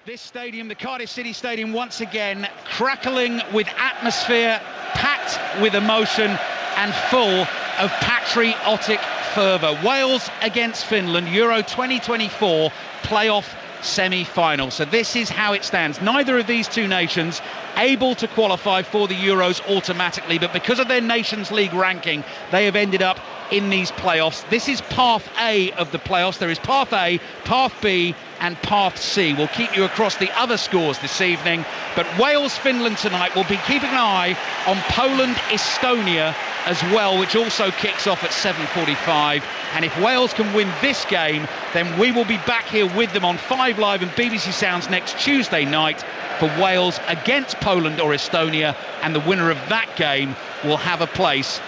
This stadium, the Cardiff City Stadium, once again crackling with atmosphere, packed with emotion and full of patriotic fervour. Wales against Finland, Euro 2024 playoff semi-final. So this is how it stands. Neither of these two nations able to qualify for the Euros automatically, but because of their Nations League ranking, they have ended up in these playoffs. This is Path A of the playoffs. There is Path A, Path B and Path C. We'll keep you across the other scores this evening, but Wales-Finland tonight will be keeping an eye on Poland-Estonia as well, which also kicks off at 7:45. And if Wales can win this game, then we will be back here with them on 5 Live and BBC Sounds next Tuesday night for Wales against Poland or Estonia, and the winner of that game will have a place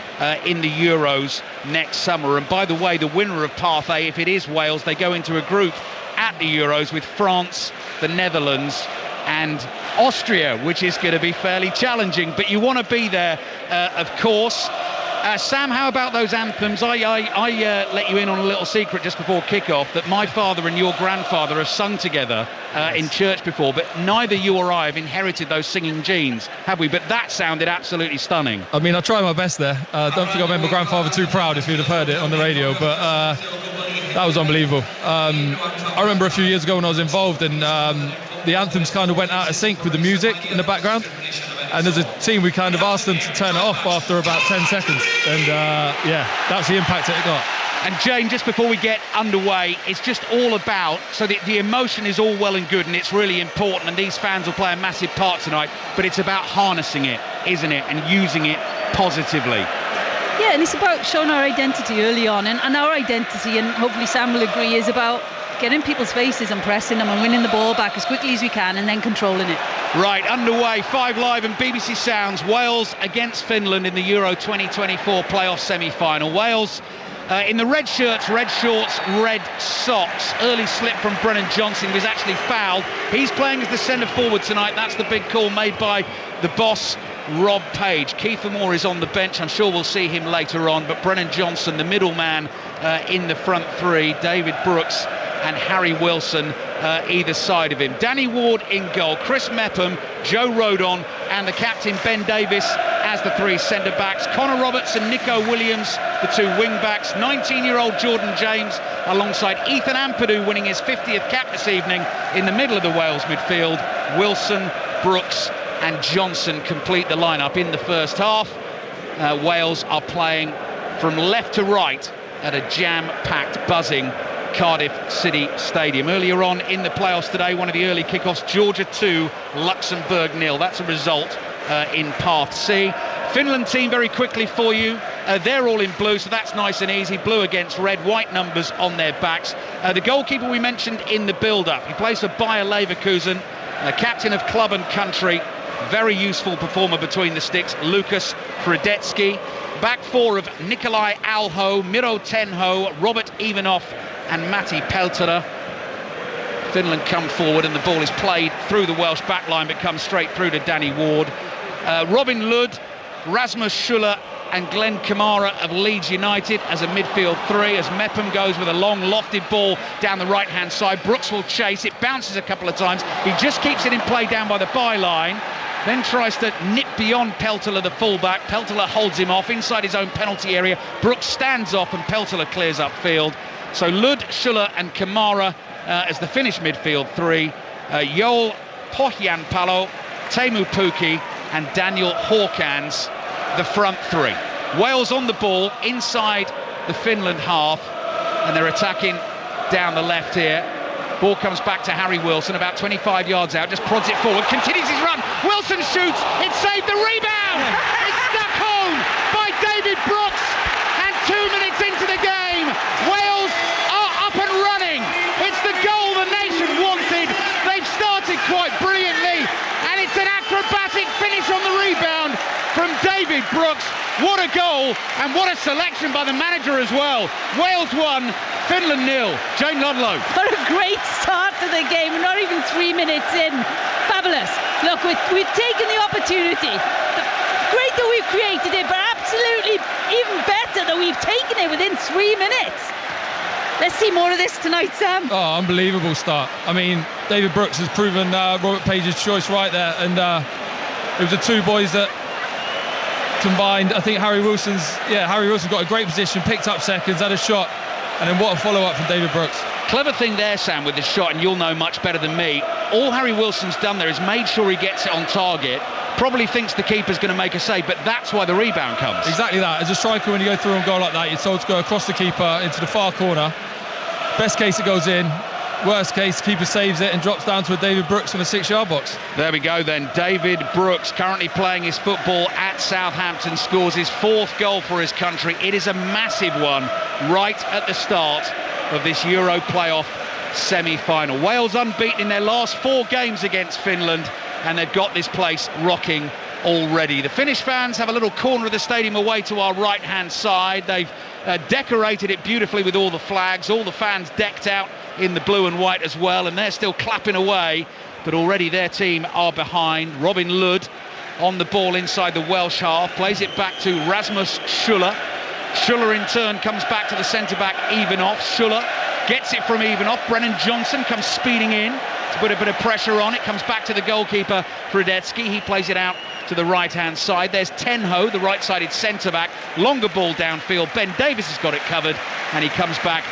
in the Euros next summer. And by the way, the winner of Path A, if it is Wales, they go into a group at the Euros with France, the Netherlands and Austria, which is going to be fairly challenging, but you want to be there, of course. Sam, how about those anthems? I let you in on a little secret just before kick-off that my father and your grandfather have sung together in church before, but neither you or I have inherited those singing genes, have we? But that sounded absolutely stunning. I mean, I try my best there. Don't think I made my grandfather too proud if you'd have heard it on the radio, but that was unbelievable. I remember a few years ago when I was involved, and the anthems kind of went out of sync with the music in the background. And as a team, we kind of asked them to turn it off after about 10 seconds. And yeah, that's the impact that it got. And Jayne, just before we get underway, it's just all about, so the emotion is all well and good and it's really important, and these fans will play a massive part tonight, but it's about harnessing it, isn't it, and using it positively. Yeah, and it's about showing our identity early on, and our identity, and hopefully Sam will agree, is about getting people's faces and pressing them and winning the ball back as quickly as we can and then controlling it. Right, underway, 5 Live and BBC Sounds. Wales against Finland in the Euro 2024 playoff semi-final. Wales in the red shirts, red shorts, red socks. Early slip from Brennan Johnson, was actually fouled. He's playing as the centre forward tonight. That's the big call made by the boss, Rob Page. Kiefer Moore is on the bench. I'm sure we'll see him later on, but Brennan Johnson, the middleman in the front three. David Brooks and Harry Wilson either side of him. Danny Ward in goal, Chris Mepham, Joe Rodon and the captain Ben Davies as the three centre-backs. Connor Roberts and Nico Williams, the two wing-backs. 19-year-old Jordan James alongside Ethan Ampadu winning his 50th cap this evening in the middle of the Wales midfield. Wilson, Brooks and Johnson complete the lineup in the first half. Wales are playing from left to right at a jam-packed, buzzing Cardiff City Stadium. Earlier on in the playoffs today, one of the early kickoffs, Georgia 2, Luxembourg 0. That's a result in Path C. Finland team very quickly for you. They're all in blue, so that's nice and easy. Blue against red, white numbers on their backs. The goalkeeper we mentioned in the build-up, he plays for Bayer Leverkusen, captain of club and country. Very useful performer between the sticks, Lukas Hradecki. Back four of Nikolai Alho, Miro Tenho, Robert Ivanov and Matti Peltola. Finland come forward and the ball is played through the Welsh backline but comes straight through to Danny Ward. Robin Lod, Rasmus Schuller and Glenn Kamara of Leeds United as a midfield three, as Mepham goes with a long lofted ball down the right hand side. Brooks will chase, it bounces a couple of times, he just keeps it in play down by the byline, then tries to nip beyond Peltola, the fullback. Peltola holds him off inside his own penalty area. Brooks stands off and Peltola clears upfield. So Lod, Schuller and Kamara as the Finnish midfield three. Joel Pohjanpalo, Teemu Pukki and Daniel Hawkins, the front three. Wales on the ball inside the Finland half, and they're attacking down the left here. Ball comes back to Harry Wilson, about 25 yards out, just prods it forward, continues his run. Wilson shoots, it saved the rebound. It's stuck home by David Brooks, and 2 minutes into the game, Wales are up and running. It's the goal the nation wanted. They've started quite brilliantly, and it's an acrobatic finish on the rebound from David Brooks. What a goal, and what a selection by the manager as well. Wales 1, Finland 0. Jayne Ludlow. What a great start to the game. We're not even 3 minutes in. Fabulous. Look, we've taken the opportunity. Great that we've created it, but absolutely even better that we've taken it within 3 minutes. Let's see more of this tonight, Sam. Oh, unbelievable start. I mean, David Brooks has proven Robert Page's choice right there, and it was the two boys that combined. I think Harry Wilson got a great position, picked up seconds, had a shot, and then what a follow-up from David Brooks. Clever thing there, Sam, with the shot, and you'll know much better than me. All Harry Wilson's done there is made sure he gets it on target. Probably thinks the keeper's going to make a save, but that's why the rebound comes. Exactly that. As a striker, when you go through and goal like that, you're told to go across the keeper into the far corner. Best case, it goes in. Worst case, keeper saves it and drops down to a David Brooks in a 6-yard box. There we go then. David Brooks, currently playing his football at Southampton, scores his 4th goal for his country. It is a massive one right at the start of this Euro playoff semi-final. Wales unbeaten in their last 4 games against Finland, and they've got this place rocking already. The Finnish fans have a little corner of the stadium away to our right-hand side. They've decorated it beautifully with all the flags, all the fans decked out in the blue and white as well, and they're still clapping away, but already their team are behind. Robin Lud on the ball inside the Welsh half, plays it back to Rasmus Schuller. Schuller in turn comes back to the centre-back Ivanov. Schuller gets it from Ivanov. Brennan Johnson comes speeding in to put a bit of pressure on. It comes back to the goalkeeper Fredetsky. He plays it out to the right-hand side. There's Tenho, the right-sided centre-back. Longer ball downfield. Ben Davies has got it covered, and he comes back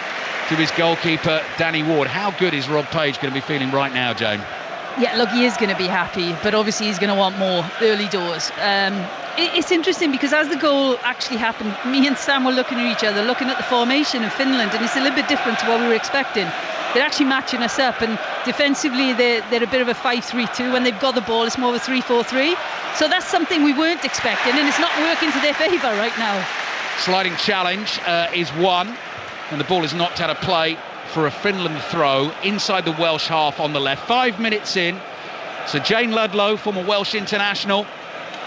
to his goalkeeper Danny Ward. How good is Rob Page going to be feeling right now, Jayne? Yeah, look, he is going to be happy, but obviously he's going to want more early doors. It's interesting because as the goal actually happened, me and Sam were looking at each other, looking at the formation in Finland, and it's a little bit different to what we were expecting. They're actually matching us up, and defensively they're a bit of a 5-3-2. When they've got the ball, it's more of a 3-4-3. So that's something we weren't expecting, and it's not working to their favour right now. Sliding challenge is won, and the ball is knocked out of play for a Finland throw inside the Welsh half on the left. 5 minutes in, so Jayne Ludlow, former Welsh international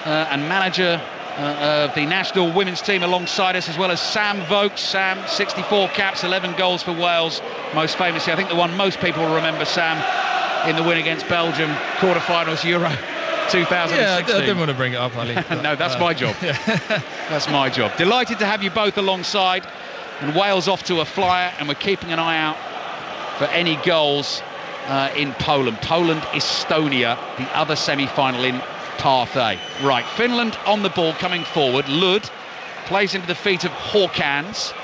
and manager of the national women's team alongside us, as well as Sam Vokes. Sam, 64 caps, 11 goals for Wales, most famously, I think the one most people will remember, Sam, in the win against Belgium, quarterfinals Euro 2016. Yeah, I didn't want to bring it up, Ali. No, that's my job. That's my job. Delighted to have you both alongside. And Wales off to a flyer, and we're keeping an eye out for any goals in Poland. Estonia, the other semi-final in Path A. Right, Finland on the ball coming forward. Lud plays into the feet of Hawkins,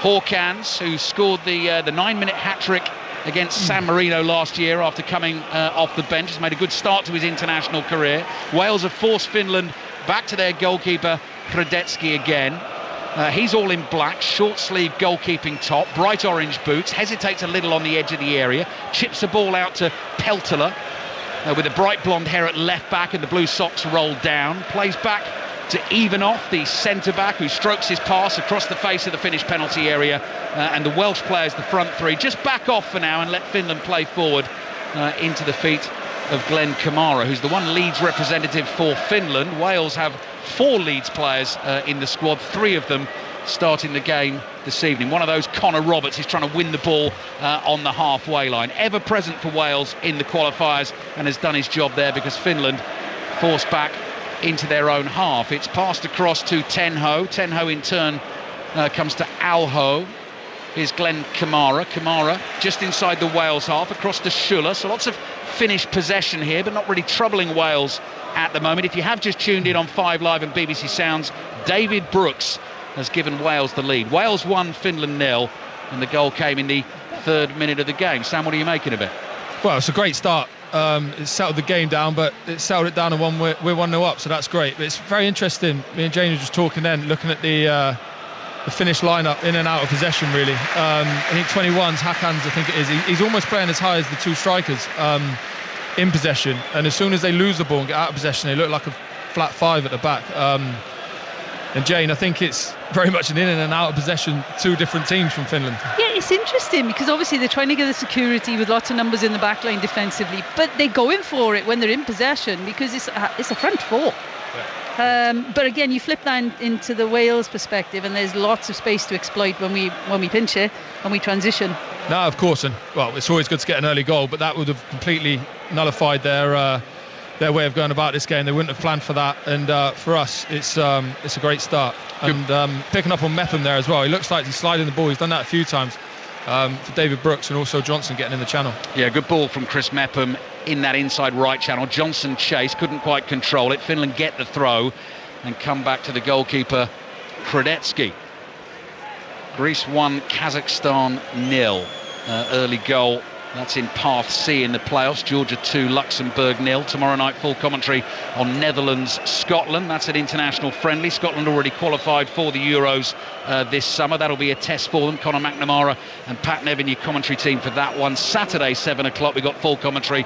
who scored the 9-minute hat-trick against San Marino last year after coming off the bench. Has made a good start to his international career. Wales have forced Finland back to their goalkeeper Fredetsky again. He's all in black, short sleeve goalkeeping top, bright orange boots, hesitates a little on the edge of the area, chips the ball out to Peltola with the bright blonde hair at left back and the blue socks rolled down, plays back to Ivanov, the centre back, who strokes his pass across the face of the Finnish penalty area, and the Welsh players, the front three, just back off for now and let Finland play forward into the feet of Glenn Kamara, who's the one Leeds representative for Finland. Wales have 4 Leeds players in the squad, 3 of them starting the game this evening. One of those, Connor Roberts, is trying to win the ball on the halfway line. Ever present for Wales in the qualifiers, and has done his job there because Finland forced back into their own half. It's passed across to Tenho. Tenho in turn comes to Alho. Here's Glenn Kamara just inside the Wales half, across to Schuller. So lots of Finnish possession here, but not really troubling Wales at the moment. If you have just tuned in on 5 Live and BBC Sounds, David Brooks has given Wales the lead. Wales 1, Finland 0, and the goal came in the 3rd minute of the game. Sam, what are you making of it? Well, it's a great start. It settled the game down, but it settled it down, and we're 1-0 up, so that's great. But it's very interesting. Me and Jayne were just talking then, looking at the Finnish lineup in and out of possession, really. I think 21's Hakans, I think it is. He's almost playing as high as the 2 strikers in possession, and as soon as they lose the ball and get out of possession, they look like a flat 5 at the back. And Jayne, I think it's very much an in and out of possession, 2 different teams from Finland. Yeah, it's interesting because obviously they're trying to get the security with lots of numbers in the back line defensively, but they're going for it when they're in possession because it's a front 4. Yeah. But again, you flip that into the Wales perspective, and there's lots of space to exploit when we pinch it, when we transition. No, of course, and well, it's always good to get an early goal, but that would have completely nullified their way of going about this game. They wouldn't have planned for that, and for us, it's a great start. And picking up on Metham there as well. He looks like he's sliding the ball. He's done that a few times. for David Brooks and also Johnson getting in the channel. Yeah, good ball from Chris Mepham in that inside right channel. Johnson chased, couldn't quite control it. Finland get the throw and come back to the goalkeeper, Kredetsky. Greece 1, Kazakhstan 0. Early goal. That's in Path C in the playoffs. Georgia 2, Luxembourg 0. Tomorrow night, full commentary on Netherlands-Scotland. That's an international friendly. Scotland already qualified for the Euros this summer. That'll be a test for them. Conor McNamara and Pat Nevin, your commentary team for that one. Saturday, 7 o'clock, we got full commentary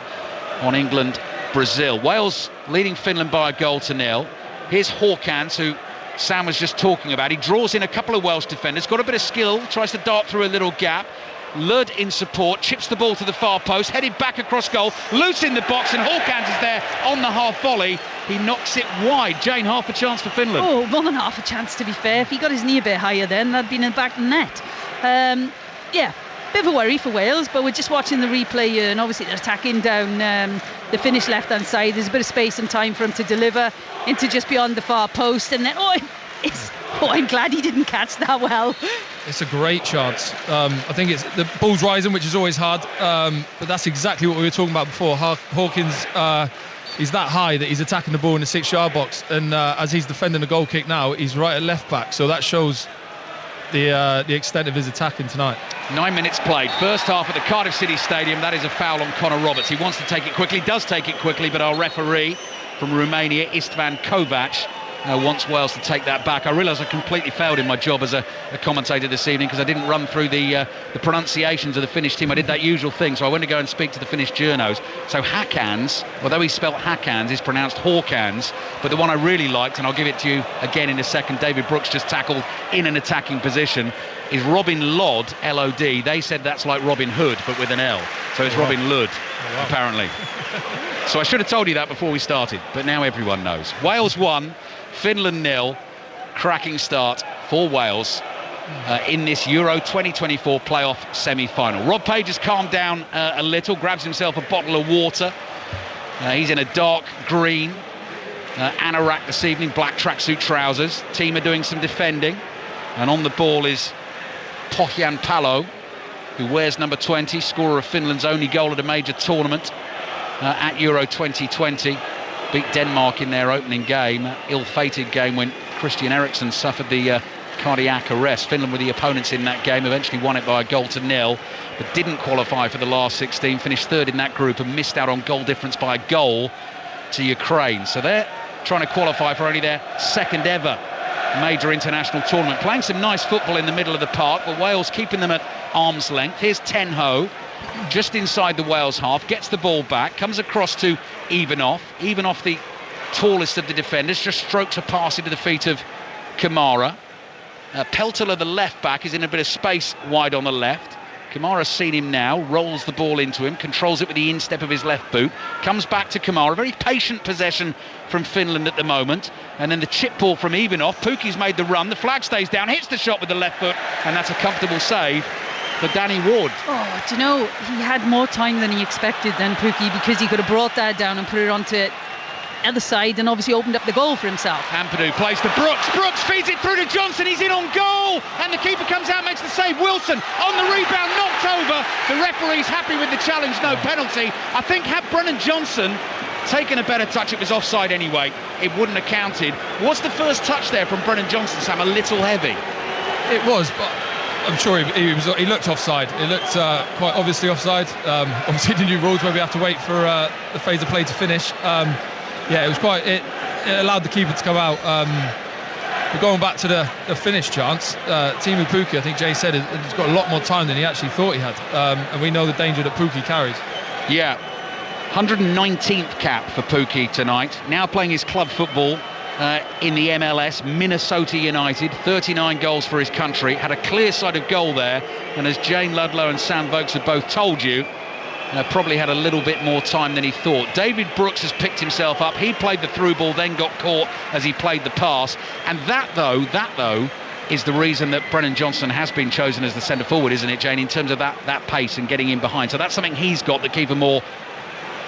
on England-Brazil. Wales leading Finland by a 1-0. Here's Hawkins, who Sam was just talking about. He draws in a couple of Welsh defenders, got a bit of skill, tries to dart through a little gap. Lud in support, chips the ball to the far post, headed back across goal, loose in the box, and Hawkins is there on the half volley. He knocks it wide. Jayne, half a chance for Finland. Oh, more than half a chance, to be fair. If he got his knee a bit higher then, that'd been in the back of the net. Yeah, bit of a worry for Wales, but we're just watching the replay here, and obviously they're attacking down the Finnish left-hand side. There's a bit of space and time for him to deliver into just beyond the far post, and then I'm glad he didn't catch that well. It's a great chance. I think it's the ball's rising, which is always hard, but that's exactly what we were talking about before. Hawkins, he's that high that he's attacking the ball in the 6-yard box, and as he's defending the goal kick now, he's right at left back, so that shows the extent of his attacking tonight. 9 minutes played, first half at the Cardiff City Stadium. That is a foul on Connor Roberts. He wants to take it quickly, does take it quickly, but our referee from Romania, Istvan Kovac, wants Wales to take that back. I realise I completely failed in my job as a commentator this evening because I didn't run through the pronunciations of the Finnish team. I did that usual thing, so I went to go and speak to the Finnish journos. So Hakans, although he spelt Hakans, is pronounced Hawkans, but the one I really liked, and I'll give it to you again in a second, David Brooks just tackled in an attacking position, is Robin Lod, L-O-D. They said that's like Robin Hood, but with an L. So it's Robin Lud, apparently. So I should have told you that before we started, but now everyone knows. Wales 1, Finland 0. Cracking start for Wales in this Euro 2024 playoff semi-final. Rob Page has calmed down a little, grabs himself a bottle of water. He's in a dark green anorak this evening, black tracksuit trousers. Team are doing some defending, and on the ball is Pohjan Palo, who wears number 20, scorer of Finland's only goal at a major tournament at Euro 2020. Beat Denmark in their opening game, ill-fated game when Christian Eriksen suffered the cardiac arrest. Finland were the opponents in that game, eventually won it by a 0-0, but didn't qualify for the last 16, finished third in that group and missed out on goal difference by a goal to Ukraine. So they're trying to qualify for only their second ever major international tournament, playing some nice football in the middle of the park, but Wales keeping them at arm's length. Here's Tenho, just inside the Wales half, gets the ball back, comes across to Ivanov, the tallest of the defenders, just strokes a pass into the feet of Kamara. Peltola, the left back, is in a bit of space wide on the left. Kamara's seen him now, rolls the ball into him, controls it with the instep of his left boot, comes back to Kamara. Very patient possession from Finland at the moment, and then the chip ball from Ivanov. Pukki's made the run, the flag stays down, hits the shot with the left foot, and that's a comfortable save for Danny Ward. Oh, do you know, he had more time than he expected then, Pukki, because he could have brought that down and put it onto the other side and obviously opened up the goal for himself. Ampadu plays to Brooks. Brooks feeds it through to Johnson. He's in on goal, and the keeper comes out, makes the save. Wilson on the rebound, knocked over. The referee's happy with the challenge, no penalty. I think had Brennan Johnson taken a better touch, it was offside anyway, it wouldn't have counted. Was the first touch there from Brennan Johnson, Sam, a little heavy? It was, but I'm sure he looked offside. It looked quite obviously offside. Obviously the new rules where we have to wait for the phase of play to finish. Yeah, it was quite. It allowed the keeper to come out. But going back to the finish chance, Teemu Pukki, I think Jay said, has got a lot more time than he actually thought he had, and we know the danger that Pukki carries. Yeah, 119th cap for Pukki tonight. Now playing his club football in the MLS, Minnesota United. 39 goals for his country. Had a clear sight of goal there, and as Jayne, Ludlow and Sam Vokes have both told you, probably had a little bit more time than he thought. David Brooks has picked himself up. He played the through ball, then got caught as he played the pass. And that though, is the reason that Brennan Johnson has been chosen as the centre forward, isn't it, Jayne, in terms of that pace and getting in behind. So that's something he's got that Kiefer Moore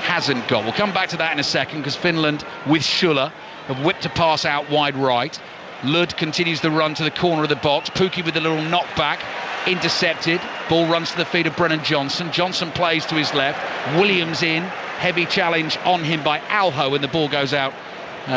hasn't got. We'll come back to that in a second, because Finland, with Schuller, have whipped a pass out wide right. Lud continues the run to the corner of the box. Pukki with a little knockback. intercepted. Ball runs to the feet of Brennan Johnson. Johnson plays to his left. Williams in. Heavy challenge on him by Alho, and the ball goes out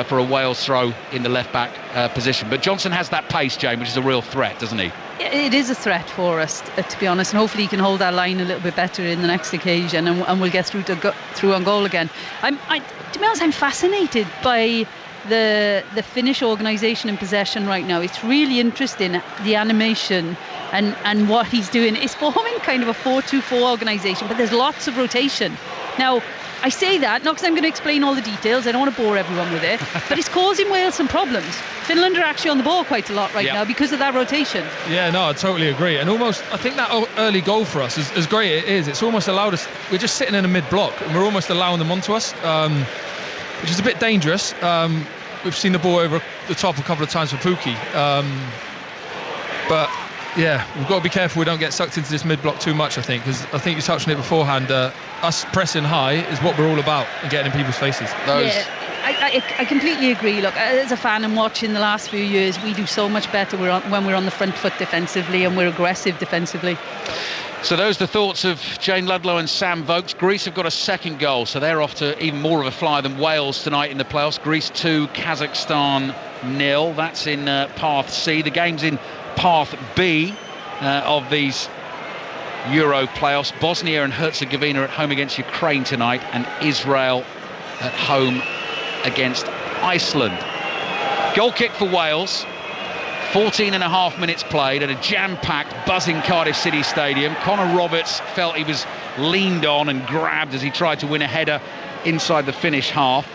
for a Wales throw in the left-back position. But Johnson has that pace, Jayne, which is a real threat, doesn't he? It is a threat for us, to be honest, and hopefully he can hold that line a little bit better in the next occasion, and we'll get through on goal again. To be honest, I'm fascinated by the Finnish organisation in possession right now. It's really interesting, the animation and what he's doing. It's forming kind of a 4-2-4 organisation, but there's lots of rotation. Now, I say that not because I'm going to explain all the details, I don't want to bore everyone with it, but it's causing Wales some problems. Finland are actually on the ball quite a lot right now because of that rotation. Yeah, no, I totally agree. And almost, I think that early goal for us, as great it is, it's almost allowed us, we're just sitting in a mid-block and we're almost allowing them onto us, which is a bit dangerous. We've seen the ball over the top a couple of times for Pukki. But yeah, we've got to be careful we don't get sucked into this mid-block too much, I think, because I think you touched on it beforehand. Us pressing high is what we're all about and getting in people's faces. Yeah, I completely agree. Look, as a fan and watching the last few years, we do so much better when we're on the front foot defensively and we're aggressive defensively. So those are the thoughts of Jayne Ludlow and Sam Vokes. Greece have got a second goal, so they're off to even more of a flyer than Wales tonight in the playoffs. Greece 2, Kazakhstan 0. That's in Path C. The game's in Path B of these Euro playoffs. Bosnia and Herzegovina at home against Ukraine tonight, and Israel at home against Iceland. Goal kick for Wales. 14 and a half minutes played at a jam-packed, buzzing Cardiff City Stadium. Connor Roberts felt he was leaned on and grabbed as he tried to win a header inside the Finnish half.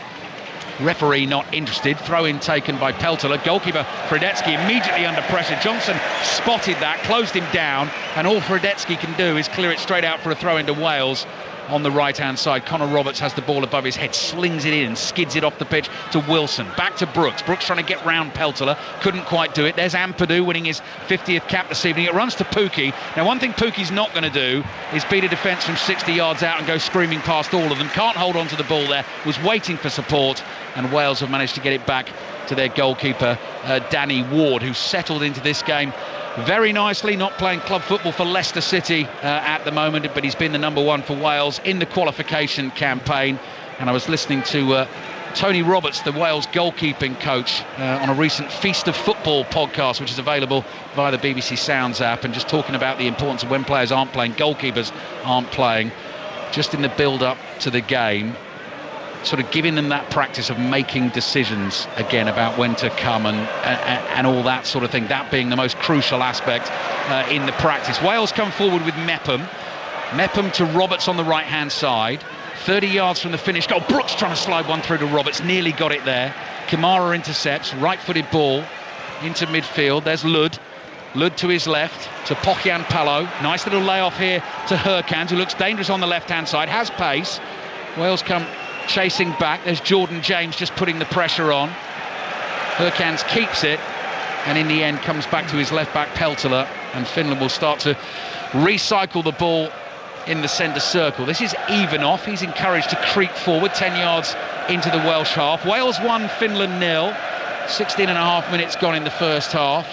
Referee not interested. Throw-in taken by Peltola. Goalkeeper Fredetsky immediately under pressure. Johnson spotted that, closed him down, and all Fredetsky can do is clear it straight out for a throw-in to Wales on the right-hand side. Connor Roberts has the ball above his head, slings it in and skids it off the pitch to Wilson. Back to Brooks. Brooks trying to get round Peltola. Couldn't quite do it. There's Ampadu winning his 50th cap this evening. It runs to Pukki. Now, one thing Pukki's not going to do is beat a defence from 60 yards out and go screaming past all of them. Can't hold on to the ball there. Was waiting for support, and Wales have managed to get it back to their goalkeeper, Danny Ward, who settled into this game very nicely. Not playing club football for Leicester City at the moment, but he's been the number one for Wales in the qualification campaign. And I was listening to Tony Roberts, the Wales goalkeeping coach, on a recent Feast of Football podcast, which is available via the BBC Sounds app, and just talking about the importance of when players aren't playing, goalkeepers aren't playing, just in the build-up to the game, sort of giving them that practice of making decisions again about when to come and all that sort of thing, that being the most crucial aspect in the practice. Wales come forward with Mepham to Roberts on the right hand side, 30 yards from the Finnish goal. Brooks trying to slide one through to Roberts, nearly got it there. Kamara intercepts, right-footed ball into midfield. There's Lud to his left to Pokian Palo. Nice little layoff here to Herkans, who looks dangerous on the left hand side, has pace. Wales come chasing back. There's Jordan James just putting the pressure on. Herkans keeps it, and in the end comes back to his left back Peltola, and Finland will start to recycle the ball in the centre circle. This is Ivanov. He's encouraged to creep forward 10 yards into the Welsh half. Wales 1, Finland 0. 16 and a half minutes gone in the first half.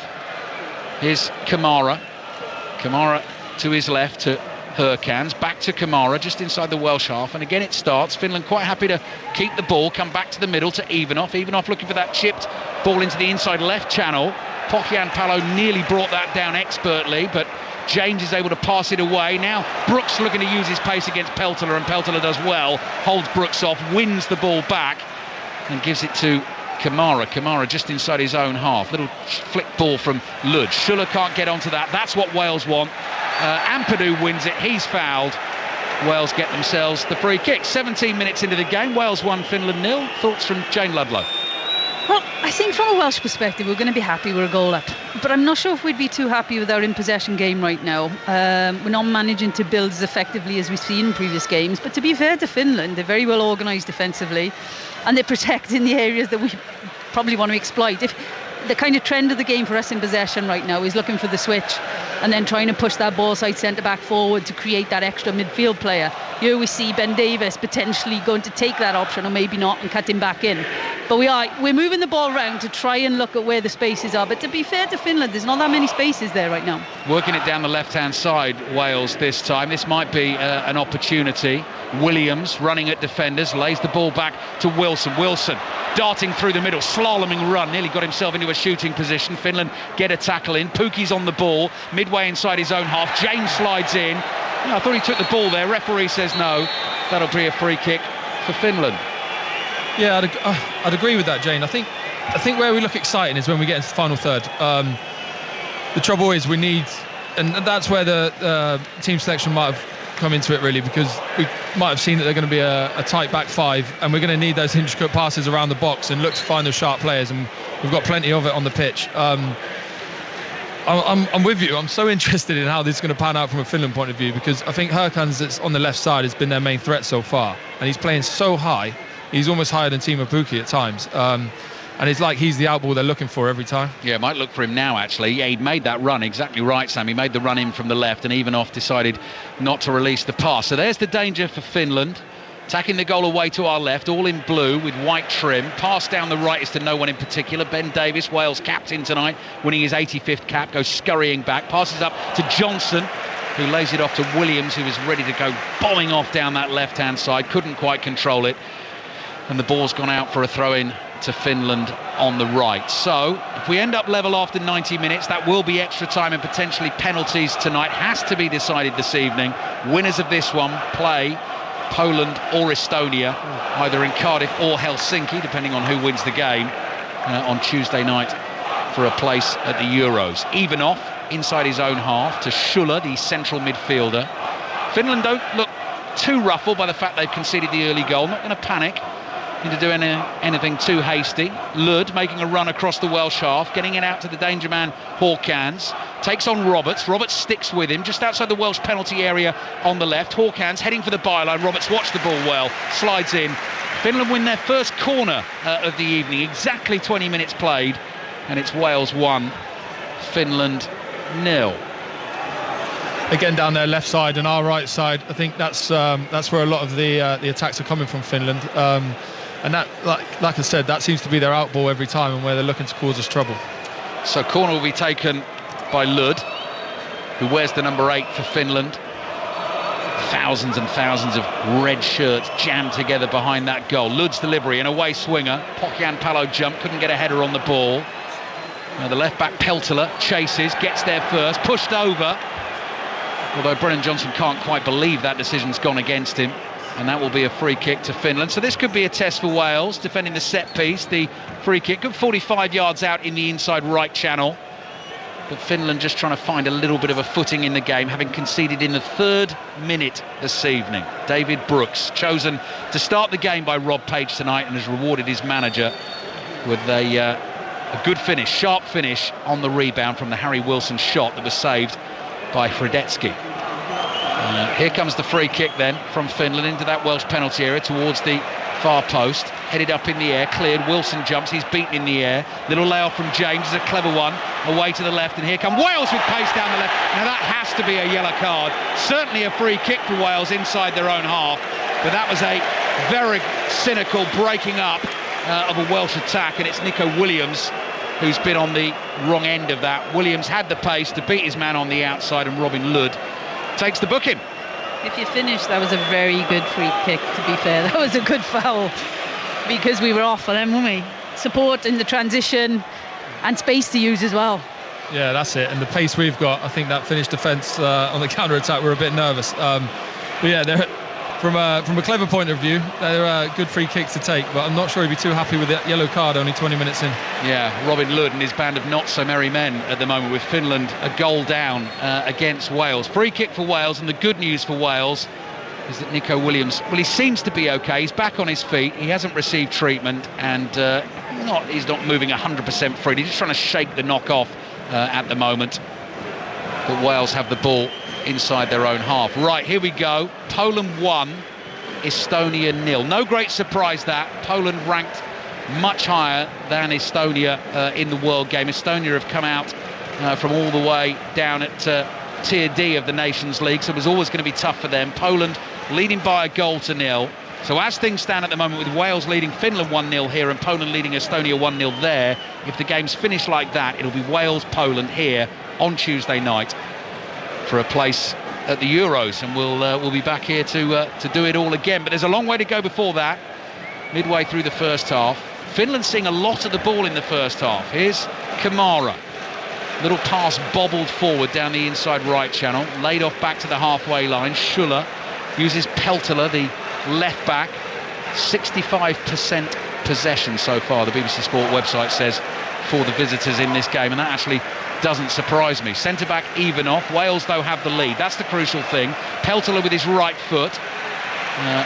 Here's Kamara to his left to Herkans, back to Kamara just inside the Welsh half, and again it starts. Finland quite happy to keep the ball, come back to the middle to Ivanov. Ivanov looking for that chipped ball into the inside left channel. Pokian Palo nearly brought that down expertly, but James is able to pass it away. Now Brooks looking to use his pace against Peltola, and Peltola does well, holds Brooks off, wins the ball back and gives it to Kamara just inside his own half. Little flick ball from Lud. Schuller can't get onto that. That's what Wales want. Ampadu wins it. He's fouled. Wales get themselves the free kick. 17 minutes into the game. Wales 1, Finland 0. Thoughts from Jayne Ludlow? Well, I think from a Welsh perspective, we're going to be happy we're a goal up. But I'm not sure if we'd be too happy with our in-possession game right now. We're not managing to build as effectively as we've seen in previous games. But to be fair to Finland, they're very well organised defensively, and they protect in the areas that we probably want to exploit. If the kind of trend of the game for us in possession right now is looking for the switch and then trying to push that ball side centre-back forward to create that extra midfield player. Here we see Ben Davies potentially going to take that option, or maybe not, and cut him back in. But we're moving the ball around to try and look at where the spaces are. But to be fair to Finland, there's not that many spaces there right now. Working it down the left-hand side, Wales this time. This might be an opportunity. Williams running at defenders, lays the ball back to Wilson. Wilson darting through the middle, slaloming run, nearly got himself into a shooting position. Finland get a tackle in. Pukki's on the ball, midway inside his own half. Jayne slides in. I thought he took the ball there. Referee says no. That'll be a free kick for Finland. Yeah, I'd agree with that, Jayne. I think where we look exciting is when we get into the final third. The trouble is we need, and that's where the team selection might have come into it really, because we might have seen that they're going to be a tight back five, and we're going to need those intricate passes around the box and look to find those sharp players, and we've got plenty of it on the pitch. I'm with you. I'm so interested in how this is going to pan out from a Finland point of view, because I think Hurkans, that's on the left side, has been their main threat so far, and he's playing so high. He's almost higher than Timo Pukki at times. And it's like he's the outball they're looking for every time. Yeah, might look for him now, actually. Yeah, he'd made that run. Exactly right, Sam. He made the run in from the left, and Ivanoff decided not to release the pass. So there's the danger for Finland. Attacking the goal away to our left, all in blue with white trim. Pass down the right is to no one in particular. Ben Davies, Wales captain tonight, winning his 85th cap, goes scurrying back. Passes up to Johnson, who lays it off to Williams, who was ready to go bombing off down that left-hand side. Couldn't quite control it. And the ball's gone out for a throw-in to Finland on the right. So if we end up level after 90 minutes, that will be extra time and potentially penalties tonight. Has to be decided this evening. Winners of this one play Poland or Estonia, either in Cardiff or Helsinki, depending on who wins the game, on Tuesday night for a place at the Euros. Ivanoff inside his own half to Schuller, the central midfielder. Finland don't look too ruffled by the fact they've conceded the early goal. Not going to panic into doing anything too hasty. Lud making a run across the Welsh half, getting it out to the danger man Hawkins. Takes on Roberts. Roberts sticks with him just outside the Welsh penalty area on the left. Hawkins heading for the byline. Roberts watched the ball well, slides in. Finland win their first corner of the evening. Exactly 20 minutes played, and it's Wales 1, Finland 0. Again down their left side and our right side, I think that's where a lot of the attacks are coming from Finland. And that, like I said, that seems to be their outball every time and where they're looking to cause us trouble. So corner will be taken by Lud, who wears the number 8 for Finland. Thousands and thousands of red shirts jammed together behind that goal. Lud's delivery, an away swinger. Pokian Palo jump, couldn't get a header on the ball. Now the left back Peltola chases, gets there first, pushed over. Although Brennan Johnson can't quite believe that decision's gone against him. And that will be a free kick to Finland. So this could be a test for Wales, defending the set piece. The free kick, good 45 yards out in the inside right channel. But Finland just trying to find a little bit of a footing in the game, having conceded in the 3rd minute this evening. David Brooks, chosen to start the game by Rob Page tonight, and has rewarded his manager with a good finish, sharp finish on the rebound from the Harry Wilson shot that was saved by Fredetsky. Here comes the free kick then from Finland into that Welsh penalty area towards the far post, headed up in the air, cleared. Wilson jumps, he's beaten in the air. Little layoff from James is a clever one, away to the left, and here come Wales with pace down the left. Now that has to be a yellow card, certainly a free kick for Wales inside their own half, but that was a very cynical breaking up of a Welsh attack, and it's Nico Williams who's been on the wrong end of that. Williams had the pace to beat his man on the outside, and Robin Lud takes the booking. If you finish, that was a very good free kick, to be fair. That was a good foul, because we were off for them, weren't we? Support in the transition and space to use as well. Yeah, that's it. And the pace we've got, I think that Finnish defence on the counter-attack, we're a bit nervous. But yeah, they're, from a clever point of view, they're good free kicks to take, but I'm not sure he'd be too happy with that yellow card only 20 minutes in. Yeah, Robin Lud and his band of not-so-merry men at the moment, with Finland a goal down against Wales. Free kick for Wales, and the good news for Wales is that Nico Williams, well, he seems to be okay. He's back on his feet. He hasn't received treatment, and he's not moving 100% freely. He's just trying to shake the knock off at the moment. But Wales have the ball inside their own half. Right, here we go. Poland 1, Estonia 0. No great surprise that. Poland ranked much higher than Estonia in the world game. Estonia have come out from all the way down at Tier D of the Nations League, so it was always going to be tough for them. Poland leading by a goal to 0. So as things stand at the moment, with Wales leading Finland 1-0 here and Poland leading Estonia 1-0 there, if the game's finished like that, it'll be Wales-Poland here on Tuesday night for a place at the Euros, and we'll be back here to do it all again. But there's a long way to go before that. Midway through the first half, Finland seeing a lot of the ball in the first half. Here's Kamara. Little pass bobbled forward down the inside right channel, laid off back to the halfway line. Schuller uses Peltola, the left back. 65% possession so far, the BBC Sport website says, for the visitors in this game, and that actually doesn't surprise me. Centre back Ivanov. Wales though have the lead, that's the crucial thing. Peltola with his right foot,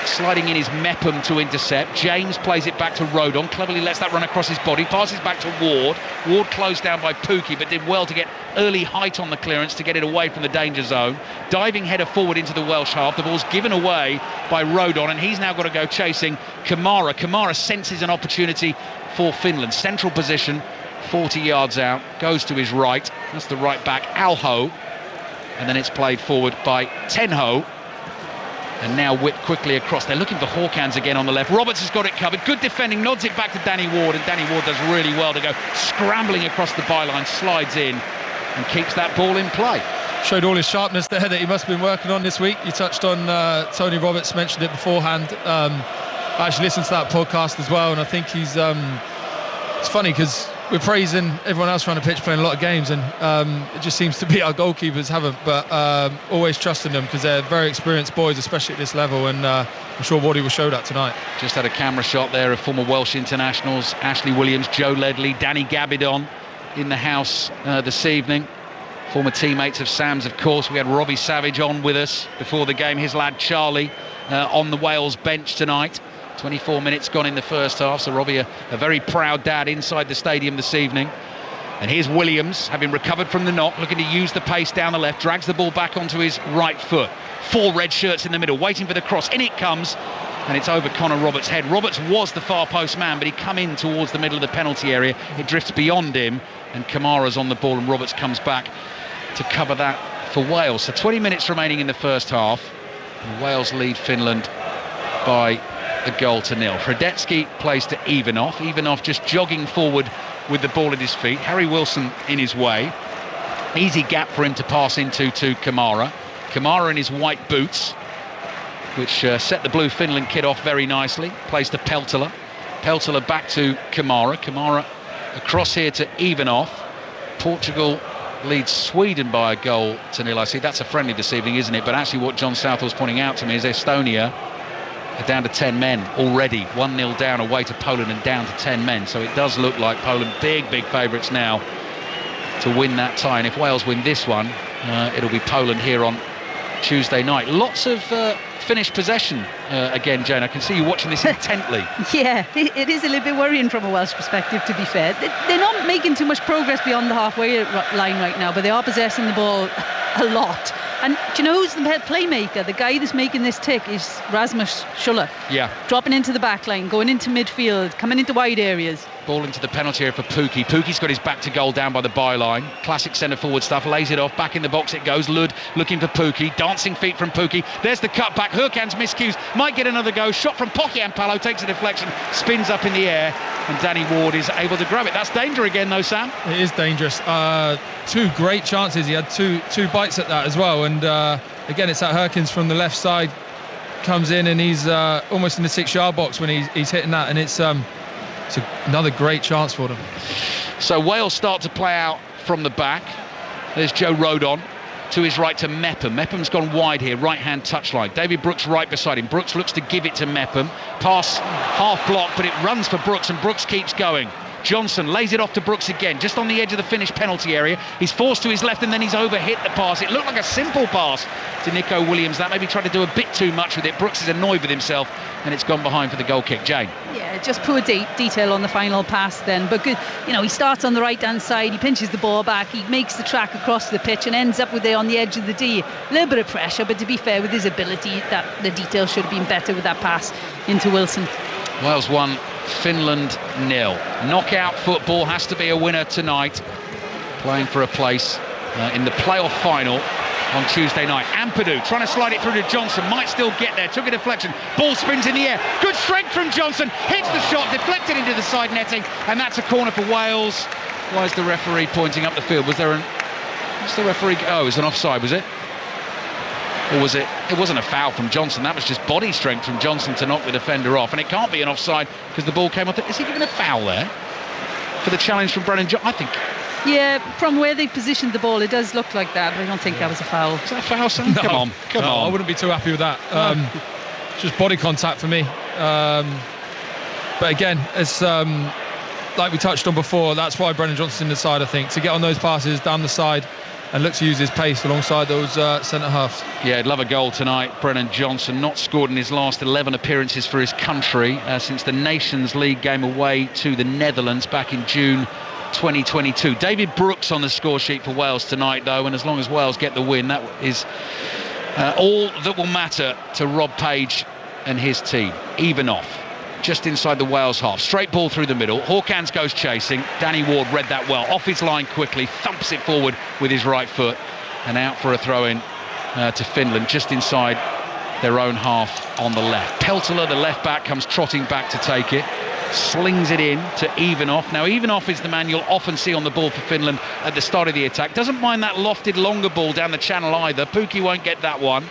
sliding in his Mepham to intercept. James plays it back to Rodon, cleverly lets that run across his body, passes back to Ward. Ward closed down by Pukki, but did well to get early height on the clearance to get it away from the danger zone. Diving header forward into the Welsh half. The ball's given away by Rodon, and he's now got to go chasing Kamara. Kamara senses an opportunity for Finland. Central position, 40 yards out, goes to his right. That's the right back, Alho. And then it's played forward by Tenho. And now whipped quickly across. They're looking for Hawkins again on the left. Roberts has got it covered. Good defending. Nods it back to Danny Ward. And Danny Ward does really well to go scrambling across the byline. Slides in and keeps that ball in play. Showed all his sharpness there that he must have been working on this week. You touched on Tony Roberts, mentioned it beforehand. I actually listened to that podcast as well. And I think he's... it's funny because we're praising everyone else around the pitch playing a lot of games, and it just seems to be our goalkeepers haven't, but always trusting them because they're very experienced boys, especially at this level, and I'm sure Waddy will show that tonight. Just had a camera shot there of former Welsh internationals Ashley Williams, Joe Ledley, Danny Gabidon in the house this evening. Former teammates of Sam's, of course. We had Robbie Savage on with us before the game, his lad Charlie on the Wales bench tonight. 24 minutes gone in the first half, so Robbie a very proud dad inside the stadium this evening. And here's Williams, having recovered from the knock, looking to use the pace down the left, drags the ball back onto his right foot. 4 red shirts in the middle, waiting for the cross. In it comes, and it's over Connor Roberts' head. Roberts was the far post man, but he'd come in towards the middle of the penalty area. It drifts beyond him, and Kamara's on the ball, and Roberts comes back to cover that for Wales. So 20 minutes remaining in the first half, and Wales lead Finland by a 1-0. Hradecki plays to Ivanov. Ivanov just jogging forward with the ball at his feet. Harry Wilson in his way. Easy gap for him to pass into to Kamara. Kamara in his white boots, which set the blue Finland kit off very nicely. Plays to Peltola. Peltola back to Kamara. Kamara across here to Ivanov. Portugal leads Sweden by 1-0. I see that's a friendly this evening, isn't it? But actually what John Southall's pointing out to me is Estonia are down to 10 men already. 1-0 down away to Poland and down to 10 men. So it does look like Poland big favourites now to win that tie. And if Wales win this one, it'll be Poland here on Tuesday night. Lots of Finnish possession again, Jane. I can see you watching this intently. Yeah, it is a little bit worrying from a Welsh perspective, to be fair. They're not making too much progress beyond the halfway line right now, but they are possessing the ball a lot. And do you know who's the head playmaker? The guy that's making this tick is Rasmus Schuller. Yeah. Dropping into the back line, going into midfield, coming into wide areas. Ball into the penalty area for Pukki. Pukki's got his back to goal down by the byline. Classic centre forward stuff. Lays it off. Back in the box it goes. Lud looking for Pukki. Dancing feet from Pukki. There's the cut back. Hurkans miscues. Might get another go. Shot from Pokian Palo. Takes a deflection. Spins up in the air. And Danny Ward is able to grab it. That's danger again though, Sam. It is dangerous. 2 great chances. He had two bites at that as well. And again, it's that Hurkins from the left side. Comes in and he's almost in the 6-yard box when he's hitting that. And it's another great chance for them. So Wales start to play out from the back. There's Joe Rodon to his right to Mepham. Mepham's gone wide here, right hand touchline. David Brooks right beside him. Brooks looks to give it to Mepham. Pass half block, but it runs for Brooks and Brooks keeps going. Johnson lays it off to Brooks again, just on the edge of the Finnish penalty area. He's forced to his left and then he's overhit the pass. It looked like a simple pass to Nico Williams. That maybe tried to do a bit too much with it. Brooks is annoyed with himself and it's gone behind for the goal kick. Jane. Yeah, just poor detail on the final pass then. But good, he starts on the right hand side, he pinches the ball back, he makes the track across the pitch and ends up with it on the edge of the D. A little bit of pressure, but to be fair, with his ability, that the detail should have been better with that pass into Wilson. Wales 1, Finland 0. Knockout football has to be a winner tonight. Playing for a place in the playoff final on Tuesday night. Ampadu trying to slide it through to Johnson, might still get there, took a deflection, ball spins in the air, good strength from Johnson, hits the shot, deflected into the side netting, and that's a corner for Wales. Why is the referee pointing up the field? Was there what's the referee? Oh, it was an offside, was it? Or was it? It wasn't a foul from Johnson, that was just body strength from Johnson to knock the defender off, and it can't be an offside because the ball came off. Is he given a foul there for the challenge from Brennan Johnson? I think. Yeah, from where they positioned the ball, it does look like that, but I don't think that was a foul. Is that a foul, Sam? No, come on. I wouldn't be too happy with that. Just body contact for me. But again, it's like we touched on before, that's why Brennan Johnson's in the side, I think, to get on those passes down the side and look to use his pace alongside those centre halves. Yeah, I'd love a goal tonight. Brennan Johnson not scored in his last 11 appearances for his country since the Nations League game away to the Netherlands back in June 2022. David Brooks on the score sheet for Wales tonight, though, and as long as Wales get the win, that is all that will matter to Rob Page and his team. Even off, just inside the Wales half, straight ball through the middle. Hawkins goes chasing. Danny Ward read that well, off his line quickly, thumps it forward with his right foot, and out for a throw-in to Finland, just inside their own half on the left. Peltola, the left back, comes trotting back to take it, slings it in to Evanoff. Now Evanoff is the man you'll often see on the ball for Finland at the start of the attack. Doesn't mind that lofted longer ball down the channel either. Pukki won't get that one.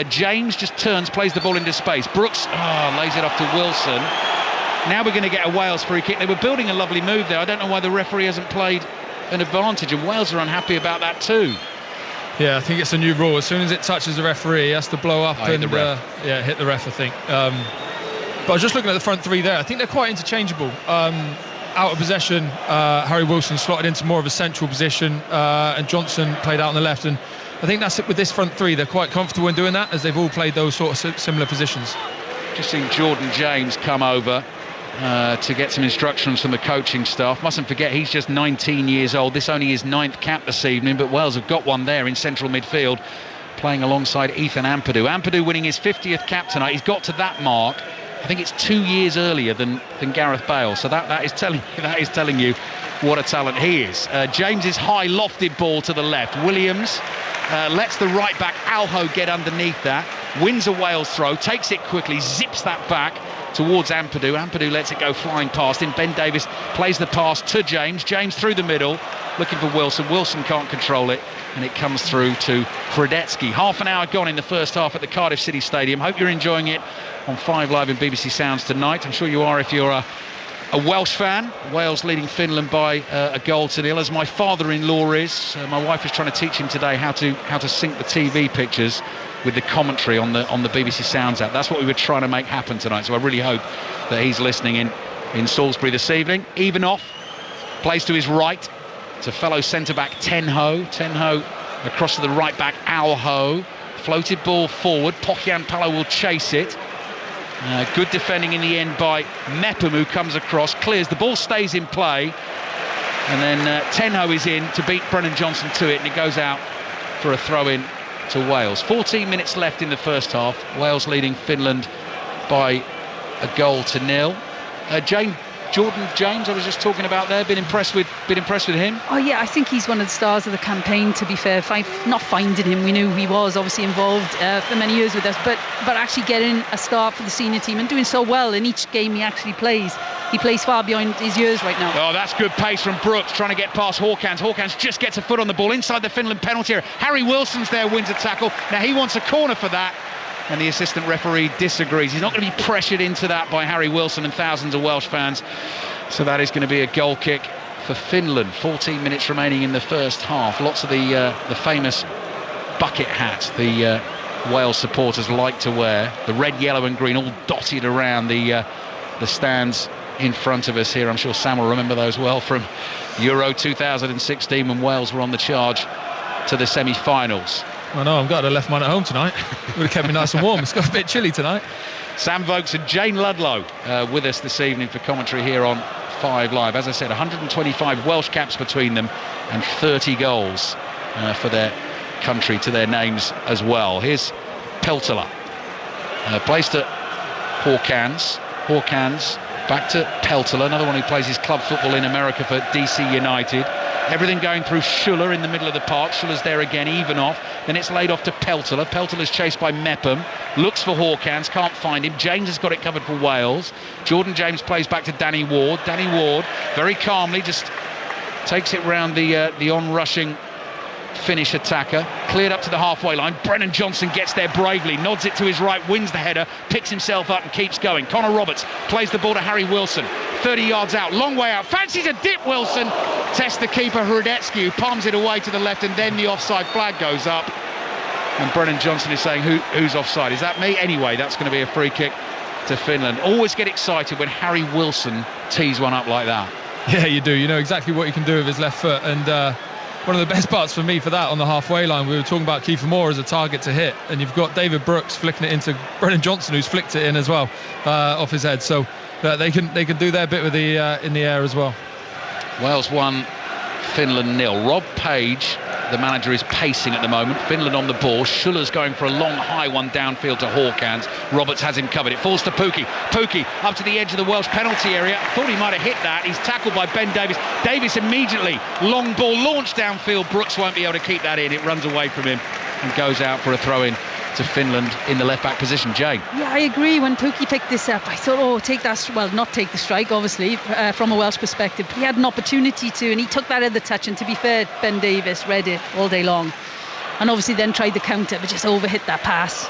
James just turns, plays the ball into space. Brooks lays it off to Wilson. Now we're going to get a Wales free kick. They were building a lovely move there. I don't know why the referee hasn't played an advantage, and Wales are unhappy about that too. Yeah, I think it's a new rule. As soon as it touches the referee, it has to blow up and hit the ref, I think. But I was just looking at the front three there. I think they're quite interchangeable. Out of possession, Harry Wilson slotted into more of a central position, and Johnson played out on the left. And I think that's it with this front three. They're quite comfortable in doing that, as they've all played those sort of similar positions. Just seen Jordan James come over to get some instructions from the coaching staff. Mustn't forget, he's just 19 years old. This only his 9th cap this evening, but Wales have got one there in central midfield, playing alongside Ethan Ampadu. Ampadu winning his 50th cap tonight. He's got to that mark. I think it's 2 years earlier than Gareth Bale. So that is telling you what a talent he is. James's high lofted ball to the left. Williams lets the right back Alho get underneath that, wins a Wales throw, takes it quickly, zips that back towards Ampadu. Ampadu lets it go flying past him. Ben Davies plays the pass to James. James through the middle, looking for Wilson. Wilson can't control it, and it comes through to Fredetsky. Half an hour gone in the first half at the Cardiff City Stadium. Hope you're enjoying it on 5 Live and BBC Sounds tonight. I'm sure you are if you're a Welsh fan. Wales leading Finland by a 1-0, as my father-in-law is. My wife is trying to teach him today how to sync the TV pictures with the commentary on the BBC Sounds app. That's what we were trying to make happen tonight, so I really hope that he's listening in Salisbury this evening. Evanoff plays to his right to fellow centre-back Tenho. Tenho across to the right back Alho. Floated ball forward. Pokian Palo will chase it. Good defending in the end by Mepham, who comes across, clears, the ball stays in play, and then Tenho is in to beat Brennan Johnson to it, and it goes out for a throw-in to Wales. 14 minutes left in the first half. Wales leading Finland by 1-0. Jayne, Jordan James, I was just talking about there, been impressed with him. Oh yeah, I think he's one of the stars of the campaign, to be fair. Not finding him, we knew he was obviously involved for many years with us, but actually getting a start for the senior team and doing so well in each game he actually plays. He plays far beyond his years right now. Oh, that's good pace from Brooks, trying to get past Hawkins. Hawkins just gets a foot on the ball inside the Finland penalty area. Harry Wilson's there, wins a tackle. Now he wants a corner for that, and the assistant referee disagrees. He's not going to be pressured into that by Harry Wilson and thousands of Welsh fans. So that is going to be a goal kick for Finland. 14 minutes remaining in the first half. Lots of the famous bucket hats the Wales supporters like to wear. The red, yellow and green all dotted around the stands in front of us here. I'm sure Sam will remember those well from Euro 2016 when Wales were on the charge to the semi-finals. I know, I'm glad I left mine at home tonight. It would have kept me nice and warm. It's got a bit chilly tonight. Sam Vokes and Jayne Ludlow with us this evening for commentary here on 5 Live. As I said, 125 Welsh caps between them and 30 goals for their country to their names as well. Here's Peltola. Plays to Hawkins. Hawkins back to Peltola, another one who plays his club football in America for DC United. Everything going through Schuller in the middle of the park. Schuller's there again, even off. Then it's laid off to Peltola. Peltola's chased by Mepham. Looks for Hawkins, can't find him. James has got it covered for Wales. Jordan James plays back to Danny Ward. Danny Ward very calmly just takes it round the on-rushing Finnish attacker. Cleared up to the halfway line. Brennan Johnson gets there bravely, nods it to his right, wins the header, picks himself up and keeps going. Connor Roberts plays the ball to Harry Wilson. 30 yards out, long way out. Fancies a dip, Wilson. Tests the keeper, Hradetsky, who palms it away to the left, and then the offside flag goes up. And Brennan Johnson is saying, who's offside? Is that me? Anyway, that's going to be a free kick to Finland. Always get excited when Harry Wilson tees one up like that. Yeah, you do. You know exactly what you can do with his left foot. And one of the best parts for me for that on the halfway line, we were talking about Kiefer Moore as a target to hit, and you've got David Brooks flicking it into Brennan Johnson, who's flicked it in as well off his head. So they can do their bit with the in the air as well. Wales 1, Finland 0. Rob Page, the manager, is pacing at the moment. Finland on the ball. Schuller's going for a long high one downfield to Hawkins. Roberts has him covered. It falls to Pukki. Pukki up to the edge of the Welsh penalty area. Thought he might have hit that. He's tackled by Ben Davies. Davies immediately, long ball launched downfield. Brooks won't be able to keep that in. It runs away from him and goes out for a throw-in to Finland in the left back position. Jayne. Yeah, I agree. When Pukki picked this up, I thought, take that, well, not take the strike, obviously, from a Welsh perspective. He had an opportunity to, and he took that at the touch. And to be fair, Ben Davies read it all day long. And obviously then tried the counter, but just overhit that pass.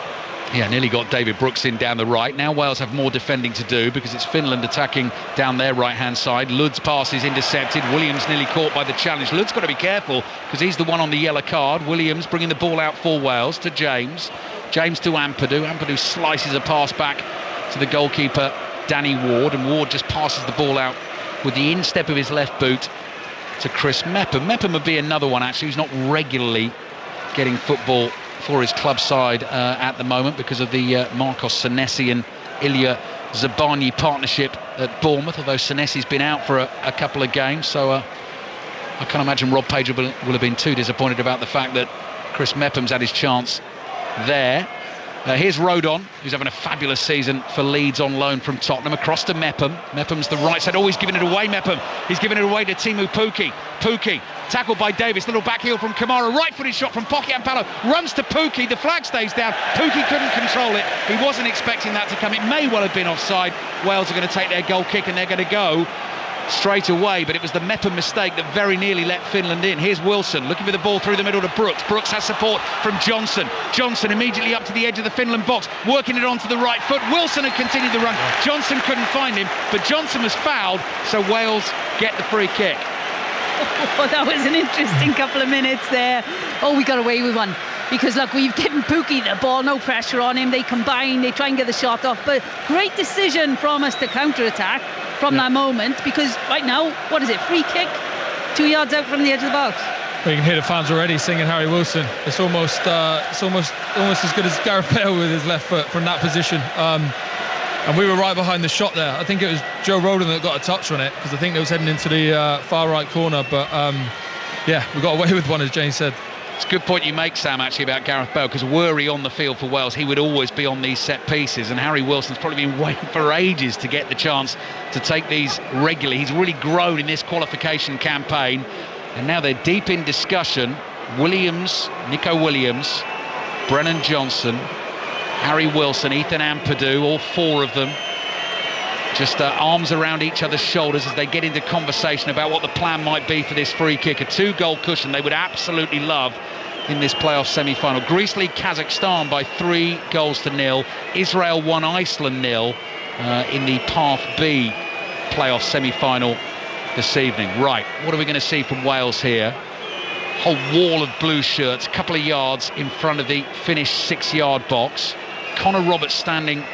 Yeah, nearly got David Brooks in down the right. Now Wales have more defending to do because it's Finland attacking down their right-hand side. Lud's pass is intercepted. Williams nearly caught by the challenge. Lud's got to be careful because he's the one on the yellow card. Williams bringing the ball out for Wales to James. James to Ampadu. Ampadu slices a pass back to the goalkeeper, Danny Ward, and Ward just passes the ball out with the instep of his left boot to Chris Mepham. Mepham would be another one, actually, who's not regularly getting football for his club side at the moment because of the Marcos Senesi and Ilya Zabani partnership at Bournemouth, although Senesi's been out for a couple of games. So I can't imagine Rob Page will have been too disappointed about the fact that Chris Mepham's had his chance there. Here's Rodon, who's having a fabulous season for Leeds on loan from Tottenham, across to Mepham. Mepham's the right side. Oh, he's giving it away, Mepham. He's giving it away to Teemu Pukki. Pukki, tackled by Davis. Little back heel from Kamara. Right-footed shot from Poki Ampalo. Runs to Pukki. The flag stays down. Pukki couldn't control it. He wasn't expecting that to come. It may well have been offside. Wales are going to take their goal kick and they're going to go straight away, but it was the Mepham mistake that very nearly let Finland in. Here's Wilson looking for the ball through the middle to Brooks. Brooks has support from Johnson. Johnson immediately up to the edge of the Finland box, working it onto the right foot. Wilson had continued the run. Johnson couldn't find him, but Johnson was fouled, so Wales get the free kick. Oh, that was an interesting couple of minutes there. Oh, we got away with one. Because, look, we've given Pukki the ball, no pressure on him. They combine, they try and get the shot off. But great decision from us to counter-attack from that moment. Because right now, what is it, free kick? 2 yards out from the edge of the box. Well, you can hear the fans already singing Harry Wilson. It's almost as good as Gareth Bale with his left foot from that position. And we were right behind the shot there. I think it was Joe Rodon that got a touch on it because I think it was heading into the far right corner. But yeah, we got away with one, as Jayne said. It's a good point you make, Sam, actually, about Gareth Bale, because were he on the field for Wales, he would always be on these set pieces, and Harry Wilson's probably been waiting for ages to get the chance to take these regularly. He's really grown in this qualification campaign, and now they're deep in discussion. Williams, Nico Williams, Brennan Johnson, Harry Wilson, Ethan Ampadu, all four of them just arms around each other's shoulders as they get into conversation about what the plan might be for this free kick. A 2-goal cushion they would absolutely love in this playoff semi-final. Greece lead Kazakhstan by 3-0. Israel 1, Iceland 0 in the Path B playoff semi-final this evening. Right, what are we going to see from Wales here? Whole wall of blue shirts, a couple of yards in front of the Finnish 6-yard box. Connor Roberts standing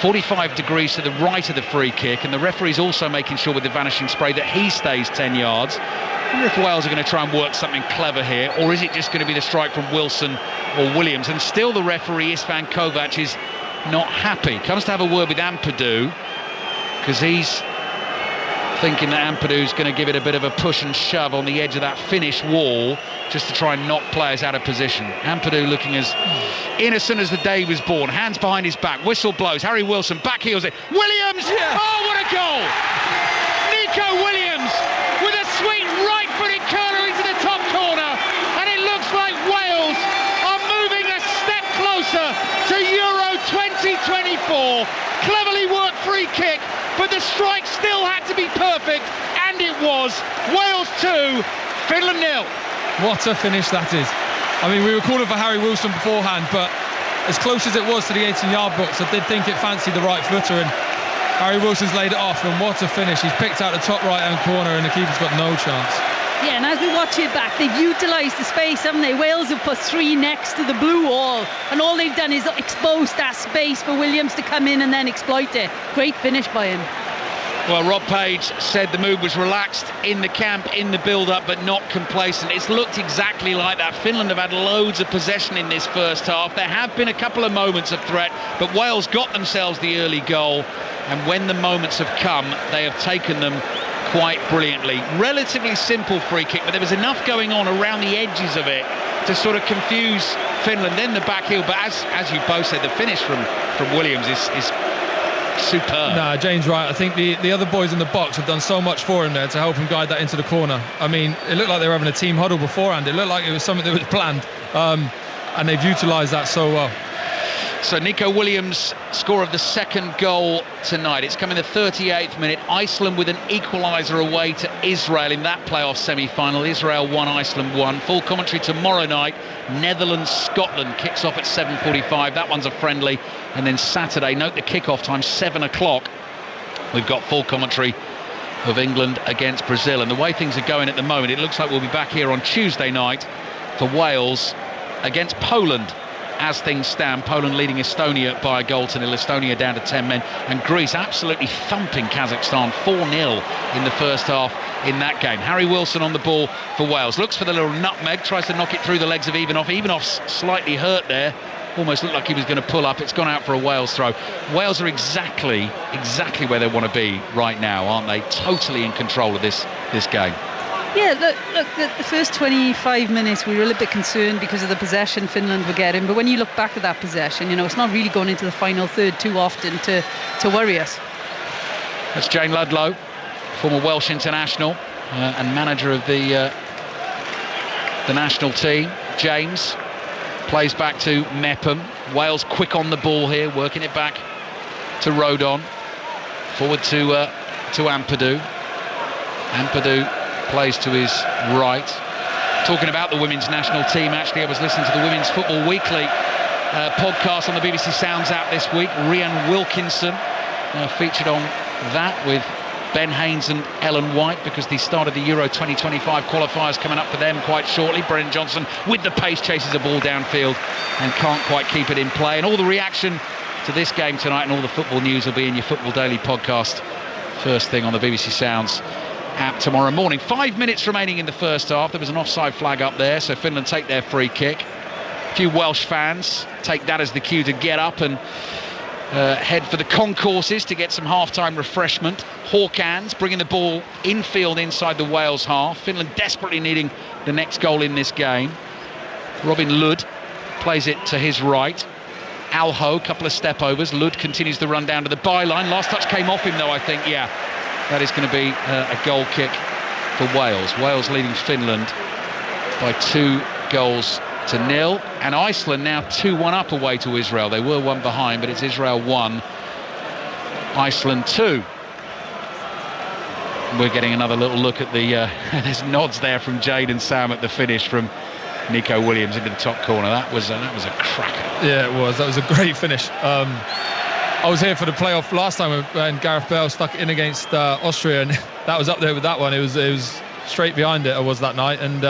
45 degrees to the right of the free kick, and the referee's also making sure with the vanishing spray that he stays 10 yards. I wonder if Wales are going to try and work something clever here, or is it just going to be the strike from Wilson or Williams? And still the referee, Istvan Kovac, is not happy. Comes to have a word with Ampadu, because he's thinking that Ampadu's going to give it a bit of a push and shove on the edge of that Finnish wall just to try and knock players out of position. Ampadu looking as innocent as the day he was born. Hands behind his back, whistle blows. Harry Wilson back heels it. Williams! Oh, what a goal! Nico Williams with a sweet right-footed curve strike still had to be perfect, and it was. Wales 2, Finland 0. What a finish that is. I mean, we were calling for Harry Wilson beforehand, but as close as it was to the 18-yard box, I did think it fancied the right footer, and Harry Wilson's laid it off, and what a finish. He's picked out the top right-hand corner, and the keeper's got no chance. Yeah, and as we watch it back, they've utilised the space, haven't they? Wales have put 3 next to the blue wall, and all they've done is expose that space for Williams to come in and then exploit it. Great finish by him. Well, Rob Page said the mood was relaxed in the camp, in the build-up, but not complacent. It's looked exactly like that. Finland have had loads of possession in this first half. There have been a couple of moments of threat, but Wales got themselves the early goal, and when the moments have come, they have taken them quite brilliantly. Relatively simple free kick, but there was enough going on around the edges of it to sort of confuse Finland. Then the back heel, but as you both said, the finish from Williams is superb. Nah, Jayne's right. I think the other boys in the box have done so much for him there to help him guide that into the corner. I mean, it looked like they were having a team huddle beforehand. It looked like it was something that was planned, and they've utilised that so well. So Nico Williams, score of the second goal tonight. It's come in the 38th minute. Iceland with an equaliser away to Israel in that playoff semi-final. Israel 1, Iceland 1. Full commentary tomorrow night. Netherlands-Scotland kicks off at 7:45. That one's a friendly. And then Saturday, note the kick-off time, 7 o'clock. We've got full commentary of England against Brazil. And the way things are going at the moment, it looks like we'll be back here on Tuesday night for Wales against Poland. As things stand, Poland leading Estonia by a goal to nil. Estonia down to 10 men, and Greece absolutely thumping Kazakhstan 4-0 in the first half in that game. Harry Wilson on the ball for Wales, looks for the little nutmeg, tries to knock it through the legs of Ivanov. Ivanov's slightly hurt there, almost looked like he was going to pull up. It's gone out for a Wales throw. Wales are exactly where they want to be right now, aren't they? Totally in control of this game. Yeah, look, the first 25 minutes we were a little bit concerned because of the possession Finland were getting, but when you look back at that possession, you know, it's not really going into the final third too often to worry us. That's Jayne Ludlow, former Welsh international and manager of the national team. James plays back to Mepham. Wales quick on the ball here, working it back to Rodon. Forward to Ampadu. Ampadu plays to his right. Talking about the women's national team, actually, I was listening to the Women's Football Weekly podcast on the BBC Sounds app this week. Rhian Wilkinson featured on that with Ben Haynes and Ellen White, because the start of the Euro 2025 qualifiers coming up for them quite shortly. Brennan Johnson with the pace chases a ball downfield and can't quite keep it in play. And all the reaction to this game tonight and all the football news will be in your Football Daily podcast first thing on the BBC Sounds app tomorrow morning. 5 minutes remaining in the first half. There was an offside flag up there, so Finland take their free kick. A few Welsh fans take that as the cue to get up and head for the concourses to get some half-time refreshment. Hawkins bringing the ball infield inside the Wales half. Finland desperately needing the next goal in this game. Robin Lud plays it to his right. Alho, couple of step overs. Lud continues the run down to the byline. Last touch came off him though, I think. Yeah, that is going to be a goal kick for Wales. Wales leading Finland by 2-0. And Iceland now 2-1 up away to Israel. They were 1 behind, but it's Israel 1, Iceland 2. We're getting another little look at the there's nods there from Jayne and Sam at the finish from Nico Williams into the top corner. That was a cracker. Yeah, it was. That was a great finish. I was here for the playoff last time when Gareth Bale stuck it in against Austria, and that was up there with that one. It was straight behind it. I was that night, and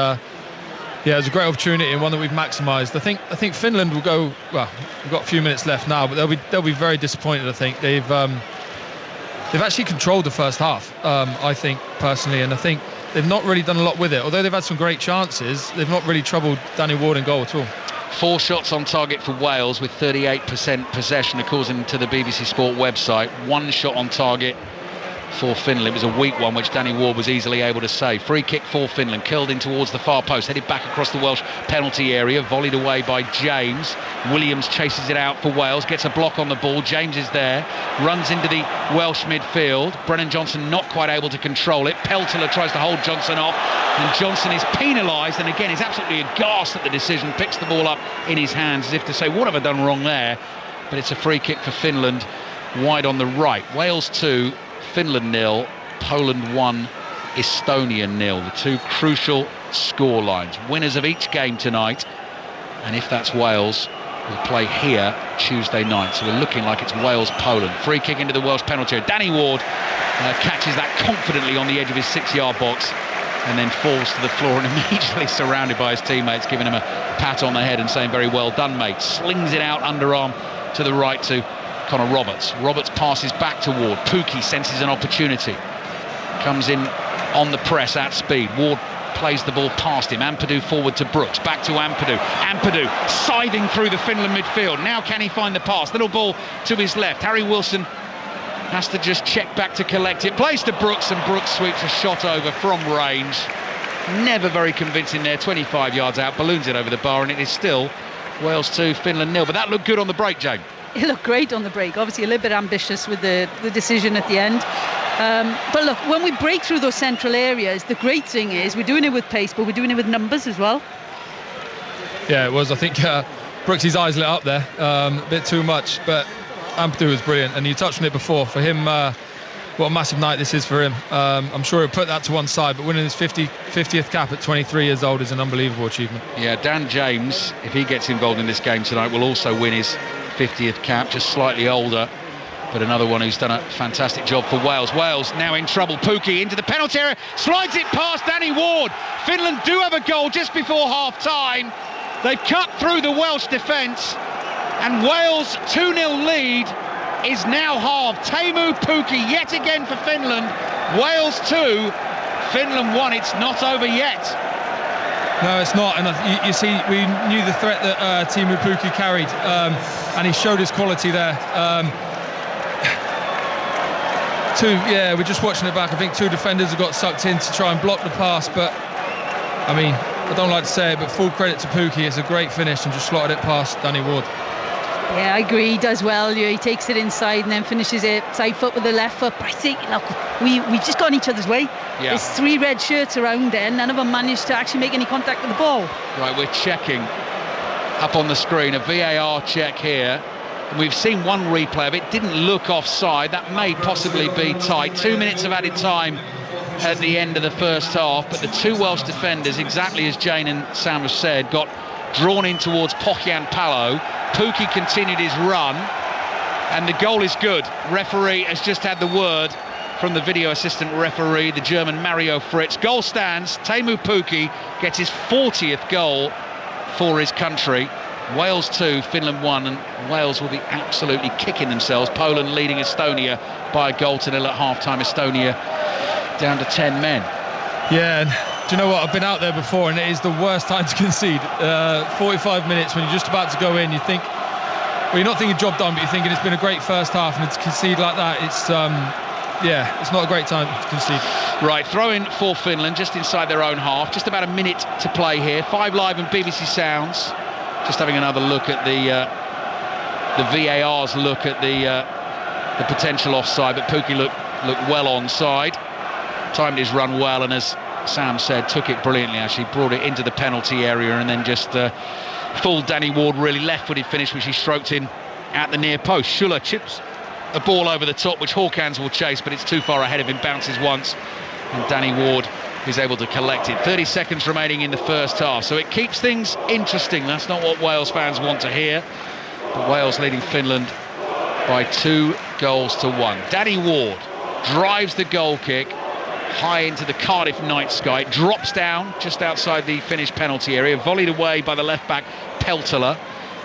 yeah, it was a great opportunity and one that we've maximised. I think Finland will go. Well, we've got a few minutes left now, but they'll be very disappointed. I think they've actually controlled the first half. I think personally, and I think they've not really done a lot with it. Although they've had some great chances, they've not really troubled Danny Ward in goal at all. 4 shots on target for Wales with 38% possession, according to the BBC Sport website. 1 shot on target for Finland. It was a weak one, which Danny Ward was easily able to save. Free kick for Finland, curled in towards the far post, headed back across the Welsh penalty area, volleyed away by James. Williams chases it out for Wales, gets a block on the ball. James is there, runs into the Welsh midfield. Brennan Johnson not quite able to control it. Peltola tries to hold Johnson off, and Johnson is penalised, and again is absolutely aghast at the decision, picks the ball up in his hands as if to say, what have I done wrong there? But it's a free kick for Finland, wide on the right. Wales 2, Finland 0, Poland 1, Estonia 0. The two crucial score lines. Winners of each game tonight, and if that's Wales, will play here Tuesday night. So we're looking like it's Wales-Poland. Free kick into the Welsh penalty area. Danny Ward catches that confidently on the edge of his 6-yard box and then falls to the floor and immediately surrounded by his teammates, giving him a pat on the head and saying, very well done, mate. Slings it out underarm to the right to Connor Roberts. Roberts passes back to Ward. Pukki senses an opportunity. Comes in on the press at speed. Ward plays the ball past him. Ampadu forward to Brooks. Back to Ampadu. Ampadu scything through the Finland midfield. Now can he find the pass? Little ball to his left. Harry Wilson has to just check back to collect it. Plays to Brooks, and Brooks sweeps a shot over from range. Never very convincing there. 25 yards out. Balloons it over the bar, and it is still Wales 2, Finland 0. But that looked good on the break, Jayne. It looked great on the break. Obviously a little bit ambitious with the decision at the end. But look, when we break through those central areas, the great thing is we're doing it with pace, but we're doing it with numbers as well. Yeah, it was. I think Brooks' eyes lit up there a bit too much, but Ampadu was brilliant, and you touched on it before. For him, what a massive night this is for him. I'm sure he'll put that to one side, but winning his 50th cap at 23 years old is an unbelievable achievement. Yeah, Dan James, if he gets involved in this game tonight, will also win his 50th cap, just slightly older, but another one who's done a fantastic job for Wales. Wales now in trouble. Pukki into the penalty area, slides it past Danny Ward. Finland do have a goal just before half-time. They've cut through the Welsh defence, and Wales' 2-0 lead is now halved. Teemu Pukki yet again for Finland. Wales 2, Finland 1. It's not over yet. No, it's not. And you see, we knew the threat that Teemu Pukki carried, and he showed his quality there. We're just watching it back. I think two defenders have got sucked in to try and block the pass, but I mean, I don't like to say it, but full credit to Pukki. It's a great finish and just slotted it past Danny Ward. Yeah, I agree. He does well. He takes it inside and then finishes it side foot with the left foot. But I think, look, we just got in each other's way. Yeah. There's 3 red shirts around there. None of them managed to actually make any contact with the ball. Right, we're checking up on the screen a VAR check here. We've seen one replay of it. Didn't look offside. That may possibly be tight. 2 minutes of added time at the end of the first half. But the two Welsh defenders, exactly as Jayne and Sam have said, got drawn in towards Pohjan Palo. Pukki continued his run, and the goal is good. Referee has just had the word from the video assistant referee, the German Mario Fritz. Goal stands. Teemu Pukki gets his 40th goal for his country. Wales 2, Finland 1, and Wales will be absolutely kicking themselves. Poland leading Estonia by a goal to nil at half-time. Estonia down to 10 men. Yeah, and do you know what? I've been out there before, and it is the worst time to concede. 45 minutes when you're just about to go in, you think, well, you're not thinking job done, but you're thinking it's been a great first half, and to concede like that, it's not a great time to concede. Right, throw in for Finland just inside their own half. Just about a minute to play here. 5 Live and BBC Sounds. Just having another look at the VAR's look at the potential offside, but Pukki looked well onside. Timed his run well, and as Sam said, took it brilliantly. Actually brought it into the penalty area, and then just fooled Danny Ward. Really left-footed finish, which he stroked in at the near post. Schuller chips a ball over the top, which Hawkins will chase, but it's too far ahead of him. Bounces once, and Danny Ward is able to collect it. 30 seconds remaining in the first half, so it keeps things interesting. That's not what Wales fans want to hear, but Wales leading Finland by 2 goals to 1. Danny Ward drives the goal kick high into the Cardiff night sky, drops down just outside the Finnish penalty area, volleyed away by the left back Peltola.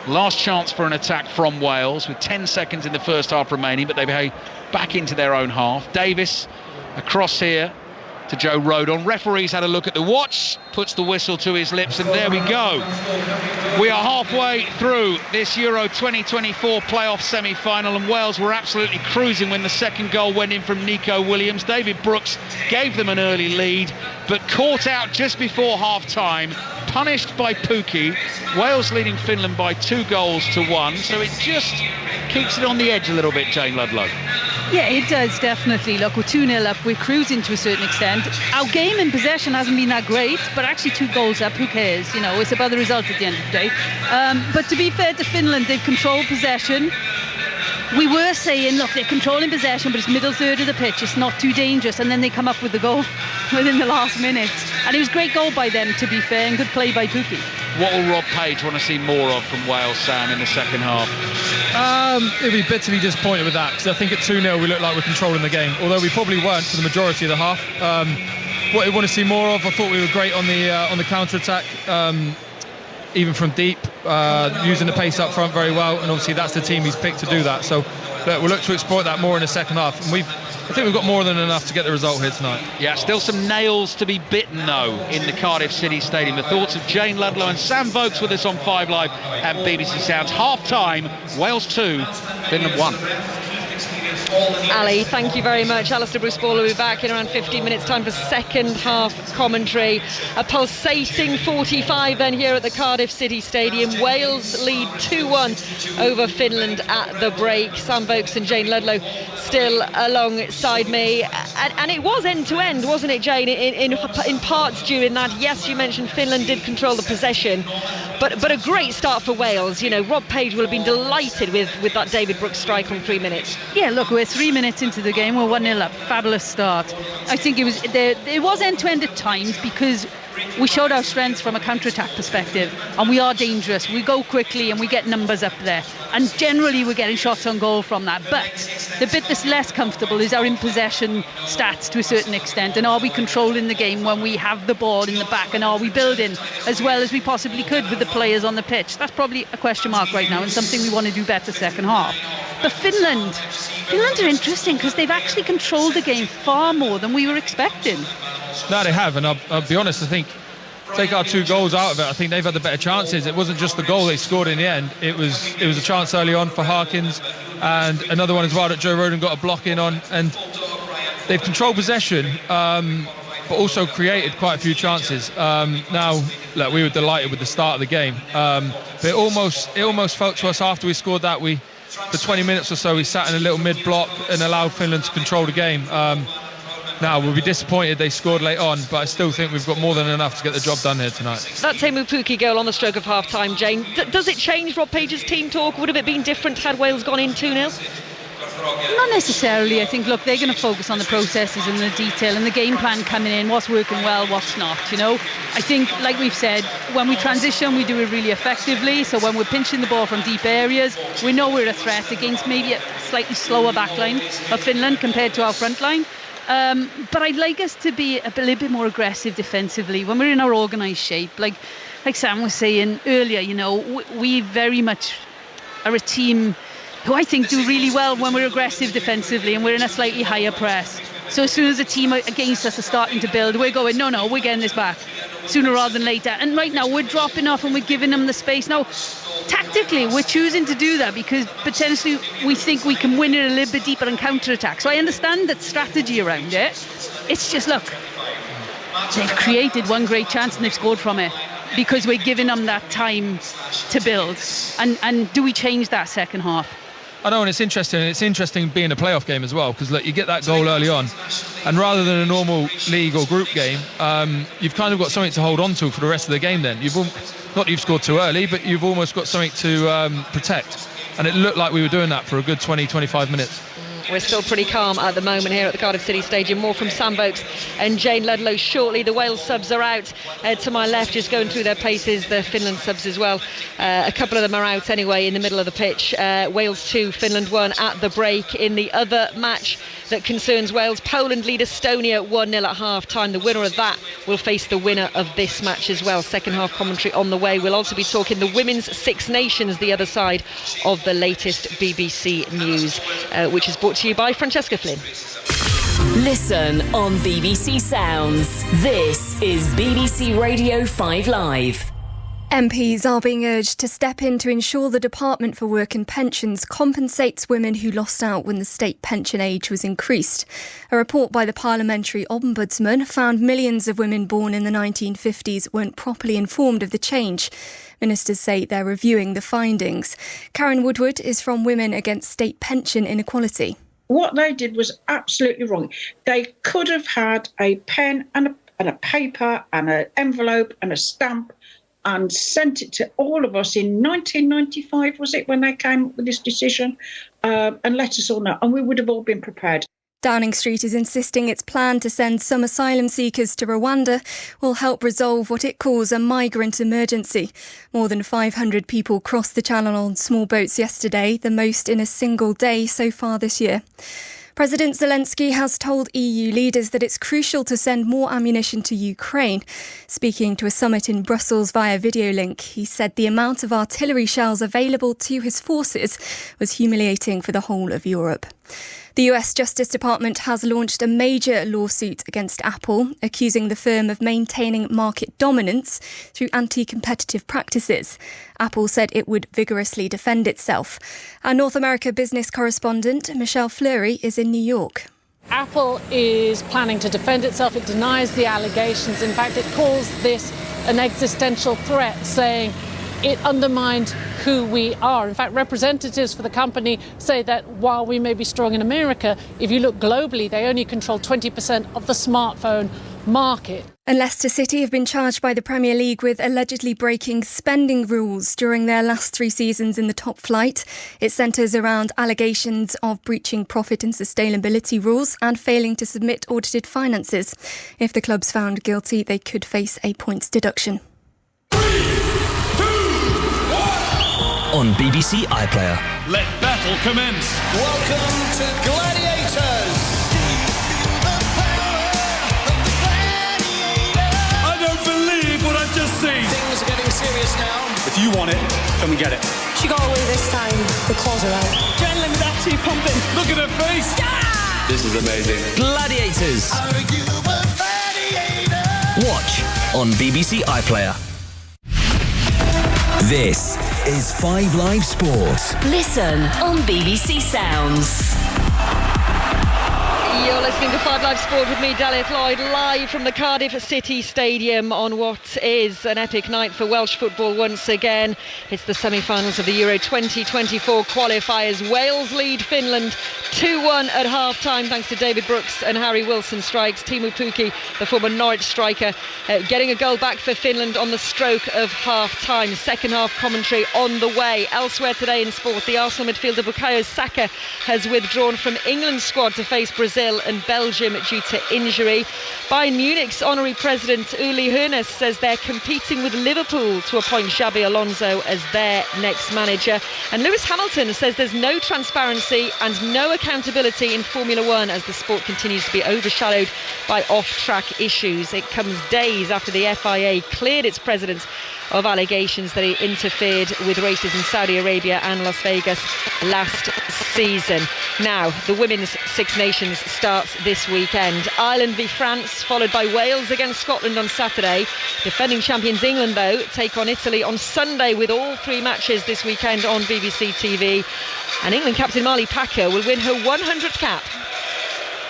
Last chance for an attack from Wales with 10 seconds in the first half remaining, but they behave back into their own half. Davis across here to Joe Rodon. Referee's had a look at the watch, puts the whistle to his lips, and there we go. We are halfway through this Euro 2024 playoff semi-final, and Wales were absolutely cruising when the second goal went in from Nico Williams. David Brooks gave them an early lead, but caught out just before half-time, punished by Pukki. Wales leading Finland by 2 goals to 1, so it just keeps it on the edge a little bit, Jayne Ludlow. Yeah, it does, definitely. Look, we're 2-0 up, we're cruising to a certain extent. Our game in possession hasn't been that great, but actually 2 goals up, who cares? You know, it's about the result at the end of the day. But to be fair to Finland, they've controlled possession. we were saying, look, they're controlling possession, but it's middle third of the pitch, it's not too dangerous, and then they come up with the goal within the last minute. And it was a great goal by them, to be fair, and good play by Pookie. What will Rob Page want to see more of from Wales, Sam, in the second half? It'd be bitterly disappointed with that, because I think at 2-0 we look like we're controlling the game, although we probably weren't for the majority of the half. What I want to see more of, I thought we were great on the counter-attack, even from deep, using the pace up front very well, and obviously that's the team he's picked to do that. So we'll look to exploit that more in the second half, and I think we've got more than enough to get the result here tonight. Yeah, still some nails to be bitten though in the Cardiff City Stadium. The thoughts of Jayne Ludlow and Sam Vokes with us on 5 Live and BBC Sounds. Half time, Wales 2, Finland 1. Ali, thank you very much. Alistair Bruce-Ball will be back in around 15 minutes time for second half commentary. A pulsating 45 then here at the Cardiff City Stadium. Wales lead 2-1 over Finland at the break. Sam Vokes and Jayne Ludlow still alongside me, and it was end to end, wasn't it, Jayne, in parts during that. Yes, you mentioned Finland did control the possession, but a great start for Wales. You know, Rob Page will have been delighted with that David Brooks strike on 3 minutes. Yeah, look, we're 3 minutes into the game, we're 1-0 up. Fabulous start. I think it was end to end at times, because we showed our strengths from a counter-attack perspective, and we are dangerous. We go quickly and we get numbers up there, and generally we're getting shots on goal from that. But the bit that's less comfortable is our in possession stats to a certain extent, and are we controlling the game when we have the ball in the back, and are we building as well as we possibly could with the players on the pitch? That's probably a question mark right now, and something we want to do better second half. But Finland are interesting, because they've actually controlled the game far more than we were expecting. No, they have, and I'll be honest, I think take our 2 goals out of it, I think they've had the better chances. It wasn't just the goal they scored in the end, it was a chance early on for Harkins, and another one as well that Joe Rodon got a block in on, and they've controlled possession, but also created quite a few chances. Now, look, we were delighted with the start of the game, but it almost felt to us after we scored that for 20 minutes or so we sat in a little mid-block and allowed Finland to control the game. Now, we'll be disappointed they scored late on, but I still think we've got more than enough to get the job done here tonight. That Teemu Pukki goal on the stroke of half-time, Jayne, does it change Rob Page's team talk? Would have it been different had Wales gone in 2-0? Not necessarily. I think, look, they're going to focus on the processes and the detail and the game plan coming in, what's working well, what's not, you know. I think, like we've said, when we transition, we do it really effectively. So when we're pinching the ball from deep areas, we know we're a threat against maybe a slightly slower backline of Finland compared to our front line. But I'd like us to be a little bit more aggressive defensively when we're in our organised shape. Like Sam was saying earlier, you know, we very much are a team who I think do really well when we're aggressive defensively and we're in a slightly higher press. So as soon as a team against us are starting to build, we're going, no, we're getting this back sooner rather than later. And right now we're dropping off and we're giving them the space. Now, tactically, we're choosing to do that because potentially we think we can win it a little bit deeper and counter-attack. So I understand that strategy around it. It's just, look, they've created one great chance and they've scored from it because we're giving them that time to build. And do we change that second half? I know, and it's interesting being a playoff game as well, because look, you get that goal early on, and rather than a normal league or group game, you've kind of got something to hold on to for the rest of the game then. Not that you've scored too early, but you've almost got something to protect. And it looked like we were doing that for a good 20-25 minutes. We're still pretty calm at the moment here at the Cardiff City Stadium. More from Sam Vokes and Jayne Ludlow shortly. The Wales subs are out. To my left, just going through their places, the Finland subs as well. A couple of them are out anyway in the middle of the pitch. Wales 2, Finland 1 at the break. In the other match that concerns Wales, Poland lead Estonia 1-0 at half-time. The winner of that will face the winner of this match as well. Second half commentary on the way. We'll also be talking the Women's Six Nations, the other side of the latest BBC News, which is brought to you by Francesca Flynn. Listen on BBC Sounds. This is BBC Radio 5 Live. MPs are being urged to step in to ensure the Department for Work and Pensions compensates women who lost out when the state pension age was increased. A report by the Parliamentary Ombudsman found millions of women born in the 1950s weren't properly informed of the change. Ministers say they're reviewing the findings. Karen Woodward is from Women Against State Pension Inequality. What they did was absolutely wrong. They could have had a pen and a paper and an envelope and a stamp and sent it to all of us in 1995, was it, when they came up with this decision, and let us all know, and we would have all been prepared. Downing Street is insisting its plan to send some asylum seekers to Rwanda will help resolve what it calls a migrant emergency. More than 500 people crossed the channel on small boats yesterday, the most in a single day so far this year. President Zelensky has told EU leaders that it's crucial to send more ammunition to Ukraine. Speaking to a summit in Brussels via video link, he said the amount of artillery shells available to his forces was humiliating for the whole of Europe. The US Justice Department has launched a major lawsuit against Apple, accusing the firm of maintaining market dominance through anti-competitive practices. Apple said it would vigorously defend itself. Our North America business correspondent, Michelle Fleury, is in New York. Apple is planning to defend itself. It denies the allegations. In fact, it calls this an existential threat, saying it undermined who we are. In fact, representatives for the company say that while we may be strong in America, if you look globally, they only control 20% of the smartphone market. And Leicester City have been charged by the Premier League with allegedly breaking spending rules during their last 3 seasons in the top flight. It centres around allegations of breaching profit and sustainability rules and failing to submit audited finances. If the club's found guilty, they could face a points deduction. On BBC iPlayer. Let battle commence. Welcome to Gladiators. I don't believe what I've just seen. Things are getting serious now. If you want it, come and get it. She got away this time. The claws are out. Adrenaline is actually pumping. Look at her face. Yeah! This is amazing. Gladiators. Are you a gladiator? Watch on BBC iPlayer. This is 5 Live Sports. Listen on BBC Sounds. You're listening to 5 Live Sport with me, Dalia Lloyd, live from the Cardiff City Stadium on what is an epic night for Welsh football once again. It's the semi-finals of the Euro 2024 qualifiers. Wales lead Finland 2-1 at half-time thanks to David Brooks and Harry Wilson strikes. Teemu Pukki, the former Norwich striker, getting a goal back for Finland on the stroke of half-time. Second half commentary on the way. Elsewhere today in sport, the Arsenal midfielder Bukayo Saka has withdrawn from England's squad to face Brazil and Belgium due to injury. Bayern Munich's honorary president Uli Hoeneß says they're competing with Liverpool to appoint Xabi Alonso as their next manager. And Lewis Hamilton says there's no transparency and no accountability in Formula One as the sport continues to be overshadowed by off-track issues. It comes days after the FIA cleared its president of allegations that he interfered with races in Saudi Arabia and Las Vegas last season. Now, the Women's Six Nations starts this weekend. Ireland v France, followed by Wales against Scotland on Saturday. Defending champions England, though, take on Italy on Sunday with all 3 matches this weekend on BBC TV. And England captain Marley Packer will win her 100th cap.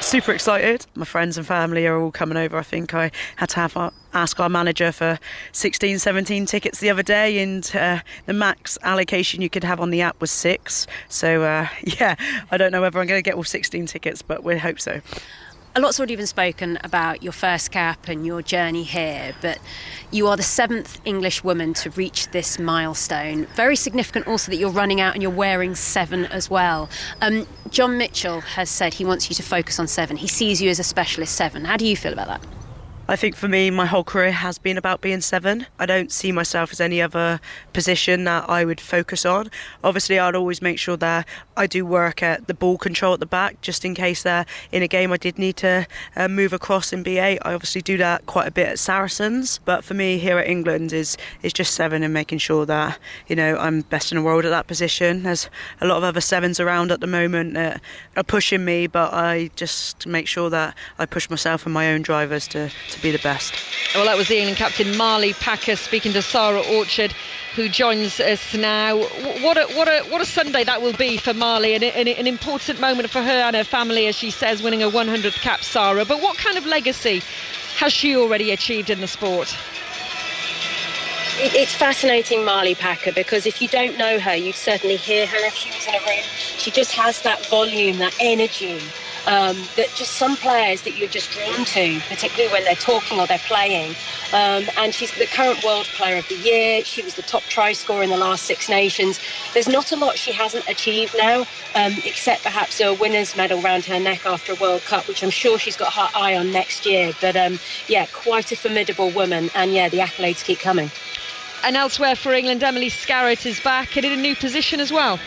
Super excited. My friends and family are all coming over. I think I had to ask our manager for 16, 17 tickets the other day, and the max allocation you could have on the app was 6. So, I don't know whether I'm going to get all 16 tickets, but we hope so. A lot's already been spoken about your first cap and your journey here, but you are the 7th English woman to reach this milestone. Very significant also that you're running out and you're wearing 7 as well. John Mitchell has said he wants you to focus on 7. He sees you as a specialist 7. How do you feel about that? I think for me, my whole career has been about being 7. I don't see myself as any other position that I would focus on. Obviously, I'd always make sure that I do work at the ball control at the back, just in case that in a game I did need to move across in B8. I obviously do that quite a bit at Saracens. But for me here at England is just 7 and making sure that, I'm best in the world at that position. There's a lot of other 7s around at the moment that are pushing me, but I just make sure that I push myself and my own drivers to be the best. Well, that was the England captain Marley Packer speaking to Sarah Orchard, who joins us now. What a Sunday that will be for Marley, and an important moment for her and her family, as she says, winning a 100th cap, Sarah. But what kind of legacy has she already achieved in the sport? It's fascinating, Marley Packer, because if you don't know her, you'd certainly hear her if she was in a room. She just has that volume, that energy. that just some players that you're just drawn to, particularly when they're talking or they're playing. And she's the current World Player of the Year. She was the top try scorer in the last Six Nations. There's not a lot she hasn't achieved now, except perhaps a winner's medal round her neck after a World Cup, which I'm sure she's got her eye on next year. But quite a formidable woman, and the accolades keep coming. And elsewhere for England, Emily Scarrett is back and in a new position as well.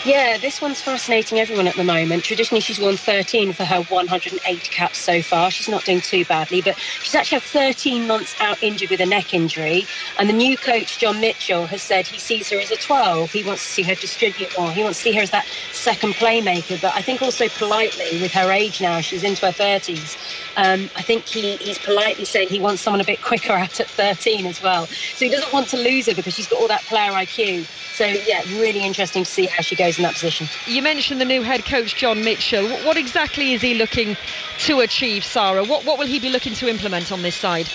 Yeah, this one's fascinating everyone at the moment. Traditionally, she's won 13 for her 108 caps so far. She's not doing too badly, but she's actually had 13 months out injured with a neck injury. And the new coach, John Mitchell, has said he sees her as a 12. He wants to see her distribute more. He wants to see her as that second playmaker. But I think also politely, with her age now, she's into her 30s. I think he's politely saying he wants someone a bit quicker out at 13 as well. So he doesn't want to lose her because she's got all that player IQ. So, really interesting to see how she goes in that position. You mentioned the new head coach, John Mitchell. What exactly is he looking to achieve, Sarah? What will he be looking to implement on this side?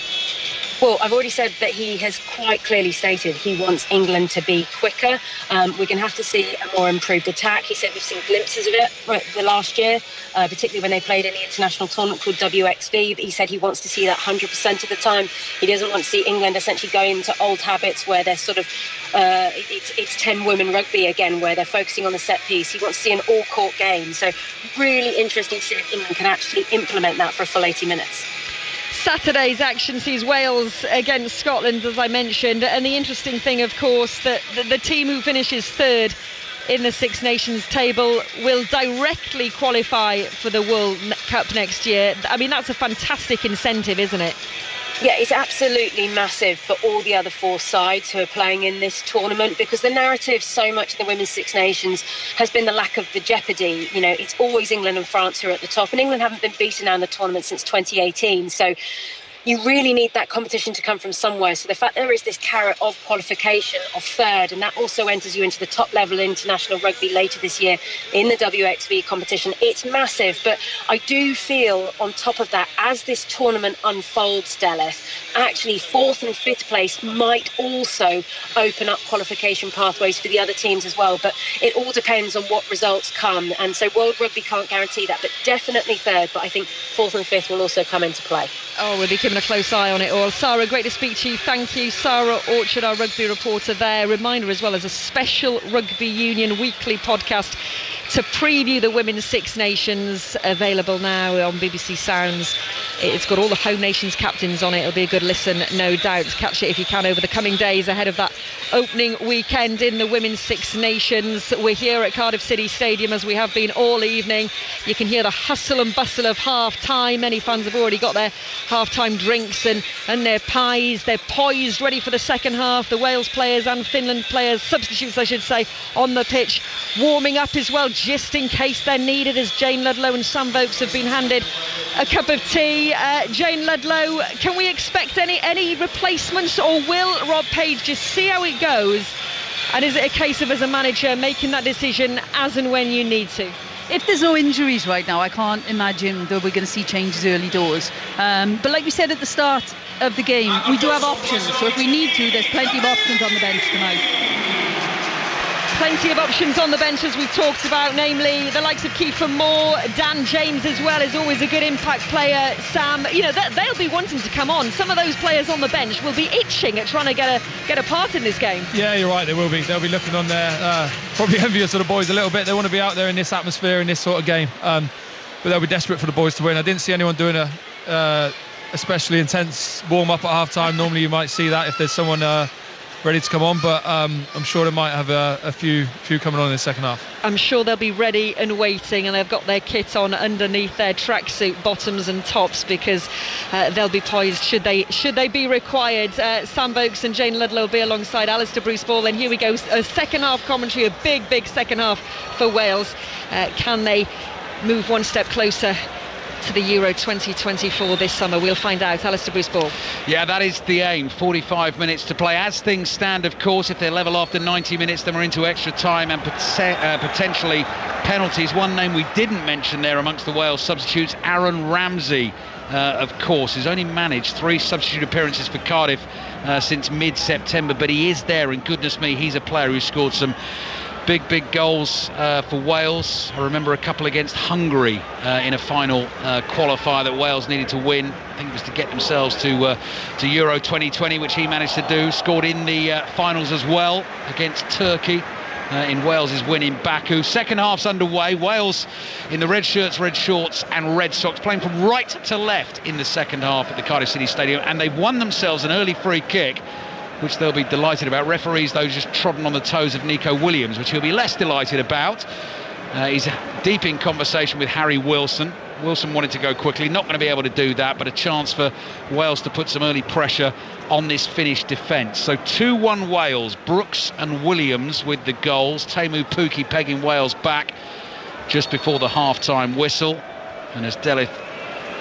Well, I've already said that he has quite clearly stated he wants England to be quicker. We're going to have to see a more improved attack. He said we've seen glimpses of it the last year, particularly when they played in the international tournament called WXV. He said he wants to see that 100% of the time. He doesn't want to see England essentially going into old habits where they're sort of, it's 10 women rugby again, where they're focusing on the set piece. He wants to see an all-court game. So really interesting to see if England can actually implement that for a full 80 minutes. Saturday's action sees Wales against Scotland, as I mentioned, and the interesting thing, of course, that the team who finishes third in the Six Nations table will directly qualify for the World Cup next year. I mean, that's a fantastic incentive, isn't it? Yeah, it's absolutely massive for all the other four sides who are playing in this tournament, because the narrative so much in the Women's Six Nations has been the lack of the jeopardy. It's always England and France who are at the top, and England haven't been beaten now in the tournament since 2018. So you really need that competition to come from somewhere. So the fact there is this carrot of qualification of third, and that also enters you into the top level international rugby later this year in the WXV competition, it's massive. But I do feel on top of that, as this tournament unfolds, Deleth, actually fourth and fifth place might also open up qualification pathways for the other teams as well. But it all depends on what results come. And so World Rugby can't guarantee that, but definitely third. But I think fourth and fifth will also come into play. Oh, we'll be keeping a close eye on it all. Sarah, great to speak to you. Thank you. Sarah Orchard, our rugby reporter there. Reminder as well, as a special Rugby Union weekly podcast to preview the Women's Six Nations, available now on BBC Sounds. It's got all the home nations captains on it. It'll be a good listen, no doubt. Catch it if you can over the coming days ahead of that opening weekend in the Women's Six Nations. We're here at Cardiff City Stadium, as we have been all evening. You can hear the hustle and bustle of half-time. Many fans have already got their half-time drinks and their pies. They're poised, ready for the second half. The Wales players and Finland players, substitutes I should say, on the pitch, warming up as well, just in case they're needed, as Jayne Ludlow and Sam Vokes have been handed a cup of tea. Jayne Ludlow, can we expect any replacements, or will Rob Page just see how it goes? And is it a case of, as a manager, making that decision as and when you need to? If there's no injuries right now, I can't imagine that we're going to see changes early doors. But like we said at the start of the game, we do have options. So if we need to, there's plenty of options on the bench tonight. Plenty of options on the bench, as we've talked about, namely the likes of Kiefer Moore, Dan James as well is always a good impact player. Sam, they'll be wanting to come on. Some of those players on the bench will be itching at trying to get a part in this game. Yeah, you're right, they will be. They'll be looking on there, probably envious of the boys a little bit. They want to be out there in this atmosphere, in this sort of game. But they'll be desperate for the boys to win. I didn't see anyone doing a especially intense warm-up at half-time. Normally you might see that if there's someone ready to come on, but I'm sure they might have a few coming on in the second half. I'm sure they'll be ready and waiting, and they've got their kit on underneath their tracksuit bottoms and tops, because they'll be poised should they be required. Sam Vokes and Jayne Ludlow will be alongside Alistair Bruce-Ball, and here we go, a second half commentary, a big second half for Wales. Can they move one step closer to the Euro 2024 this summer? We'll find out. Alistair Bruce-Ball. Yeah, that is the aim. 45 minutes to play. As things stand, of course, if they're level after 90 minutes, then we're into extra time and potentially penalties. One name we didn't mention there amongst the Wales substitutes, Aaron Ramsey, of course, has only managed 3 substitute appearances for Cardiff since mid-September, but he is there, and goodness me, he's a player who scored some big goals for Wales. I remember a couple against Hungary in a final qualifier that Wales needed to win. I think it was to get themselves to Euro 2020, which he managed to do. Scored in the finals as well against Turkey in Wales's win in Baku. Second half's underway. Wales in the red shirts, red shorts and red socks, playing from right to left in the second half at the Cardiff City Stadium, and they've won themselves an early free kick, which they'll be delighted about. Referees, though, just trodden on the toes of Nico Williams, which he'll be less delighted about. He's deep in conversation with Harry Wilson. Wilson wanted to go quickly, not going to be able to do that, but a chance for Wales to put some early pressure on this Finnish defence. So 2-1 Wales, Brooks and Williams with the goals. Teemu Pukki pegging Wales back just before the half-time whistle. And as Delith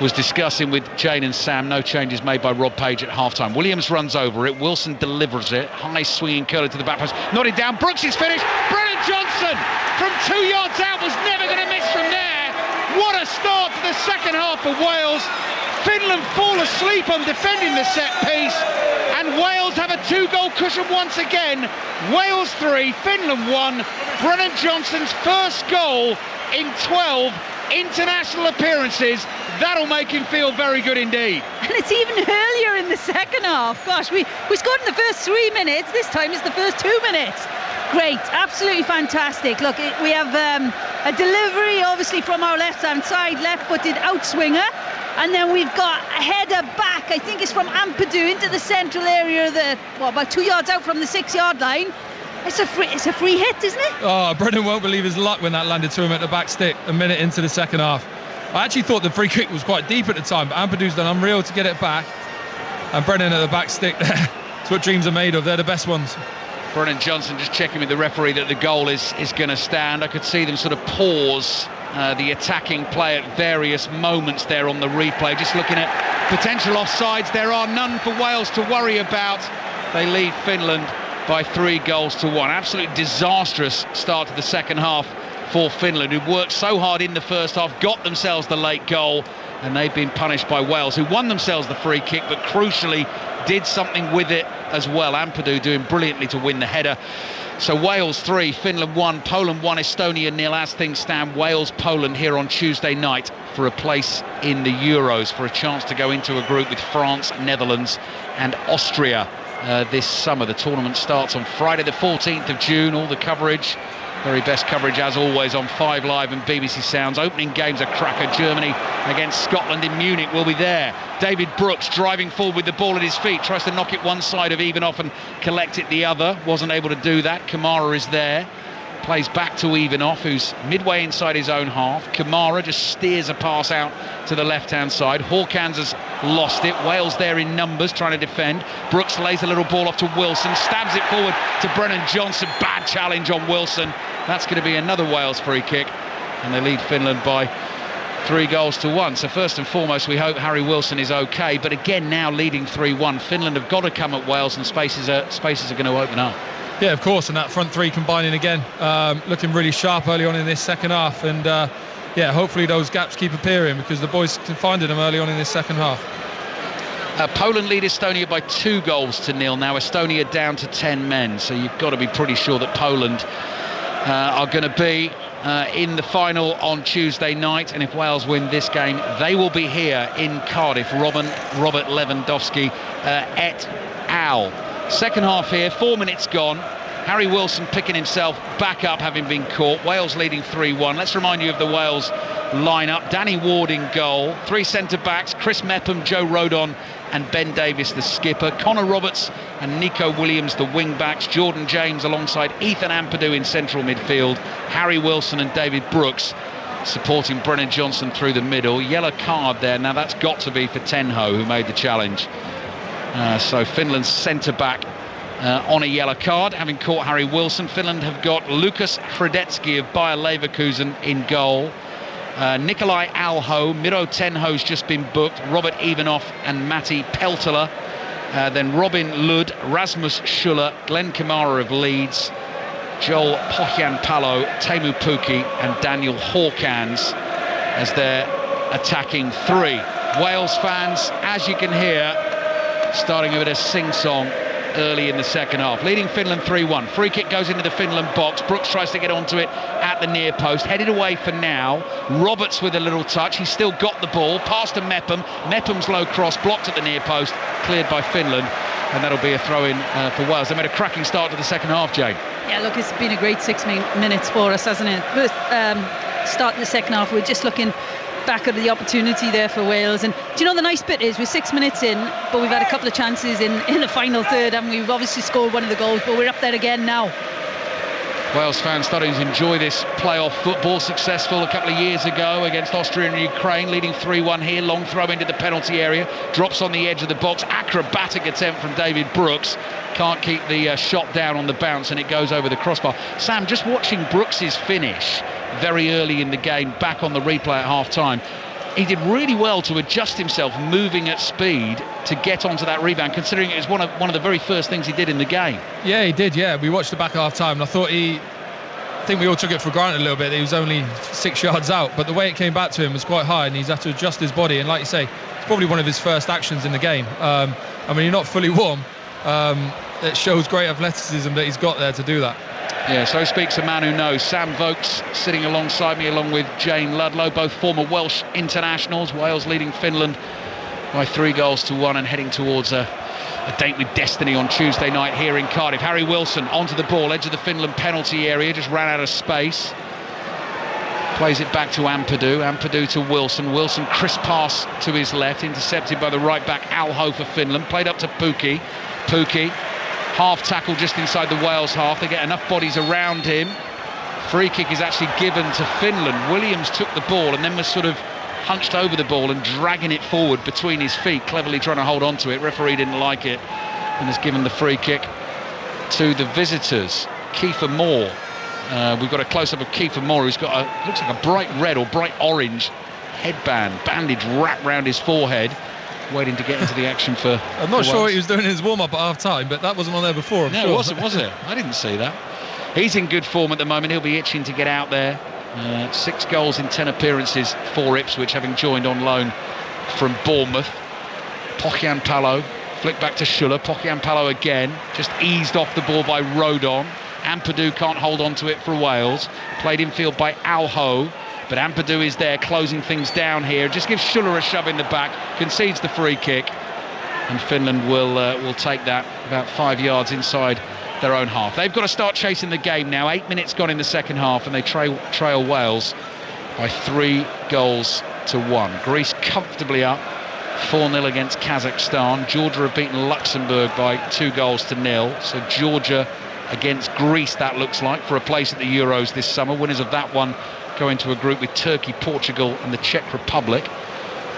was discussing with Jayne and Sam, no changes made by Rob Page at half-time. Williams runs over it, Wilson delivers it, high swinging curler to the back post, nodded down, Brooks is finished, Brennan Johnson from 2 yards out was never going to miss from there. What a start to the second half for Wales. Finland fall asleep on defending the set piece, and Wales have a 2-goal cushion once again. Wales 3, Finland 1. Brennan Johnson's first goal in 12 international appearances. That'll make him feel very good indeed. And it's even earlier in the second half. Gosh, we scored in the first 3 minutes. This time it's the first 2 minutes. Great, absolutely fantastic. Look, we have a delivery obviously from our left-hand side, left-footed outswinger, and then we've got a header back, I think it's from Ampadu into the central area, about 2 yards out from the 6-yard line. It's a free hit, isn't it? Oh, Brendan won't believe his luck when that landed to him at the back stick a minute into the second half. I actually thought the free kick was quite deep at the time, but Ampadu's done unreal to get it back, and Brendan at the back stick there. That's what dreams are made of. They're the best ones. Brennan Johnson just checking with the referee that the goal is going to stand. I could see them sort of pause the attacking play at various moments there on the replay, just looking at potential offsides. There are none for Wales to worry about. They lead Finland by 3-1. Absolutely disastrous start to the second half for Finland, who worked so hard in the first half, got themselves the late goal, and they've been punished by Wales, who won themselves the free kick, but crucially did something with it as well. Ampadu doing brilliantly to win the header. So Wales 3, Finland 1, Poland 1, Estonia 0. As things stand, Wales-Poland here on Tuesday night for a place in the Euros, for a chance to go into a group with France, Netherlands and Austria this summer. The tournament starts on Friday the 14th of June. All the coverage, very best coverage as always on 5 Live and BBC Sounds. Opening game's a cracker. Germany against Scotland in Munich will be there. David Brooks driving forward with the ball at his feet, tries to knock it one side of Ivanov and collect it the other, wasn't able to do that. Kamara is there, plays back to Ivanov, who's midway inside his own half. Kamara just steers a pass out to the left-hand side. Hawkins has lost it. Wales there in numbers trying to defend. Brooks lays a little ball off to Wilson, stabs it forward to Brennan Johnson. Bad challenge on Wilson. That's going to be another Wales free kick, and they lead Finland by 3-1. So first and foremost, we hope Harry Wilson is okay, but again now leading 3-1. Finland have got to come at Wales, and spaces are going to open up. Yeah, of course, and that front three combining again, looking really sharp early on in this second half, and hopefully those gaps keep appearing, because the boys can find them early on in this second half. Poland lead Estonia by 2-0 now. Estonia down to 10 men, so you've got to be pretty sure that Poland are going to be in the final on Tuesday night, and if Wales win this game, they will be here in Cardiff. Robert Lewandowski et al. Second half here, 4 minutes gone. Harry Wilson picking himself back up, having been caught. Wales leading 3-1. Let's remind you of the Wales lineup. Danny Ward in goal. 3 centre-backs, Chris Mepham, Joe Rodon and Ben Davies, the skipper. Connor Roberts and Nico Williams, the wing-backs. Jordan James alongside Ethan Ampadu in central midfield. Harry Wilson and David Brooks supporting Brennan Johnson through the middle. Yellow card there. Now that's got to be for Tenho, who made the challenge. So Finland's centre-back on a yellow card, having caught Harry Wilson. Finland have got Lukas Hradecki of Bayer Leverkusen in goal. Nikolai Alho, Miro Tenho's just been booked, Robert Ivanov and Matti Peltola. Then Robin Lud, Rasmus Schuller, Glenn Kamara of Leeds, Joel Pohjanpalo, Teemu Pukki and Daniel Hawkins as their attacking three. Wales fans, as you can hear, starting a bit of sing-song early in the second half. Leading Finland 3-1. Free kick goes into the Finland box. Brooks tries to get onto it at the near post. Headed away for now. Roberts with a little touch. He's still got the ball. Pass to Mepham. Mepham's low cross blocked at the near post. Cleared by Finland. And that'll be a throw-in for Wales. They made a cracking start to the second half, Jayne. Yeah, look, it's been a great 6 minutes for us, hasn't it? Starting the second half, we're just looking back at the opportunity there for Wales. And do you know the nice bit is we're 6 minutes in, but we've had a couple of chances in the final third, and we've obviously scored one of the goals, but we're up there again now. Wales fans starting to enjoy this playoff football. Successful a couple of years ago against Austria and Ukraine, leading 3-1 here. Long throw into the penalty area, drops on the edge of the box. Acrobatic attempt from David Brooks. Can't keep the shot down on the bounce, and it goes over the crossbar. Sam, just watching Brooks's finish very early in the game, back on the replay at half-time, he did really well to adjust himself, moving at speed to get onto that rebound, considering it was one of the very first things he did in the game. Yeah, he did, yeah. We watched the back at half-time, and I think we all took it for granted a little bit that he was only 6 yards out, but the way it came back to him was quite high, and he's had to adjust his body, and like you say, it's probably one of his first actions in the game. I mean, you're not fully warm. It shows great athleticism that he's got there to do that. Yeah, so speaks a man who knows. Sam Vokes sitting alongside me, along with Jayne Ludlow, both former Welsh internationals. Wales leading Finland by 3-1 and heading towards a date with destiny on Tuesday night here in Cardiff. Harry Wilson onto the ball, edge of the Finland penalty area, just ran out of space. Plays it back to Ampadu to Wilson. Wilson, crisp pass to his left, intercepted by the right back Alho for Finland. Played up to Pukki. Half tackle just inside the Wales half. They get enough bodies around him. Free kick is actually given to Finland. Williams took the ball and then was sort of hunched over the ball and dragging it forward between his feet, cleverly trying to hold on to it. Referee didn't like it and has given the free kick to the visitors. Kiefer Moore. We've got a close-up of Kiefer Moore, who's got looks like a bright red or bright orange bandage wrapped around his forehead, waiting to get into the action for I'm not sure what he was doing in his warm-up at half-time, but that wasn't on there before. No, it wasn't, was it? I didn't see that. He's in good form at the moment. He'll be itching to get out there. 6 goals in 10 appearances for Ipswich, having joined on loan from Bournemouth. Pochianpalo, flick back to Schuller. Pochianpalo again, just eased off the ball by Rodon. Ampadu can't hold on to it for Wales. Played infield by Alho. But Ampadu is there closing things down here. Just gives Schuller a shove in the back, concedes the free kick, and Finland will take that about 5 yards inside their own half. They've got to start chasing the game now. 8 minutes gone in the second half, and they trail Wales by 3-1. Greece comfortably up 4-0 against Kazakhstan. Georgia have beaten Luxembourg by 2-0. So Georgia against Greece, that looks like, for a place at the Euros this summer. Winners of that one go into a group with Turkey, Portugal and the Czech Republic.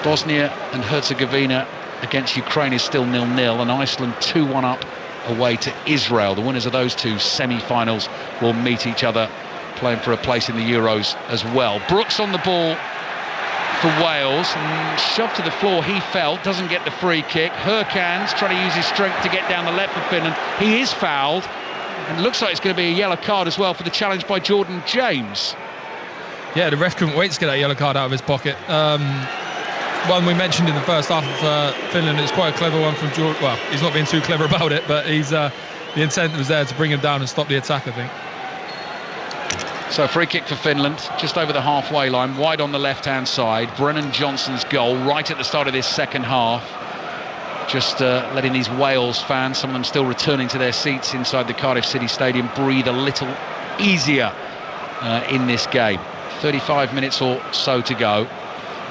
Bosnia and Herzegovina against Ukraine is still 0-0, and Iceland 2-1 up away to Israel. The winners of those two semi-finals will meet each other, playing for a place in the Euros as well. Brooks on the ball for Wales, and shoved to the floor. He fell, doesn't get the free kick. Herkans trying to use his strength to get down the left for Finland. He is fouled, and looks like it's going to be a yellow card as well for the challenge by Jordan James. Yeah, the ref couldn't wait to get that yellow card out of his pocket. One we mentioned in the first half of Finland. It's quite a clever one from George. Well, he's not being too clever about it, but the intent was there to bring him down and stop the attack, I think. So free kick for Finland, just over the halfway line, wide on the left-hand side. Brennan Johnson's goal right at the start of this second half. Just letting these Wales fans, some of them still returning to their seats inside the Cardiff City Stadium, breathe a little easier in this game. 35 minutes or so to go.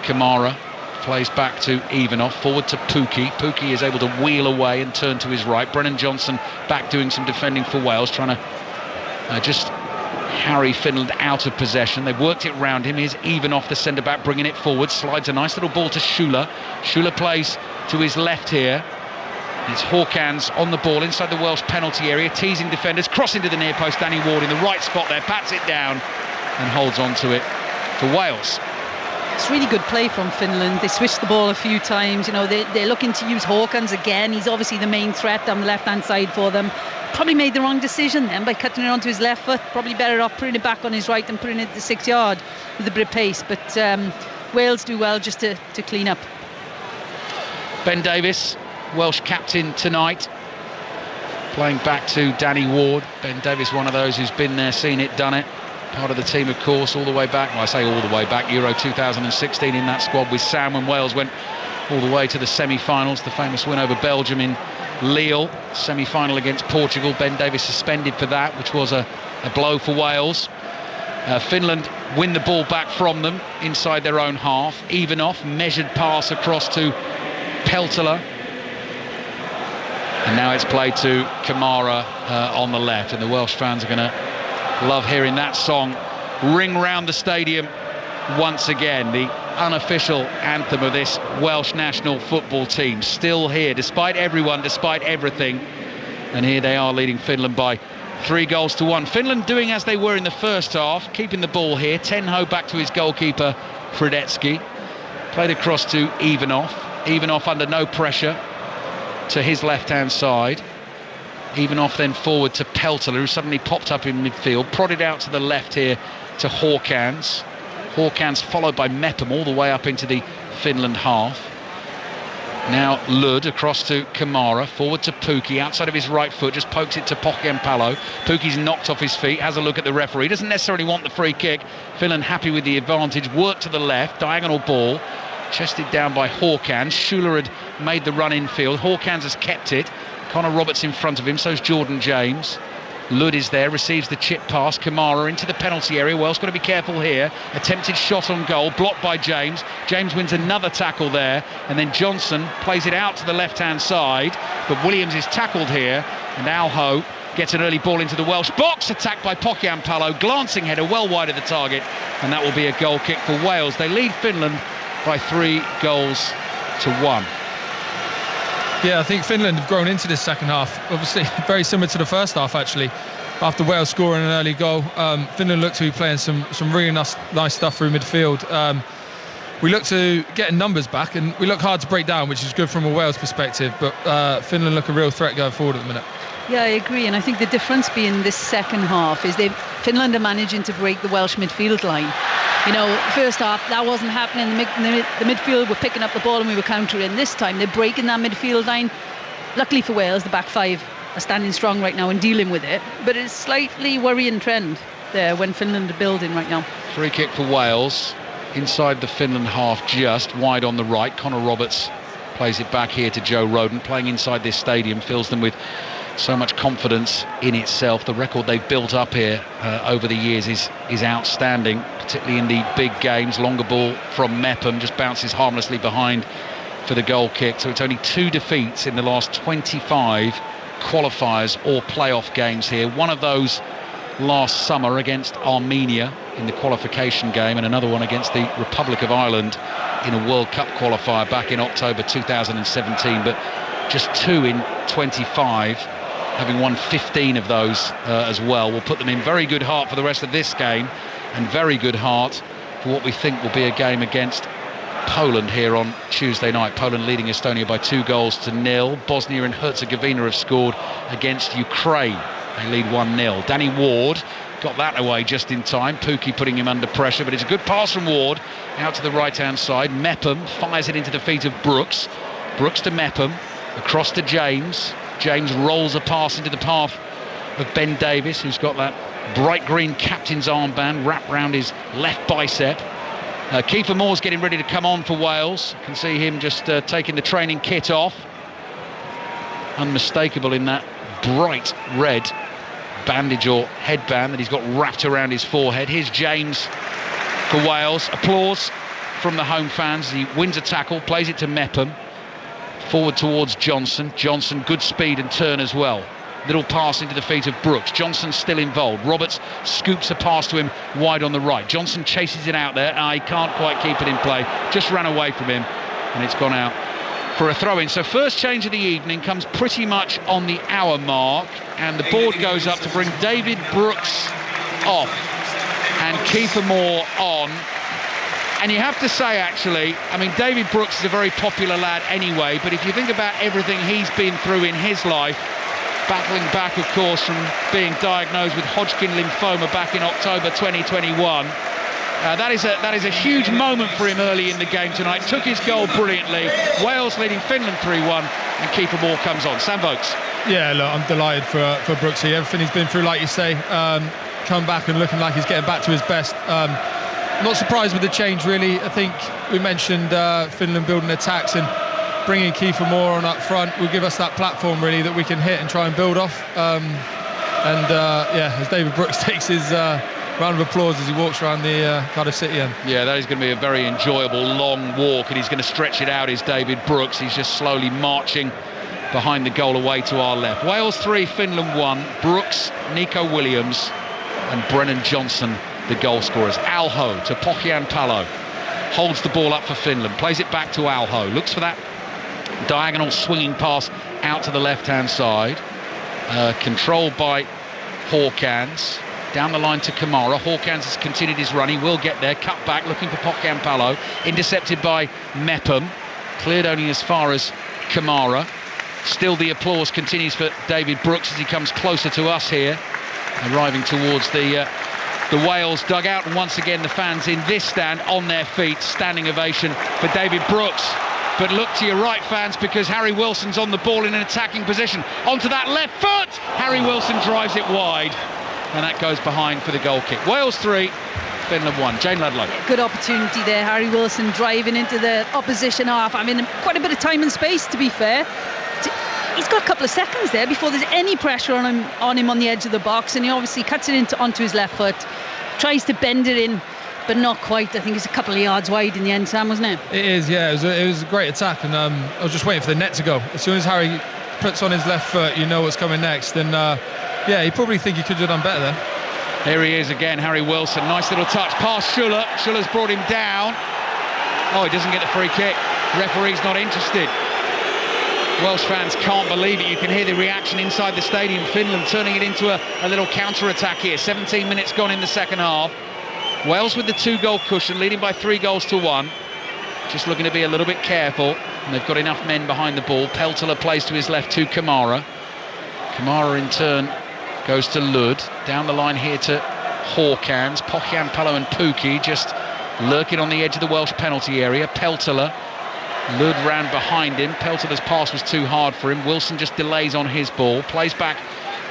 Kamara plays back to Ivanov, forward to Pukki. Pukki is able to wheel away and turn to his right. Brennan Johnson back doing some defending for Wales, trying to just harry Finland out of possession. They've worked it round him. Here's Ivanov, the centre-back, bringing it forward. Slides a nice little ball to Schuller. Schuller plays to his left here. It's Hawkins on the ball inside the Welsh penalty area, teasing defenders, crossing to the near post. Danny Ward in the right spot there, pats it down and holds on to it for Wales. It's really good play from Finland. They switched the ball a few times. You know, they're looking to use Hawkins again. He's obviously the main threat on the left-hand side for them. Probably made the wrong decision then by cutting it onto his left foot. Probably better off putting it back on his right and putting it at the 6 yard with a bit of pace. But Wales do well just to clean up. Ben Davies, Welsh captain tonight. playing back to Danny Ward. Ben Davies, one of those who's been there, seen it, done it. Part of the team, of course, all the way back. Well, I say all the way back. Euro 2016 in that squad with Sam when Wales went all the way to the semi-finals. The famous win over Belgium in Lille. Semi-final against Portugal. Ben Davies suspended for that, which was a blow for Wales. Finland win the ball back from them inside their own half. Evanoff, measured pass across to Peltola. And now it's played to Kamara on the left. And the Welsh fans are going to love hearing that song ring round the stadium once again. The unofficial anthem of this Welsh national football team. Still here, despite everyone, despite everything. And here they are leading Finland by 3-1. Finland doing as they were in the first half, keeping the ball here. Tenho back to his goalkeeper, Fredetsky. Played across to Evanoff. Evanoff under no pressure to his left-hand side. Evanoff then forward to Peltola, who suddenly popped up in midfield. Prodded out to the left here to Hawkins. Hawkins followed by Mepham all the way up into the Finland half. Now Lud across to Kamara, forward to Pukki, outside of his right foot, just pokes it to Pohjanpalo. Pukki's knocked off his feet, has a look at the referee, doesn't necessarily want the free kick. Finland happy with the advantage, work to the left, diagonal ball, chested down by Hawkins. Schuler had made the run infield, Hawkins has kept it. Connor Roberts in front of him, so's Jordan James. Lud is there, receives the chip pass. Kamara into the penalty area. Wales got to be careful here. Attempted shot on goal, blocked by James. James wins another tackle there, and then Johnson plays it out to the left-hand side. But Williams is tackled here, and Alho gets an early ball into the Welsh box. Attacked by Pohjanpalo, glancing header well wide of the target, and that will be a goal kick for Wales. They lead Finland by 3-1. Yeah, I think Finland have grown into this second half. Obviously, very similar to the first half, actually. After Wales scoring an early goal, Finland looked to be playing some really nice stuff through midfield. We look to getting numbers back, and we look hard to break down, which is good from a Wales perspective. But Finland look a real threat going forward at the minute. Yeah, I agree, and I think the difference being this second half is Finland are managing to break the Welsh midfield line. You know, first half that wasn't happening. The midfield were picking up the ball and we were countering. This time they're breaking that midfield line. Luckily for Wales, the back five are standing strong right now and dealing with it. But it's a slightly worrying trend there when Finland are building right now. Free kick for Wales inside the Finland half, just wide on the right. Connor Roberts plays it back here to Joe Roden. Playing inside this stadium fills them with so much confidence in itself. The record they've built up here over the years is outstanding, particularly in the big games. Longer ball from Mepham, just bounces harmlessly behind for the goal kick. So it's only 2 defeats in the last 25 qualifiers or playoff games here. One of those last summer against Armenia in the qualification game, and another one against the Republic of Ireland in a World Cup qualifier back in October 2017. But just 2 in 25, having won 15 of those as well, will put them in very good heart for the rest of this game, and very good heart for what we think will be a game against Poland here on Tuesday night. Poland leading Estonia by 2-0. Bosnia and Herzegovina have scored against Ukraine. They lead 1-0. Danny Ward got that away just in time. Pukki putting him under pressure, but it's a good pass from Ward out to the right-hand side. Mepham fires it into the feet of Brooks. Brooks to Mepham, across to James. James rolls a pass into the path of Ben Davies, who's got that bright green captain's armband wrapped round his left bicep. Kiefer Moore's getting ready to come on for Wales. You can see him just taking the training kit off. Unmistakable in that bright red bandage or headband that he's got wrapped around his forehead. Here's James for Wales. Applause from the home fans. He wins a tackle, plays it to Mepham. Forward towards Johnson. Johnson, good speed and turn as well. Little pass into the feet of Brooks. Johnson still involved. Roberts scoops a pass to him wide on the right. Johnson chases it out there. He can't quite keep it in play. Just ran away from him, and it's gone out for a throw-in. So first change of the evening comes pretty much on the hour mark, and the board goes up to bring David Brooks off and Kiefer Moore on. And you have to say, actually, I mean, David Brooks is a very popular lad anyway, but if you think about everything he's been through in his life, battling back, of course, from being diagnosed with Hodgkin lymphoma back in October 2021, That is a huge moment for him early in the game tonight. Took his goal brilliantly. Wales leading Finland 3-1, and keeper Moore comes on. Sam Vokes. Yeah, look, I'm delighted for Brooksy. Everything he's been through, like you say, come back and looking like he's getting back to his best. Not surprised with the change, really. I think we mentioned Finland building attacks, and bringing Kiefer Moore on up front will give us that platform, really, that we can hit and try and build off. As David Brooks takes his round of applause as he walks around the Cardiff City end. Yeah, that is going to be a very enjoyable long walk, and he's going to stretch it out, is David Brooks. He's just slowly marching behind the goal away to our left. Wales 3, Finland 1. Brooks, Nico Williams and Brennan Johnson, the goal scorers. Alho to Pokian Palo. Holds the ball up for Finland. Plays it back to Alho. Looks for that diagonal swinging pass out to the left-hand side. Controlled by Hawkins. Down the line to Kamara. Hawkins has continued his run. He will get there. Cut back, looking for Pokian Palo. Intercepted by Mepham. Cleared only as far as Kamara. Still the applause continues for David Brooks as he comes closer to us here, arriving towards the Wales dugout, and once again the fans in this stand on their feet. Standing ovation for David Brooks. But look to your right, fans, because Harry Wilson's on the ball in an attacking position. Onto that left foot. Harry Wilson drives it wide, and that goes behind for the goal kick. Wales 3, Finland 1. Jayne Ludlow. Good opportunity there. Harry Wilson driving into the opposition half. I mean, quite a bit of time and space, to be fair. He's got a couple of seconds there before there's any pressure on him on the edge of the box, and he obviously cuts it onto his left foot, tries to bend it in, but not quite. I think it's a couple of yards wide in the end, Sam, wasn't it? It is, yeah. It was a great attack, and I was just waiting for the net to go. As soon as Harry puts on his left foot, you know what's coming next, and you probably think he could have done better there. Here he is again, Harry Wilson. Nice little touch past Schuller. Schuller's brought him down. Oh, he doesn't get the free kick. Referee's not interested. Welsh fans can't believe it. You can hear the reaction inside the stadium. Finland turning it into a little counter-attack here. 17 minutes gone in the second half. Wales with the 2-goal cushion, leading by 3-1. Just looking to be a little bit careful. And they've got enough men behind the ball. Peltola plays to his left to Kamara. Kamara in turn goes to Lud. Down the line here to Hawkins. Pokian Palo and Pukki just lurking on the edge of the Welsh penalty area. Peltola. Lud ran behind him. Peltola's pass was too hard for him. Wilson just delays on his ball. Plays back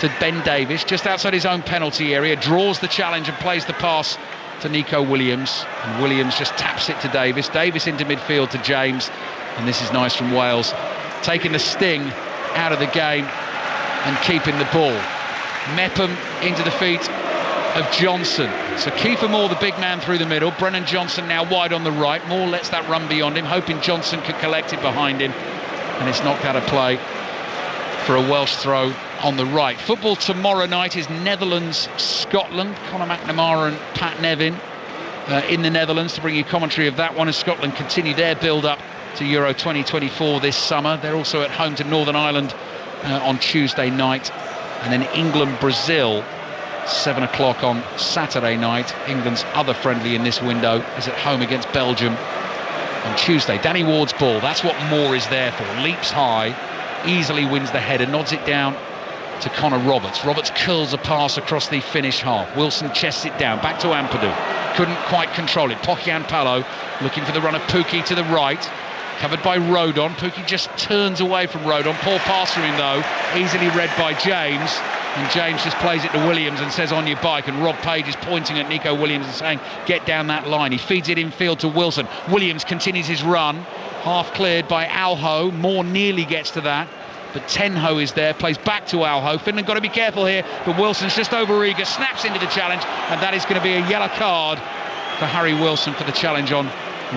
to Ben Davies, just outside his own penalty area. Draws the challenge and plays the pass to Nico Williams. And Williams just taps it to Davies. Davies into midfield to James. And this is nice from Wales. Taking the sting out of the game and keeping the ball. Mepham into the feet of Johnson. So Kiefer Moore, the big man, through the middle. Brennan Johnson now wide on the right. Moore lets that run beyond him, hoping Johnson could collect it behind him, and it's knocked out of play for a Welsh throw on the right. Football tomorrow night is Netherlands-Scotland. Conor McNamara and Pat Nevin in the Netherlands to bring you commentary of that one as Scotland continue their build-up to Euro 2024 this summer. They're also at home to Northern Ireland on Tuesday night, and then England-Brazil 7 o'clock on Saturday night. England's other friendly in this window is at home against Belgium on Tuesday. Danny Ward's ball, that's what Moore is there for. Leaps high, easily wins the header, nods it down to Connor Roberts. Roberts curls a pass across the Finnish half. Wilson chests it down, back to Ampadu. Couldn't quite control it. Pokian Palo looking for the run of Pukki to the right. Covered by Rodon. Pukki just turns away from Rodon. Poor pass from him though, easily read by James. And James just plays it to Williams and says, on your bike. And Rob Page is pointing at Nico Williams and saying, get down that line. He feeds it infield to Wilson. Williams continues his run. Half cleared by Alho. Moore nearly gets to that, but Tenho is there. Plays back to Alho. Finland got to be careful here, but Wilson's just over eager. Snaps into the challenge, and that is going to be a yellow card for Harry Wilson for the challenge on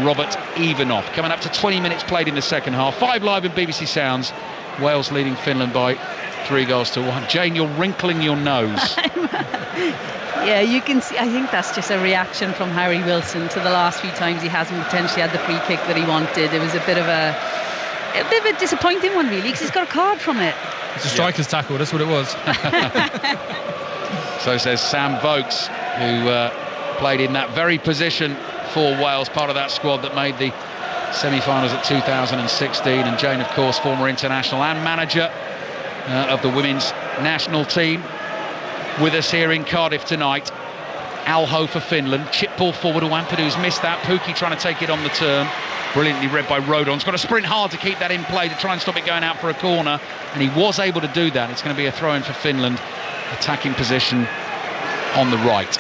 Robert Ivanov. Coming up to 20 minutes played in the second half. 5 Live in BBC Sounds. Wales leading Finland by 3-1. Jayne, you're wrinkling your nose. Yeah, you can see. I think that's just a reaction from Harry Wilson to the last few times he hasn't potentially had the free kick that he wanted. It was a bit of a disappointing one, really, because he's got a card from it. It's a striker's tackle. That's what it was. So says Sam Vokes, who played in that very position for Wales, part of that squad that made the semi-finals at 2016. And Jayne, of course, former international and manager of the women's national team, with us here in Cardiff tonight. Alho for Finland. Chip ball forward to Ampadu's missed that. Pukki trying to take it on the turn. Brilliantly read by Rodon's got to sprint hard to keep that in play to try and stop it going out for a corner, and he was able to do that. It's going to be a throw in for Finland. Attacking position on the right.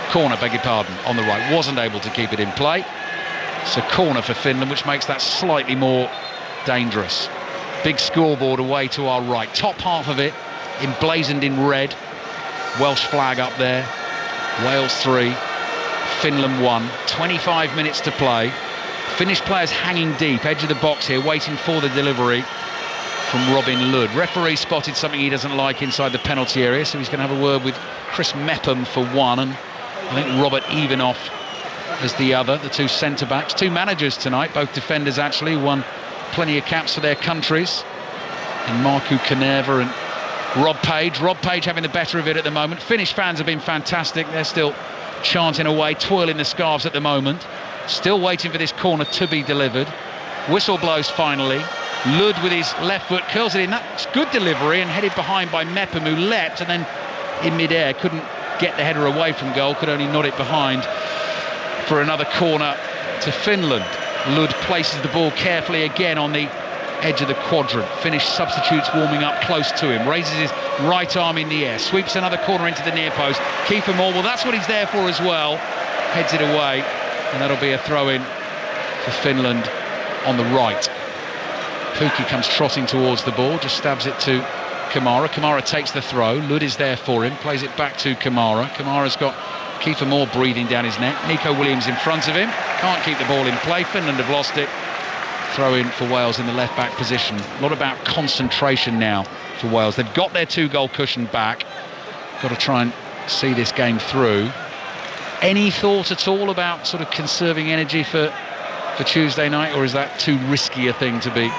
Corner, beg your pardon, on the right. Wasn't able to keep it in play. So corner for Finland, which makes that slightly more dangerous. Big scoreboard away to our right. Top half of it emblazoned in red. Welsh flag up there. Wales 3, Finland 1. 25 minutes to play. Finnish players hanging deep, edge of the box here, waiting for the delivery from Robin Lud. Referee spotted something he doesn't like inside the penalty area, so he's going to have a word with Chris Mepham for one, and I think Robert Evanoff as the other, the two centre-backs. Two managers tonight, both defenders actually, won plenty of caps for their countries. And Markku Kanerva and Rob Page. Rob Page having the better of it at the moment. Finnish fans have been fantastic. They're still chanting away, twirling the scarves at the moment. Still waiting for this corner to be delivered. Whistle blows finally. Lud with his left foot curls it in. That's good delivery and headed behind by Mepham, who leapt and then in mid-air couldn't get the header away from goal, could only nod it behind for another corner to Finland. Lud places the ball carefully again on the edge of the quadrant. Finnish substitutes warming up close to him. Raises his right arm in the air. Sweeps another corner into the near post. Kiefer Moore, well, that's what he's there for as well. Heads it away. And that'll be a throw-in for Finland on the right. Pukki comes trotting towards the ball, just stabs it to Kamara. Kamara takes the throw. Lud is there for him, plays it back to Kamara. Kamara's got Kiefer Moore breathing down his neck. Nico Williams in front of him. Can't keep the ball in play. Finland have lost it. Throw in for Wales in the left-back position. A lot about concentration now for Wales. They've got their two-goal cushion back. Got to try and see this game through. Any thought at all about sort of conserving energy for Tuesday night, or is that too risky a thing to be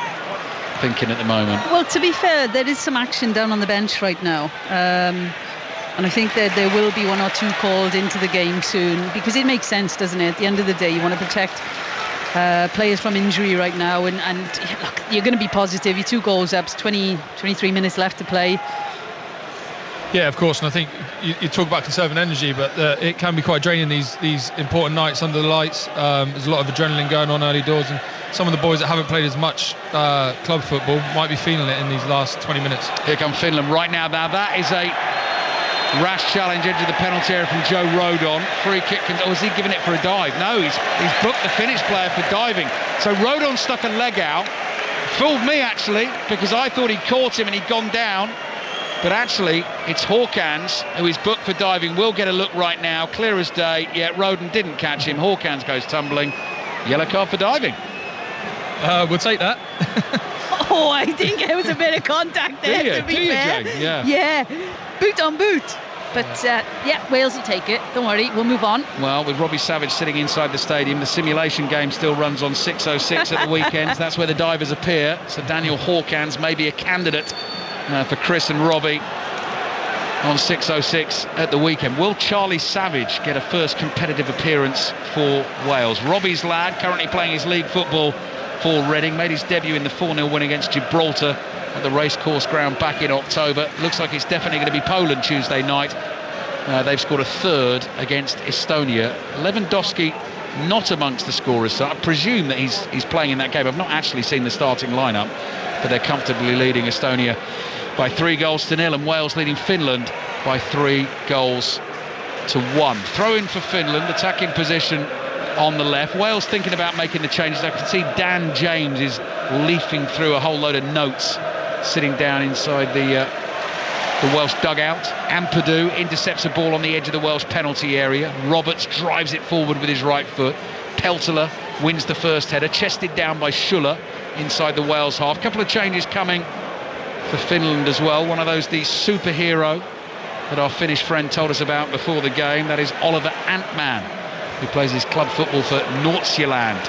thinking at the moment? Well, to be fair, there is some action down on the bench right now, and I think that there will be one or two called into the game soon, because it makes sense, doesn't it? At the end of the day, you want to protect players from injury right now, and look, you're going to be positive. You're 2 goals up, 23 minutes left to play. Yeah, of course, and I think you talk about conserving energy, but it can be quite draining these important nights under the lights. There's a lot of adrenaline going on early doors, and some of the boys that haven't played as much club football might be feeling it in these last 20 minutes. Here come Finland right now. Now that is a rash challenge into the penalty area from Joe Rodon. Free kick, or is he giving it for a dive? No, he's booked the Finnish player for diving. So Rodon stuck a leg out. Fooled me actually, because I thought he'd caught him and he'd gone down. But actually, it's Hawkins who is booked for diving. We'll get a look right now, clear as day. Yeah, Rodon didn't catch him. Hawkins goes tumbling. Yellow card for diving. We'll take that. Oh, I think there was a bit of contact there, to be fair. Jayne? Yeah. Yeah, boot on boot. But yeah, Wales will take it. Don't worry, we'll move on. Well, with Robbie Savage sitting inside the stadium, the simulation game still runs on 6:06 at the weekends. That's where the divers appear. So Daniel Hawkins may be a candidate for Chris and Robbie on 6:06 at the weekend. Will Charlie Savage get a first competitive appearance for Wales? Robbie's lad, currently playing his league football for Reading, made his debut in the 4-0 win against Gibraltar at the racecourse ground back in October. Looks like it's definitely going to be Poland Tuesday night. They've scored a third against Estonia. Lewandowski not amongst the scorers, so I presume that he's playing in that game. I've not actually seen the starting lineup, but they're comfortably leading Estonia by 3-0, and Wales leading Finland by 3-1. Throw in for Finland, attacking position on the left. Wales thinking about making the changes. I can see Dan James is leafing through a whole load of notes, sitting down inside the Welsh dugout. Ampadu intercepts a ball on the edge of the Welsh penalty area. Roberts drives it forward with his right foot. Peltola wins the first header, chested down by Schuller inside the Wales half. A couple of changes coming for Finland as well. One of those, the superhero that our Finnish friend told us about before the game. That is Oliver Antman, who plays his club football for Nordsjælland.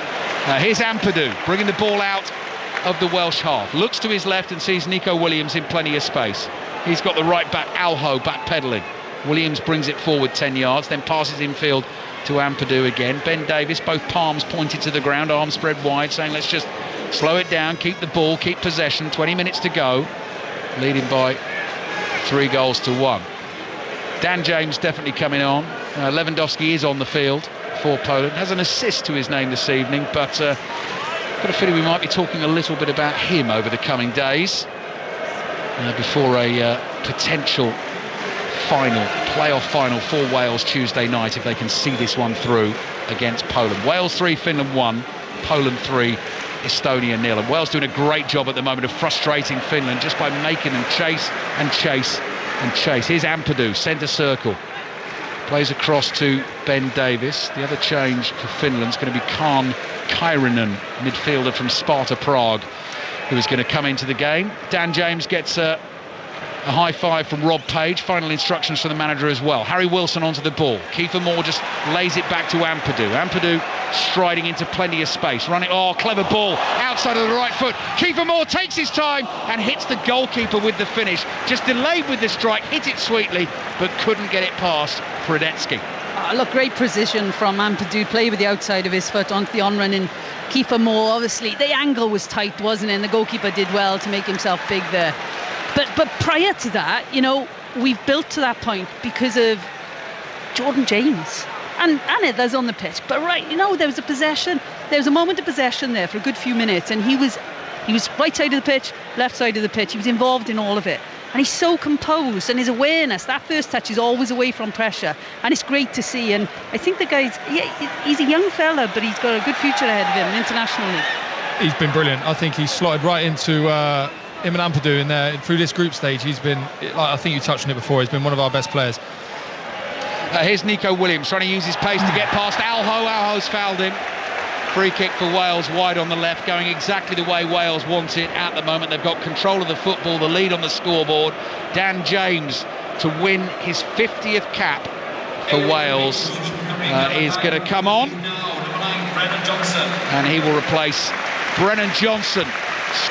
Here's Ampadu bringing the ball out of the Welsh half. Looks to his left and sees Nico Williams in plenty of space. He's got the right back, Alho, back-pedalling. Williams brings it forward 10 yards, then passes infield to Ampadu again. Ben Davies, both palms pointed to the ground, arms spread wide, saying let's just slow it down, keep the ball, keep possession. 20 minutes to go, leading by 3-1. Dan James definitely coming on. Lewandowski is on the field for Poland, has an assist to his name this evening, but got a feeling we might be talking a little bit about him over the coming days before a potential playoff final for Wales Tuesday night if they can see this one through against Poland. Wales 3, Finland 1, Poland 3, Estonia 0. And Wales doing a great job at the moment of frustrating Finland just by making them chase and chase and chase. Here's Ampadu, centre circle. Plays across to Ben Davies. The other change for Finland's going to be Kaan Kairinen, midfielder from Sparta Prague, who is going to come into the game. Dan James gets a high five from Rob Page. Final instructions from the manager as well. Harry Wilson onto the ball. Kiefer Moore just lays it back to Ampadu. Ampadu striding into plenty of space. Running, clever ball outside of the right foot. Kiefer Moore takes his time and hits the goalkeeper with the finish. Just delayed with the strike, hit it sweetly, but couldn't get it past Hradecky. Look, great precision from Ampadu. Play with the outside of his foot onto the on-run. And Kiefer Moore, obviously, the angle was tight, wasn't it? And the goalkeeper did well to make himself big there. But prior to that, we've built to that point because of Jordan James and others on the pitch. But there was a possession. There was a moment of possession there for a good few minutes, and he was right side of the pitch, left side of the pitch. He was involved in all of it, and he's so composed, and his awareness. That first touch is always away from pressure, and it's great to see. And I think the guy's he's a young fella, but he's got a good future ahead of him internationally. He's been brilliant. I think he's slotted right into him and Ampadu in there through this group stage. He's been, I think you touched on it before, he's been one of our best players. Here's Nico Williams trying to use his pace to get past Alho. Alho's fouled him. Free kick for Wales, wide on the left, going exactly the way Wales want it at the moment. They've got control of the football, the lead on the scoreboard. Dan James to win his 50th cap for Wales is going to come on, and he will replace Brennan Johnson,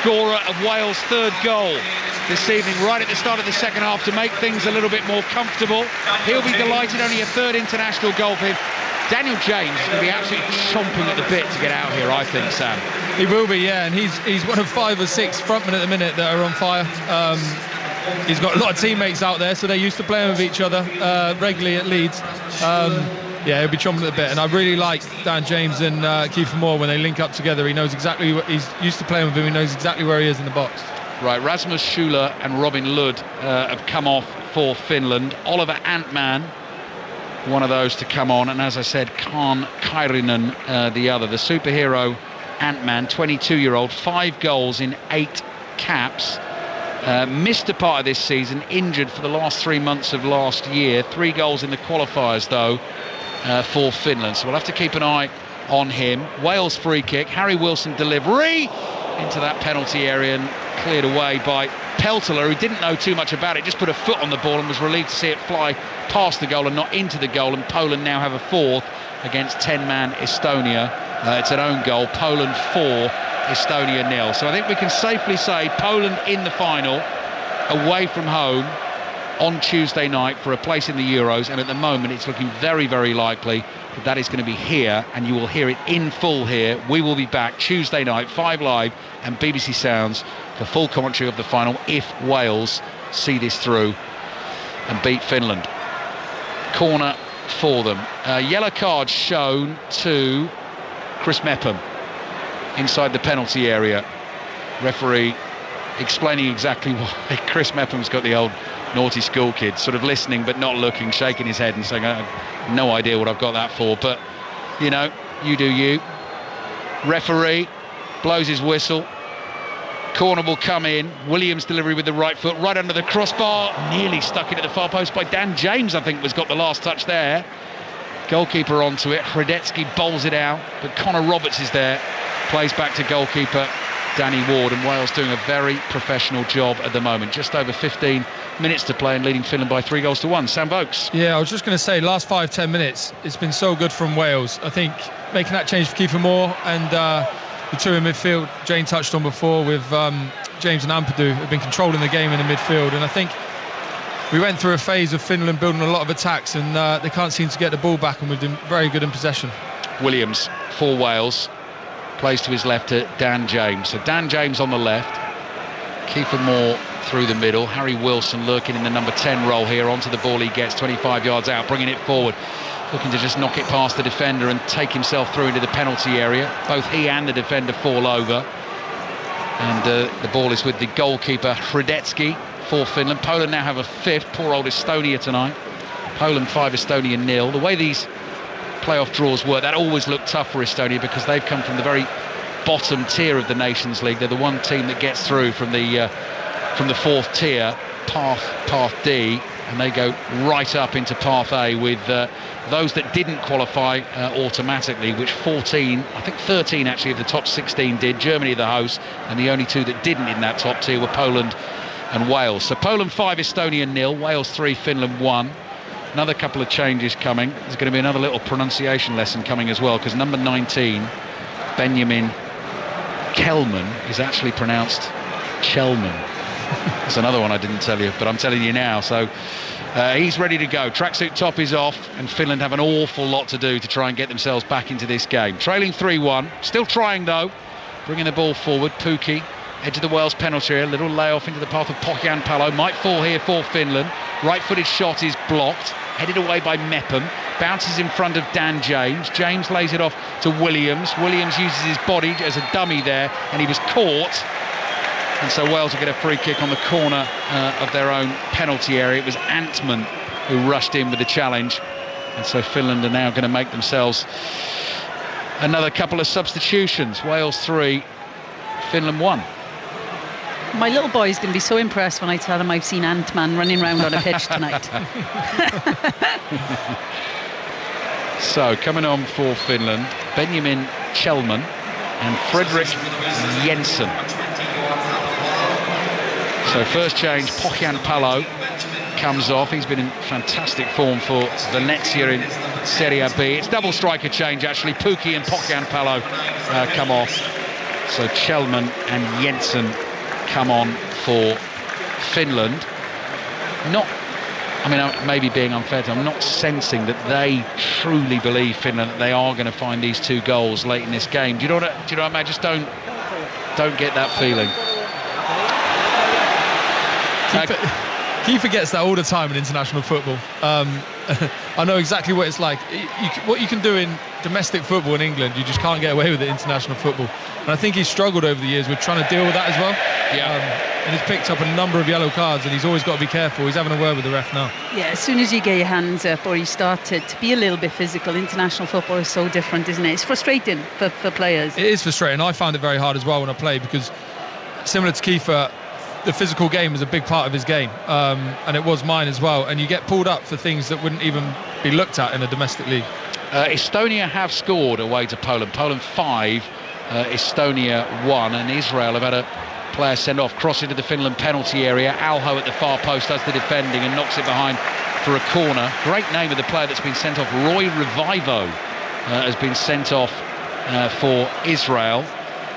scorer of Wales' third goal this evening, right at the start of the second half, to make things a little bit more comfortable. He'll be delighted, only a third international goal for him. Daniel James is going to be absolutely chomping at the bit to get out here, I think, Sam. He will be, yeah, and he's one of 5 or 6 frontmen at the minute that are on fire. He's got a lot of teammates out there, so they're used to playing with each other regularly at Leeds. He'll be chomping at the bit, and I really like Dan James and Kiefer Moore when they link up together. He knows exactly what he's used to playing with him. He knows exactly where he is in the box. Right, Rasmus Schuler and Robin Lud have come off for Finland. Oliver Antman, one of those to come on, and as I said, Kaan Kairinen, the other. The superhero Antman, 22-year-old, 5 goals in 8 caps. Missed a part of this season, injured for the last 3 months of last year. 3 goals in the qualifiers, though, for Finland. So we'll have to keep an eye on him. Wales free kick, Harry Wilson delivery into that penalty area and cleared away by Peltola, who didn't know too much about it, just put a foot on the ball and was relieved to see it fly past the goal and not into the goal. And Poland now have a 4th against 10-man Estonia. It's an own goal. Poland 4, Estonia 0. So I think we can safely say Poland in the final, away from home on Tuesday night for a place in the Euros, and at the moment it's looking very, very likely that is going to be here, and you will hear it in full here. We will be back Tuesday night, 5 Live and BBC Sounds for full commentary of the final if Wales see this through and beat Finland. Corner for them. Yellow card shown to Chris Mepham inside the penalty area. Referee explaining exactly why Chris Mepham's got the old naughty school kid, sort of listening but not looking, shaking his head and saying, I have no idea what I've got that for, but you do you. Referee blows his whistle. Corner will come in. Williams delivery with the right foot, right under the crossbar, nearly stuck into the far post by Dan James, I think was got the last touch there. Goalkeeper onto it. Hradecky bowls it out, but Connor Roberts is there, plays back to goalkeeper Danny Ward, and Wales doing a very professional job at the moment. Just over 15 minutes to play and leading Finland by 3-1. Sam Vokes. Yeah, I was just going to say, last 5-10 minutes, it's been so good from Wales. I think making that change for Kiefer Moore and the 2 in midfield, Jayne touched on before with James and Ampadu, have been controlling the game in the midfield. And I think we went through a phase of Finland building a lot of attacks, and they can't seem to get the ball back, and we've been very good in possession. Williams for Wales plays to his left to Dan James. So Dan James on the left, Kiefer Moore through the middle. Harry Wilson lurking in the number 10 role here. Onto the ball he gets, 25 yards out, bringing it forward. Looking to just knock it past the defender and take himself through into the penalty area. Both he and the defender fall over. And the ball is with the goalkeeper, Hradecki, for Finland. Poland now have a fifth. Poor old Estonia tonight. Poland 5, Estonia 0. The way these playoff draws work, that always looked tough for Estonia because they've come from the very bottom tier of the Nations League. They're the one team that gets through from the fourth tier, path D, and they go right up into path A with those that didn't qualify automatically, which 14, I think 13 actually of the top 16 did. Germany the host, and the only two that didn't in that top tier were Poland and Wales. So Poland 5, Estonia 0, Wales 3, Finland 1. Another couple of changes coming. There's going to be another little pronunciation lesson coming as well, because number 19, Benjamin Kelman, is actually pronounced Chelman. That's another one I didn't tell you, but I'm telling you now. So he's ready to go. Tracksuit top is off, and Finland have an awful lot to do to try and get themselves back into this game. Trailing 3-1, still trying though, bringing the ball forward. Pukki, edge of the Wales penalty area, little layoff into the path of Pohjanpalo, might fall here for Finland. Right-footed shot is blocked, headed away by Mepham, bounces in front of Dan James. James lays it off to Williams. Williams uses his body as a dummy there, and he was caught. And so Wales will get a free kick on the corner of their own penalty area. It was Antman who rushed in with the challenge. And so Finland are now going to make themselves another couple of substitutions. Wales 3, Finland 1. My little boy's going to be so impressed when I tell him I've seen Ant-Man running around on a pitch tonight. So coming on for Finland, Benjamin Chelman and Fredrik Jensen. So first change, Pohjanpalo comes off. He's been in fantastic form for Venezia in Serie B. It's double striker change actually. Pukki and Pohjanpalo come off. So Chelman and Jensen come on for Finland. I may be being unfair to them. I'm not sensing that they truly believe Finland that they are going to find these 2 goals late in this game. Do you know what I mean? I just don't get that feeling. Kiefer gets that all the time in international football. I know exactly what it's like. What you can do in domestic football in England, you just can't get away with it in international football. And I think he's struggled over the years with trying to deal with that as well. Yeah. And he's picked up a number of yellow cards, and he's always got to be careful. He's having a word with the ref now. Yeah, as soon as you get your hands up or you start to be a little bit physical, international football is so different, isn't it? It's frustrating for players. It is frustrating. I found it very hard as well when I played, because similar to Kiefer, the physical game is a big part of his game, and it was mine as well, and you get pulled up for things that wouldn't even be looked at in a domestic league. Estonia have scored away to Poland. Poland 5, Estonia 1, and Israel have had a player send off, cross into the Finland penalty area. Alho at the far post does the defending and knocks it behind for a corner. Great name of the player that's been sent off. Roy Revivo has been sent off for Israel,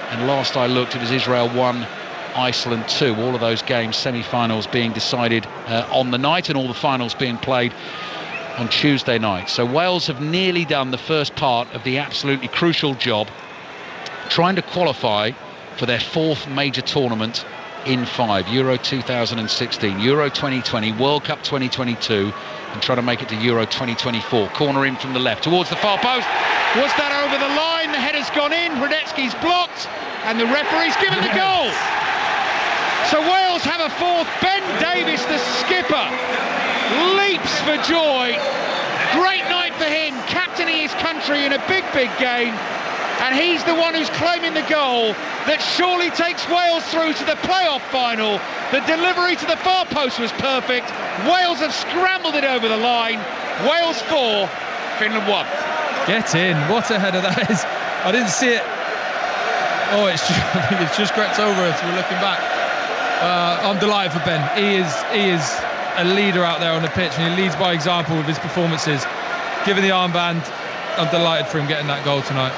and last I looked it was Israel 1, Iceland 2. All of those games, semi-finals being decided on the night, and all the finals being played on Tuesday night. So Wales have nearly done the first part of the absolutely crucial job, trying to qualify for their 4th major tournament in 5. Euro 2016, Euro 2020, World Cup 2022, and trying to make it to Euro 2024. Corner in from the left towards the far post. Was that over the line? The header's gone in. Hradecki's blocked, and the referee's given the goal. So Wales have a 4th. Ben Davies, the skipper, leaps for joy. Great night for him, captaining his country in a big game. And he's the one who's claiming the goal that surely takes Wales through to the playoff final. The delivery to the far post was perfect. Wales have scrambled it over the line. Wales 4, Finland 1. Get in. What a header that is. I didn't see it. Oh, it's just crept over us. We're looking back. I'm delighted for Ben. He is a leader out there on the pitch, and he leads by example with his performances. Given the armband, I'm delighted for him getting that goal tonight.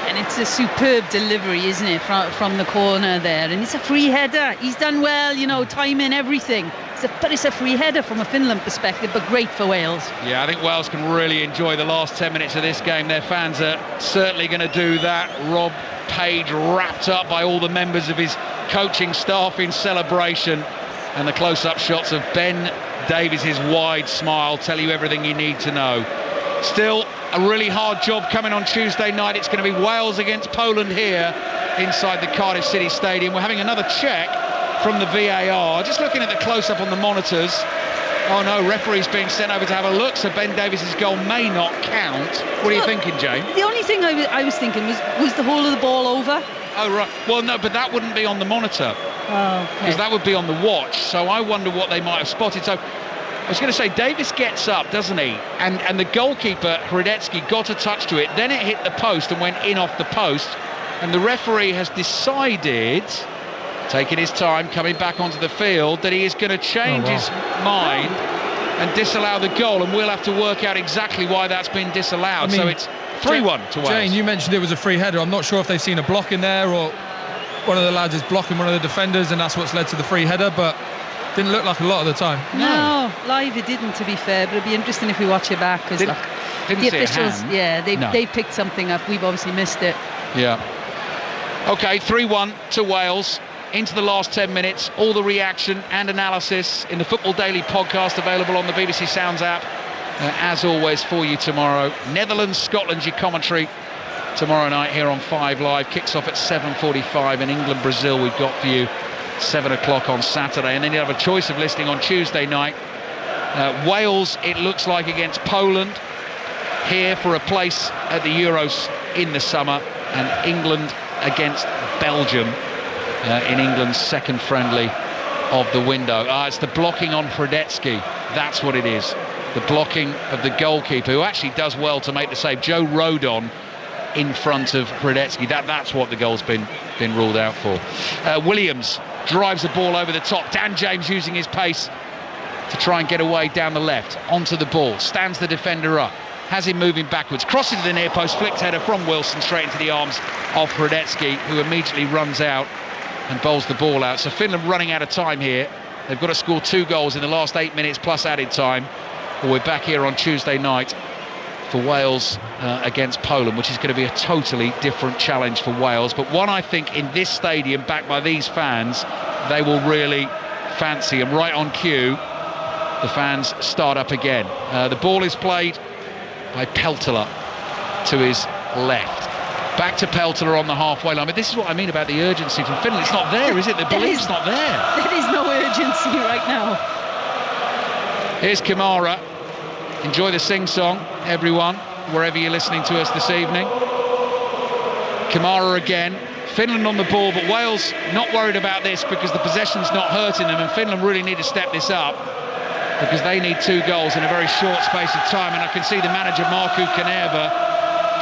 And it's a superb delivery, isn't it, from the corner there. And it's a free header. He's done well, timing everything. it's a free header from a Finland perspective, but great for Wales. Yeah, I think Wales can really enjoy the last 10 minutes of this game. Their fans are certainly going to do that. Rob Page wrapped up by all the members of his coaching staff in celebration, and the close-up shots of Ben Davies' wide smile tell you everything you need to know. Still a really hard job coming on Tuesday night. It's going to be Wales against Poland here inside the Cardiff City Stadium. We're having another check from the VAR. Just looking at the close-up on the monitors. Oh no, referee's being sent over to have a look, so Ben Davies' goal may not count. What are you thinking, Jayne? The only thing I was thinking was the whole of the ball over? Oh right, well no, but that wouldn't be on the monitor. Oh, okay. Because that would be on the watch, so I wonder what they might have spotted. So I was going to say, Davies gets up, doesn't he? And the goalkeeper, Hradecki, got a touch to it, then it hit the post and went in off the post, and the referee has decided, taking his time, coming back onto the field, that he is going to change his mind and disallow the goal, and we'll have to work out exactly why that's been disallowed. So it's 3-1 to Wales. Jayne, you mentioned it was a free header. I'm not sure if they've seen a block in there or one of the lads is blocking one of the defenders and that's what's led to the free header, but didn't look like a lot of the time. No, live it didn't, to be fair, but it'd be interesting if we watch it back, because the officials, they've picked something up. We've obviously missed it. Yeah. Okay, 3-1 to Wales. Into the last 10 minutes, all the reaction and analysis in the Football Daily podcast, available on the BBC Sounds app, as always, for you tomorrow. Netherlands, Scotland, your commentary tomorrow night here on 5 Live. Kicks off at 7:45, and England, Brazil we've got for you 7 o'clock on Saturday, and then you have a choice of listening on Tuesday night. Wales, it looks like, against Poland, here for a place at the Euros in the summer, and England against Belgium in England's second friendly of the window. It's the blocking on Hradecki. That's what it is. The blocking of the goalkeeper, who actually does well to make the save. Joe Rodon in front of Hradecki. That's what the goal's been ruled out for. Williams drives the ball over the top. Dan James using his pace to try and get away down the left. Onto the ball. Stands the defender up. Has him moving backwards. Crosses to the near post. Flicked header from Wilson straight into the arms of Hradecki, who immediately runs out and bowls the ball out. So Finland running out of time here. They've got to score 2 goals in the last 8 minutes plus added time. Well, we're back here on Tuesday night for Wales against Poland, which is going to be a totally different challenge for Wales, but one I think in this stadium, backed by these fans, they will really fancy. And right on cue, the fans start up again. The ball is played by Peltola to his left. Back to Peltola on the halfway line. But this is what I mean about the urgency from Finland. It's not there, is it? The belief's not there. There is no urgency right now. Here's Kamara. Enjoy the sing-song, everyone, wherever you're listening to us this evening. Kamara again. Finland on the ball, but Wales not worried about this because the possession's not hurting them, and Finland really need to step this up because they need 2 goals in a very short space of time. And I can see the manager, Markku Kanerva,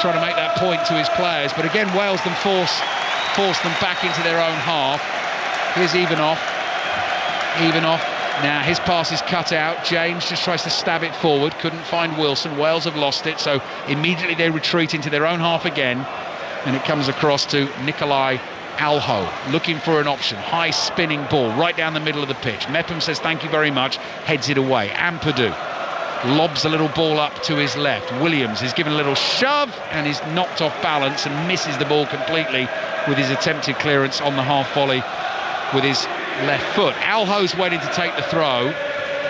trying to make that point to his players. But again, Wales then force them back into their own half. Here's Ivanov. Now his pass is cut out. James just tries to stab it forward. Couldn't find Wilson. Wales have lost it, so immediately they retreat into their own half again. And it comes across to Nikolai Alho, looking for an option. High spinning ball right down the middle of the pitch. Mepham says thank you very much, heads it away. Ampadu lobs a little ball up to his left. Williams is given a little shove and is knocked off balance and misses the ball completely with his attempted clearance on the half volley with his left foot. Alho's waiting to take the throw.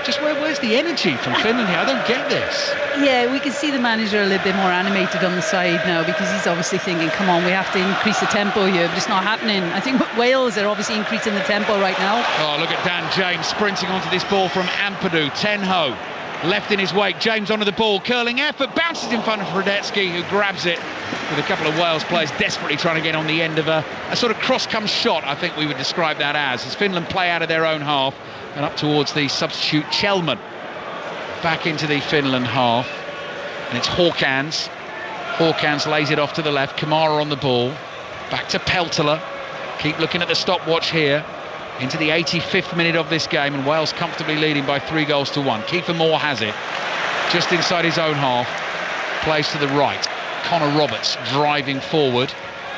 Just where's the energy from Finland here? I don't get this. Yeah, we can see the manager a little bit more animated on the side now, because he's obviously thinking, come on, we have to increase the tempo here, but it's not happening. I think Wales are obviously increasing the tempo right now. Oh, look at Dan James sprinting onto this ball from Ampadu. Tenho left in his wake. James onto the ball, curling effort, bounces in front of Hradecki, who grabs it with a couple of Wales players desperately trying to get on the end of a sort of cross-come shot, I think we would describe that as Finland play out of their own half and up towards the substitute Chelman. Back into the Finland half, and it's Hawkins. Hawkins lays it off to the left. Kamara on the ball. Back to Peltola. Keep looking at the stopwatch here. Into the 85th minute of this game, and Wales comfortably leading by 3-1. Kiefer Moore has it just inside his own half. Plays to the right. Connor Roberts driving forward.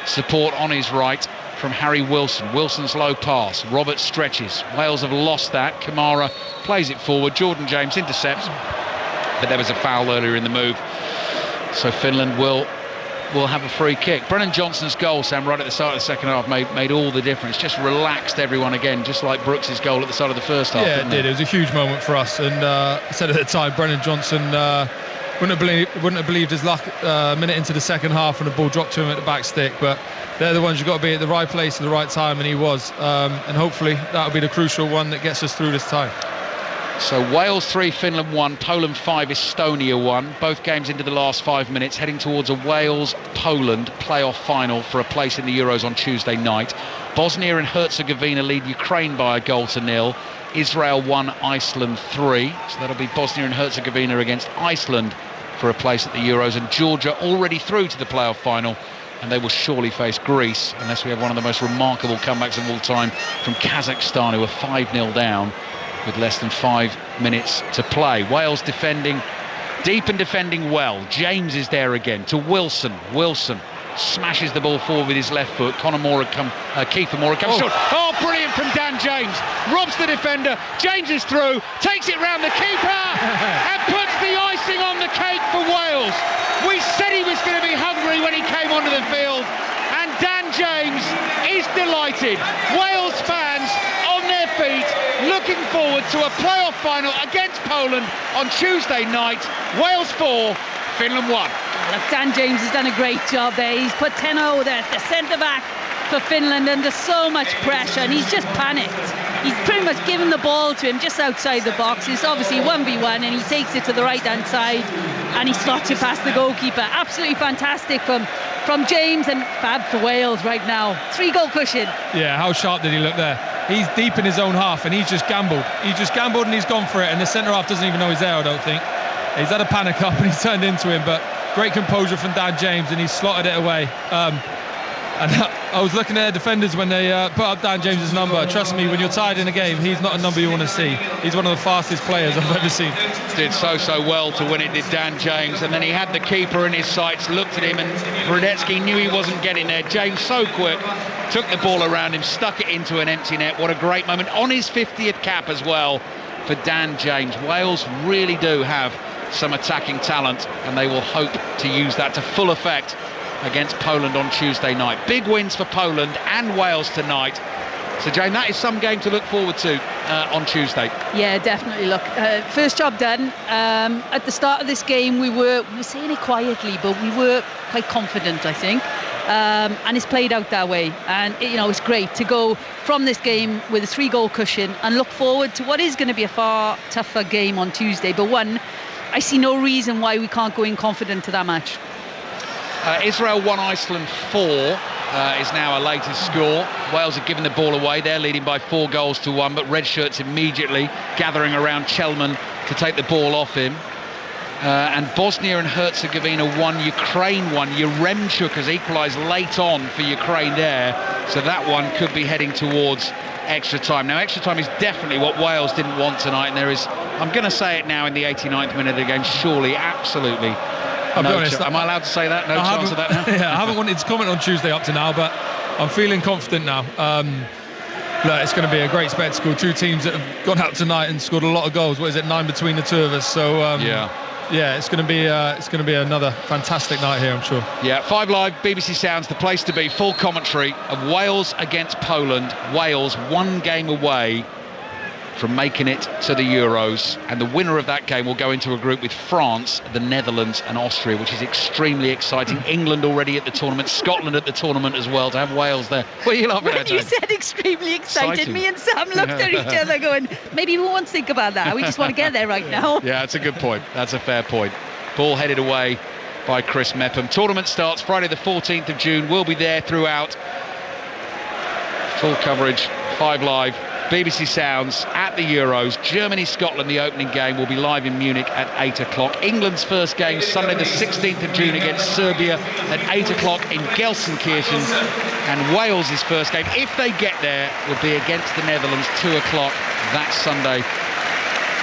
Support on his right from Harry Wilson. Wilson's low pass. Roberts stretches. Wales have lost that. Kamara plays it forward. Jordan James intercepts. But there was a foul earlier in the move. So Finland will have a free kick. Brennan Johnson's goal, Sam, right at the start of the second half made all the difference. Just relaxed everyone again, just like Brooks's goal at the start of the first half. Yeah, it did. It was a huge moment for us. And I said at the time, Brennan Johnson wouldn't have believed his luck a minute into the second half when the ball dropped to him at the back stick. But they're the ones you've got to be at the right place at the right time, and he was. And hopefully that'll be the crucial one that gets us through this time. So Wales 3, Finland 1, Poland 5, Estonia 1. Both games into the last 5 minutes, heading towards a Wales-Poland playoff final for a place in the Euros on Tuesday night. Bosnia and Herzegovina lead Ukraine by 1-0. Israel 1, Iceland 3. So that'll be Bosnia and Herzegovina against Iceland for a place at the Euros. And Georgia already through to the playoff final. And they will surely face Greece, unless we have one of the most remarkable comebacks of all time from Kazakhstan, who are 5-0 down with less than 5 minutes to play. Wales defending deep and defending well. James is there again to Wilson. Wilson smashes the ball forward with his left foot. Kiefer Moore comes short. Oh, brilliant from Dan James. Robs the defender. James is through. Takes it round the keeper and puts the icing on the cake for Wales. We said he was going to be hungry when he came onto the field. And Dan James is delighted. Wales fans on their feet, looking forward to a playoff final against Poland on Tuesday night. Wales 4, Finland 1. Look, Dan James has done a great job there. He's put Tenno, the centre-back for Finland, under so much pressure, and he's just panicked. He's pretty much given the ball to him just outside the box. It's obviously 1v1, and he takes it to the right-hand side, and he slots it past the goalkeeper. Absolutely fantastic from James, and fab for Wales right now. 3-goal cushion. Yeah, how sharp did he look there? He's deep in his own half, and he's just gambled. And he's gone for it, and the centre-half doesn't even know he's there, I don't think. He's had a panic up, and he's turned into him, but great composure from Dan James, and he's slotted it away. And I was looking at their defenders when they put up Dan James's number. Trust me, when you're tired in a game, he's not a number you want to see. He's one of the fastest players I've ever seen. Did so well to win it, did Dan James. And then he had the keeper in his sights, looked at him, and Radetsky knew he wasn't getting there. James, so quick, took the ball around him, stuck it into an empty net. What a great moment. On his 50th cap as well for Dan James. Wales really do have some attacking talent, and they will hope to use that to full effect against Poland on Tuesday night. Big wins for Poland and Wales tonight. So, Jayne, that is some game to look forward to on Tuesday. Yeah, definitely. Look, first job done. At the start of this game, we were saying it quietly, but we were quite confident, I think. And it's played out that way. And, it's great to go from this game with a 3-goal cushion and look forward to what is going to be a far tougher game on Tuesday. But I see no reason why we can't go in confident to that match. Israel 1, Iceland 4 is now our latest score. Wales have given the ball away. They're leading by 4-1, but red shirts immediately gathering around Chelman to take the ball off him. And Bosnia and Herzegovina 1, Ukraine 1. Yaremchuk has equalised late on for Ukraine there, so that one could be heading towards extra time. Now, extra time is definitely what Wales didn't want tonight, and there is, I'm going to say it now in the 89th minute of the game, surely, absolutely. I'll be honest. Am I allowed to say that? No chance of that now? Yeah, I haven't wanted to comment on Tuesday up to now, but I'm feeling confident now. Look, it's going to be a great spectacle. Two teams that have gone out tonight and scored a lot of goals. What is it, 9 between the two of us? So yeah, it's going to be another fantastic night here, I'm sure. Yeah, 5 Live, BBC Sounds, the place to be. Full commentary of Wales against Poland. Wales 1 game away from making it to the Euros, and the winner of that game will go into a group with France, the Netherlands and Austria, which is extremely exciting. England already at the tournament, Scotland at the tournament as well, to have Wales there. What are you laughing at, Jayne? You said extremely excited, me and Sam looked at each other going, maybe we won't think about that, we just want to get there right now. Yeah, that's a good point. That's a fair point. Ball headed away by Chris Mepham. Tournament starts Friday the 14th of June. We'll be there throughout. Full coverage, 5 Live, BBC Sounds at the Euros. Germany-Scotland, the opening game, will be live in Munich at 8 o'clock. England's first game Sunday the 16th of June against Serbia at 8 o'clock in Gelsenkirchen. And Wales' first game, if they get there, will be against the Netherlands, 2 o'clock that Sunday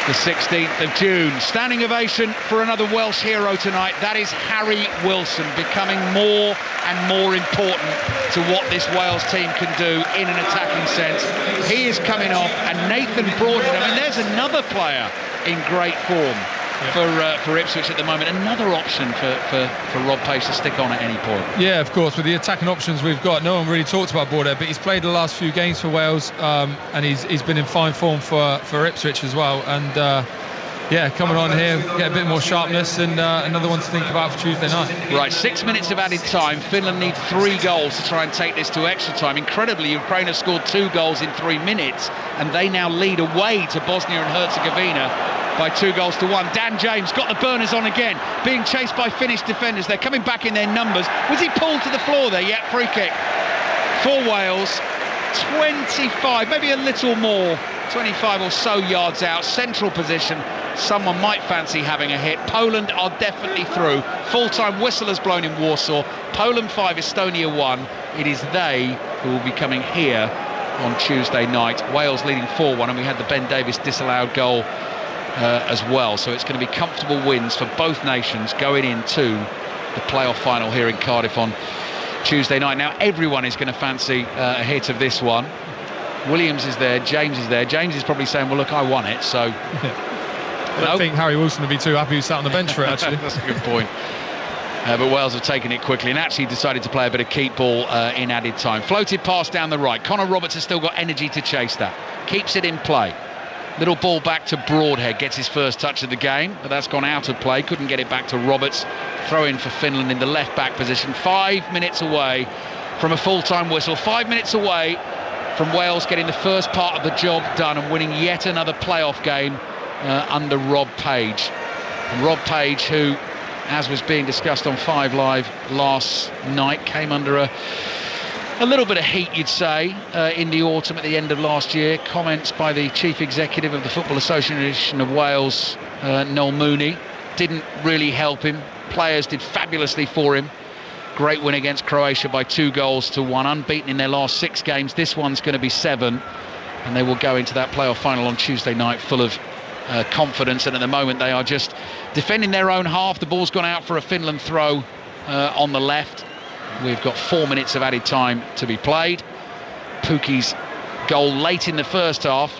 the 16th of June. Standing ovation for another Welsh hero tonight. That is Harry Wilson, becoming more and more important to what this Wales team can do in an attacking sense. He is coming off, and Nathan Broadhead, I mean, there's another player in great form for Ipswich at the moment. Another option for Rob Page to stick on at any point. Yeah, of course, with the attacking options we've got, no one really talks about Broadhead, but he's played the last few games for Wales, and he's been in fine form for Ipswich as well. And coming on here, get a bit more sharpness, and another one to think about for Tuesday night. Right, 6 minutes of added time. Finland need 3 goals to try and take this to extra time. Incredibly, Ukraine have scored 2 goals in 3 minutes, and they now lead away to Bosnia and Herzegovina by 2-1. Dan James got the burners on again, being chased by Finnish defenders. They're coming back in their numbers. Was he pulled to the floor there? Yeah, free kick for Wales. 25, maybe a little more, 25 or so yards out, central position. Someone might fancy having a hit. Poland are definitely through. Full-time whistle has blown in Warsaw. Poland 5, Estonia 1. It is they who will be coming here on Tuesday night. Wales leading 4-1, and we had the Ben Davies disallowed goal as well. So it's going to be comfortable wins for both nations going into the playoff final here in Cardiff on Tuesday night. Now everyone is going to fancy a hit of this one. Williams is there, James is there. James is probably saying, well, look, I won it, so... I don't think Harry Wilson would be too happy he sat on the bench for it, actually. That's a good point. But Wales have taken it quickly and actually decided to play a bit of keep ball in added time. Floated pass down the right. Connor Roberts has still got energy to chase that. Keeps it in play. Little ball back to Broadhead, gets his first touch of the game, but that's gone out of play. Couldn't get it back to Roberts. Throw in for Finland in the left back position. 5 minutes away from a full-time whistle. 5 minutes away from Wales getting the first part of the job done and winning yet another playoff game under Rob Page. And Rob Page, who, as was being discussed on 5 Live last night, came under a little bit of heat, you'd say, in the autumn at the end of last year. Comments by the Chief Executive of the Football Association of Wales, Noel Mooney, didn't really help him. Players did fabulously for him. Great win against Croatia by 2-1, unbeaten in their last 6 games. This one's going to be 7, and they will go into that playoff final on Tuesday night full of confidence. And at the moment they are just defending their own half. The ball's gone out for a Finland throw on the left. We've got 4 minutes of added time to be played. Pukki's goal late in the first half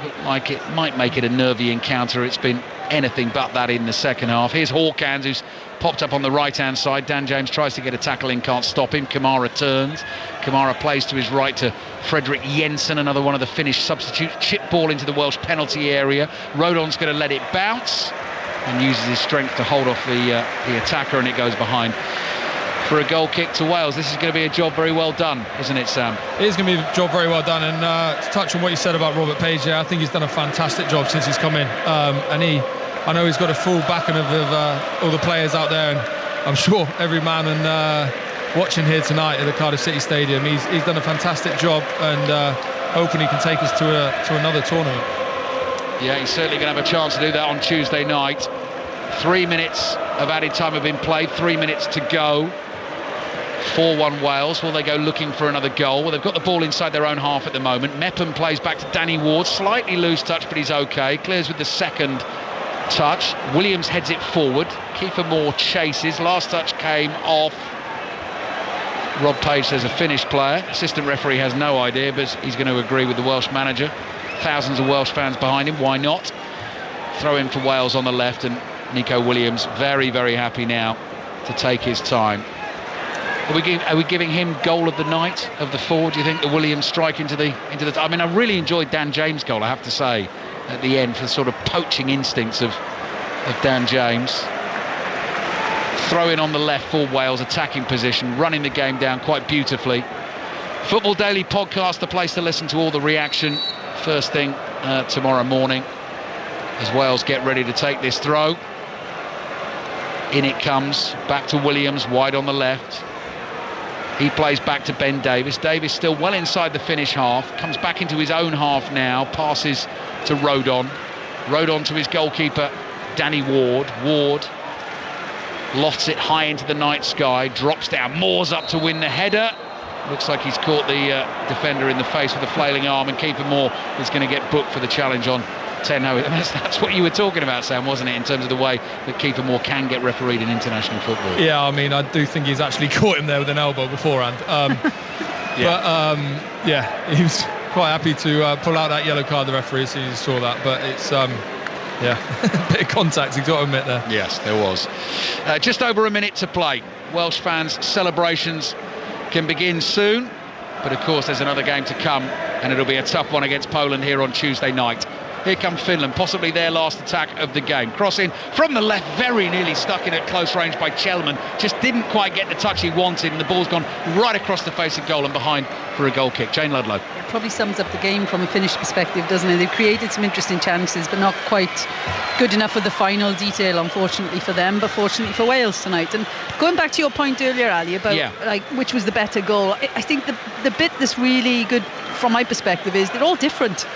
looked like it might make it a nervy encounter. It's been anything but that in the second half. Here's Hawkins, who's popped up on the right-hand side. Dan James tries to get a tackle in, can't stop him. Kamara turns. Kamara plays to his right to Fredrik Jensen, another one of the Finnish substitutes. Chip ball into the Welsh penalty area. Rodon's going to let it bounce and uses his strength to hold off the attacker, and it goes behind for a goal kick to Wales. This is going to be a job very well done, isn't it, Sam? It is going to be a job very well done. And to touch on what you said about Robert Page, I think he's done a fantastic job since he's come in. And I know he's got a full backing of all the players out there, and I'm sure every man watching here tonight at the Cardiff City Stadium, he's done a fantastic job, and hoping he can take us to another tournament. Yeah, he's certainly going to have a chance to do that on Tuesday night. 3 minutes of added time have been played, 3 minutes to go. 4-1 Wales. Will they go looking for another goal? Well, they've got the ball inside their own half at the moment. Mepham plays back to Danny Ward. Slightly loose touch, but he's okay. Clears with the second touch. Williams heads it forward. Kiefer Moore chases. Last touch came off. Rob Page says a Finnish player. Assistant referee has no idea, but he's going to agree with the Welsh manager. Thousands of Welsh fans behind him. Why not? Throw in for Wales on the left, and Nico Williams very, very happy now to take his time. Are we giving him goal of the night of the 4? Do you think the Williams strike into the? I mean, I really enjoyed Dan James' goal, I have to say, at the end, for the sort of poaching instincts of Dan James. Throw in on the left for Wales, attacking position, running the game down quite beautifully. Football Daily podcast, the place to listen to all the reaction first thing tomorrow morning as Wales get ready to take this throw. In it comes, back to Williams, wide on the left. He plays back to Ben Davies. Davies still well inside the Finnish half. Comes back into his own half now. Passes to Rodon. Rodon to his goalkeeper, Danny Ward. Ward lofts it high into the night sky. Drops down. Moore's up to win the header. Looks like he's caught the defender in the face with a flailing arm, and keeper Moore is going to get booked for the challenge on 10-0. That's what you were talking about, Sam, wasn't it, in terms of the way that Kiefer Moore can get refereed in international football? Yeah, I mean, I do think he's actually caught him there with an elbow beforehand. But he was quite happy to pull out that yellow card, the referee, so you saw that. But it's, a bit of contact, you've got to admit there. Yes, there was. Just over a minute to play. Welsh fans' celebrations can begin soon. But of course there's another game to come, and it'll be a tough one against Poland here on Tuesday night. Here comes Finland, possibly their last attack of the game. Crossing from the left, very nearly stuck in at close range by Chelman. Just didn't quite get the touch he wanted, and the ball's gone right across the face of goal and behind for a goal kick. Jayne Ludlow. It probably sums up the game from a Finnish perspective, doesn't it? They've created some interesting chances, but not quite good enough for the final detail, unfortunately for them, but fortunately for Wales tonight. And going back to your point earlier, Ali, about which was the better goal, I think the bit that's really good from my perspective is they're all different.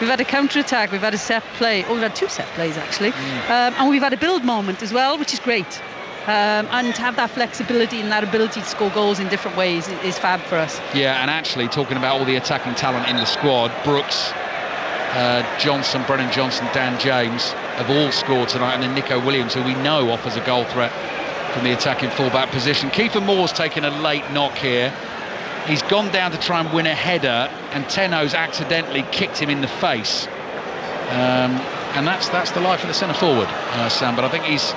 We've had a counter-attack, we've had a set play. We've had 2 set plays, actually. And we've had a build moment as well, which is great. And to have that flexibility and that ability to score goals in different ways is fab for us. Yeah, and actually, talking about all the attacking talent in the squad, Brooks, Johnson, Brennan Johnson, Dan James have all scored tonight, and then Nico Williams, who we know offers a goal threat from the attacking fullback position. Kiefer Moore's taken a late knock here. He's gone down to try and win a header, and Tenno's accidentally kicked him in the face. And that's the life of the centre forward, Sam. But I think he's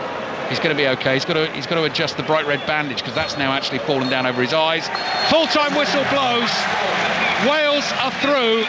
going to be okay. He's got to adjust the bright red bandage, because that's now actually fallen down over his eyes. Full-time whistle blows. Wales are through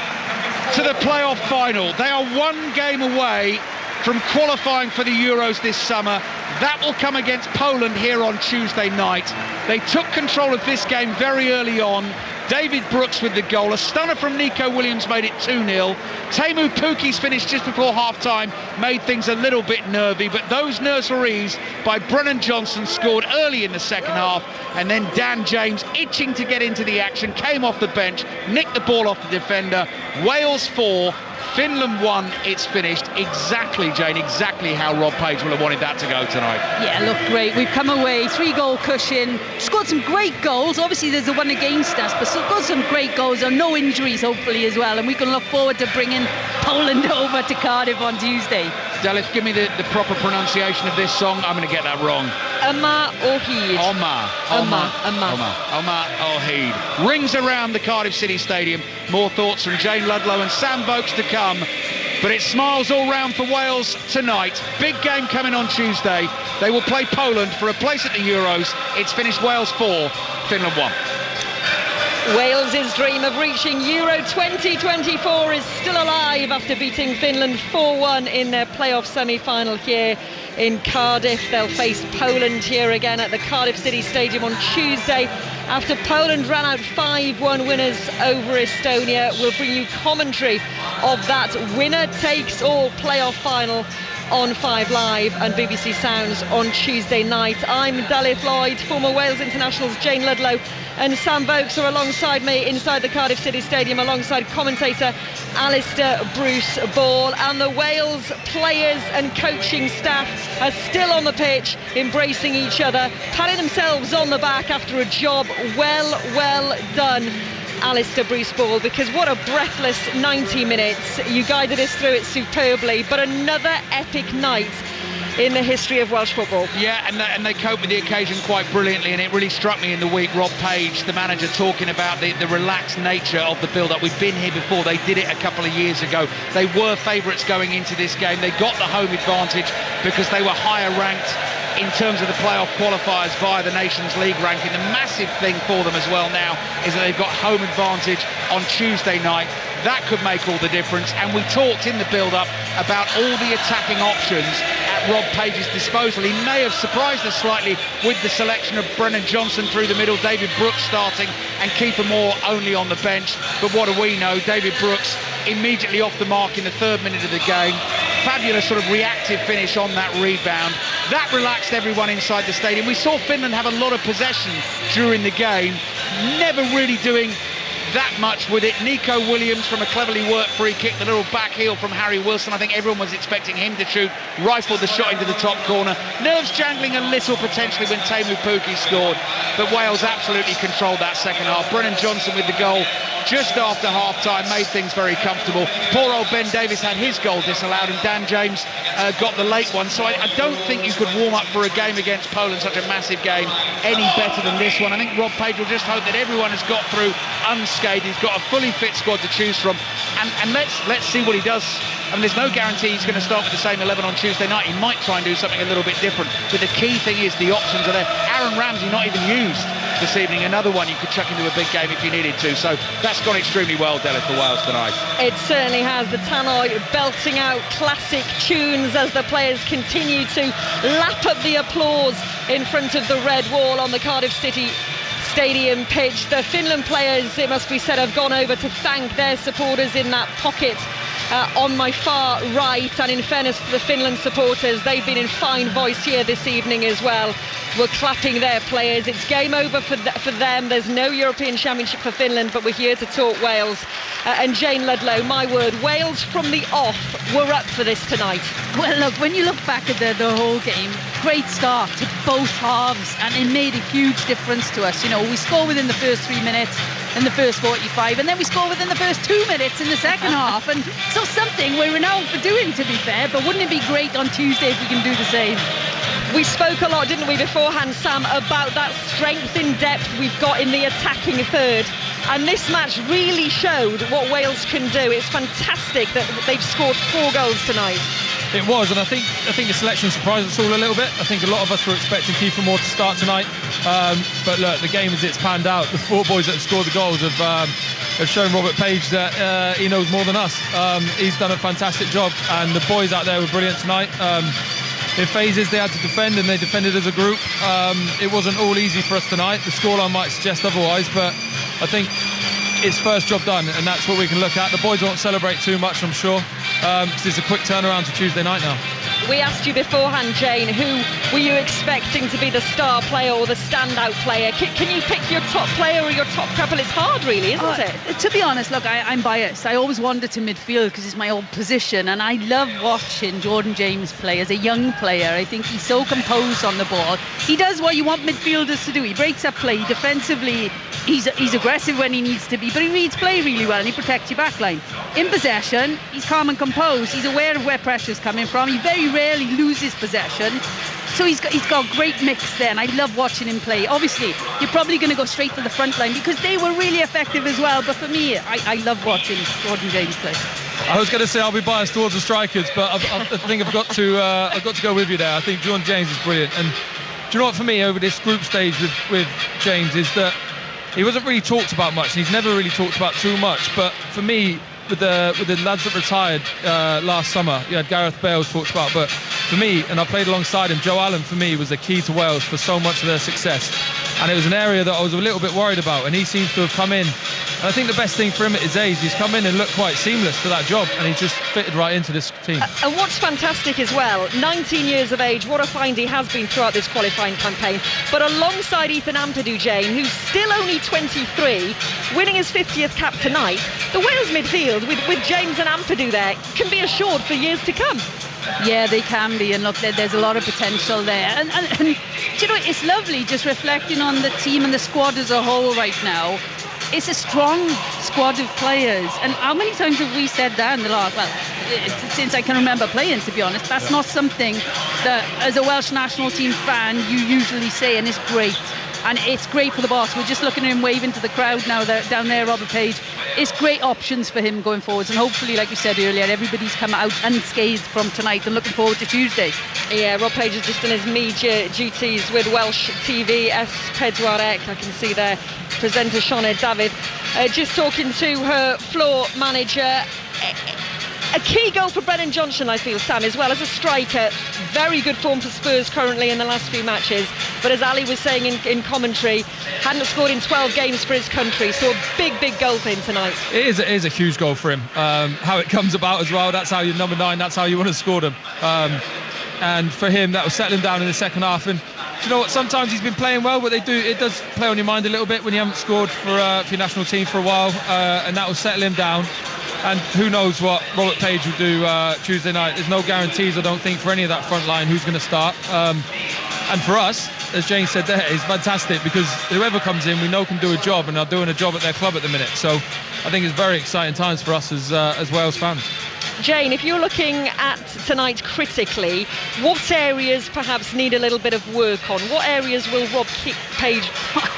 to the playoff final. They are 1 game away from qualifying for the Euros this summer. That will come against Poland here on Tuesday night. They took control of this game very early on. David Brooks with the goal. A stunner from Nico Williams made it 2-0. Teemu Pukki's finish just before half-time made things a little bit nervy, but those nerves were eased by Brennan Johnson, scored early in the second half, and then Dan James, itching to get into the action, came off the bench, nicked the ball off the defender. Wales 4, Finland 1, it's finished. Exactly, Jayne, exactly how Rob Page will have wanted that to go tonight. Yeah, look, great. We've come away, 3-goal cushion, scored some great goals. Obviously, there's the one against us, but scored some great goals, and no injuries, hopefully, as well. And we can look forward to bringing Poland over to Cardiff on Tuesday. Dalith, give me the proper pronunciation of this song. I'm going to get that wrong. Omar Ohid. Omar Ohid. Rings around the Cardiff City Stadium. More thoughts from Jayne Ludlow and Sam Vokes to come. But it's smiles all round for Wales tonight. Big game coming on Tuesday. They will play Poland for a place at the Euros. It's finished Wales 4, Finland 1. Wales's dream of reaching Euro 2024 is still alive after beating Finland 4-1 in their playoff semi-final here in Cardiff. They'll face Poland here again at the Cardiff City Stadium on Tuesday. After Poland ran out 5-1 winners over Estonia, we'll bring you commentary of that winner-takes-all playoff final on 5 Live and BBC Sounds on Tuesday night. I'm Dalith Lloyd. Former Wales internationals Jayne Ludlow and Sam Vokes are alongside me inside the Cardiff City Stadium, alongside commentator Alistair Bruce Ball. And the Wales players and coaching staff are still on the pitch, embracing each other, patting themselves on the back after a job well done, Alistair Bruce Ball, because what a breathless 90 minutes. You guided us through it superbly, but another epic night in the history of Welsh football. Yeah, and they cope with the occasion quite brilliantly, and it really struck me in the week, Rob Page, the manager, talking about the relaxed nature of the build-up. We've been here before. They did it a couple of years ago. They were favourites going into this game. They got the home advantage because they were higher ranked in terms of the playoff qualifiers via the Nations League ranking. The massive thing for them as well now is that they've got home advantage on Tuesday night. That could make all the difference. And we talked in the build-up about all the attacking options at Rob Page's disposal. He may have surprised us slightly with the selection of Brennan Johnson through the middle, David Brooks starting, and Kiefer Moore only on the bench. But what do we know? David Brooks immediately off the mark in the 3rd minute of the game. Fabulous sort of reactive finish on that rebound. That relaxed everyone inside the stadium. We saw Finland have a lot of possession during the game, never really doing that much with it. Nico Williams from a cleverly worked free kick, the little back heel from Harry Wilson. I think everyone was expecting him to shoot, rifled the shot into the top corner. Nerves jangling a little potentially when Teemu Pukki scored, but Wales absolutely controlled that second half. Brennan Johnson with the goal just after half-time made things very comfortable. Poor old Ben Davies had his goal disallowed, and Dan James got the late one. So I don't think you could warm up for a game against Poland, such a massive game, any better than this one. I think Rob Page will just hope that everyone has got through unscathed. He's got a fully fit squad to choose from, and let's see what he does. I mean, there's no guarantee he's going to start with the same 11 on Tuesday night. He might try and do something a little bit different, but the key thing is the options are there. Aaron Ramsey not even used this evening, another one you could chuck into a big game if you needed to. So that's gone extremely well, Della, for Wales tonight. It certainly has. The Tannoy belting out classic tunes as the players continue to lap up the applause in front of the red wall on the Cardiff City Stadium pitch. The Finland players, it must be said, have gone over to thank their supporters in that pocket on my far right, and in fairness to the Finland supporters, they've been in fine voice here this evening as well. We're clapping their players. It's game over for them. There's no European Championship for Finland, but we're here to talk Wales. And Jayne Ludlow, my word, Wales from the off were up for this tonight. Well, look, when you look back at the whole game, great start to both halves, and it made a huge difference to us. You know, we score within the first 3 minutes, in the first 45, and then we score within the first 2 minutes in the second half, and so something we're renowned for doing, to be fair, but wouldn't it be great on Tuesday if we can do the same? We spoke a lot, didn't we, beforehand, Sam, about that strength in depth we've got in the attacking third, and this match really showed what Wales can do. It's fantastic that they've scored 4 goals tonight. It was, and I think the selection surprised us all a little bit. I think a lot of us were expecting Kiefer Moore to start tonight, but look, the game as it's panned out, the 4 boys that have scored the goals have shown Robert Page that he knows more than us. He's done a fantastic job, and the boys out there were brilliant tonight. In phases they had to defend, and they defended as a group. It wasn't all easy for us tonight. The scoreline might suggest otherwise, but I think it's first job done, and that's what we can look at. The boys won't celebrate too much, I'm sure, because it's a quick turnaround to Tuesday night now. We asked you beforehand, Jayne, who were you expecting to be the star player or the standout player? Can you pick your top player or your top couple? It's hard, really, isn't it? To be honest, look, I'm biased. I always wander to midfield because it's my old position, and I love watching Jordan James play as a young player. I think he's so composed on the ball. He does what you want midfielders to do. He breaks up play. Defensively, he's aggressive when he needs to be, but he reads play really well, and he protects your back line. In possession, he's calm and composed. He's aware of where pressure's coming from. He very rarely loses possession, so he's got a great mix there, and I love watching him play. Obviously, you're probably going to go straight to the front line because they were really effective as well, but for me, I love watching Jordan James play. I was going to say I'll be biased towards the strikers, but I think I've got to go with you there. I think Jordan James is brilliant, and do you know what, for me over this group stage with James is that he wasn't really talked about much, and he's never really talked about too much, but for me, with the lads that retired last summer, you had Gareth Bales talked about, but for me, and I played alongside him, Joe Allen for me was the key to Wales for so much of their success, and it was an area that I was a little bit worried about, and he seems to have come in, and I think the best thing for him at his age, he's come in and looked quite seamless for that job, and he's just fitted right into this team. And what's fantastic as well, 19 years of age, what a find he has been throughout this qualifying campaign, but alongside Ethan Ampadu, Jayne, who's still only 23, winning his 50th cap tonight, the Wales midfield with James and Ampadu there can be assured for years to come. Yeah, they can be, and look, there's a lot of potential there, and you know, it's lovely just reflecting on the team and the squad as a whole right now. It's a strong squad of players, and how many times have we said that in the last, since I can remember playing, to be honest. That's not something that as a Welsh national team fan you usually say, and it's great. And it's great for the boss. We're just looking at him waving to the crowd now down there, Robert Page. It's great options for him going forwards, and hopefully, like we said earlier, everybody's come out unscathed from tonight and looking forward to Tuesday. Yeah, Rob Page has just done his media duties with Welsh TV, S4C. I can see there presenter Sinead David just talking to her floor manager. A key goal for Brennan Johnson, I feel, Sam, as well as a striker. Very good form for Spurs currently in the last few matches, but as Ali was saying in commentary, hadn't scored in 12 games for his country, so a big goal for him tonight. It is a huge goal for him. How it comes about as well, that's how you're number 9, that's how you want to score them. and for him that was settling down in the second half. And you know what, sometimes he's been playing well, but it does play on your mind a little bit when you haven't scored for your national team for a while, and that will settle him down. And who knows what Robert Page will do Tuesday night. There's no guarantees, I don't think, for any of that front line who's going to start. And for us, as Jayne said there, it's fantastic because whoever comes in we know can do a job, and are doing a job at their club at the minute. So I think it's very exciting times for us as Wales fans. Jayne, if you're looking at tonight critically, what areas perhaps need a little bit of work on? What areas will Rob Page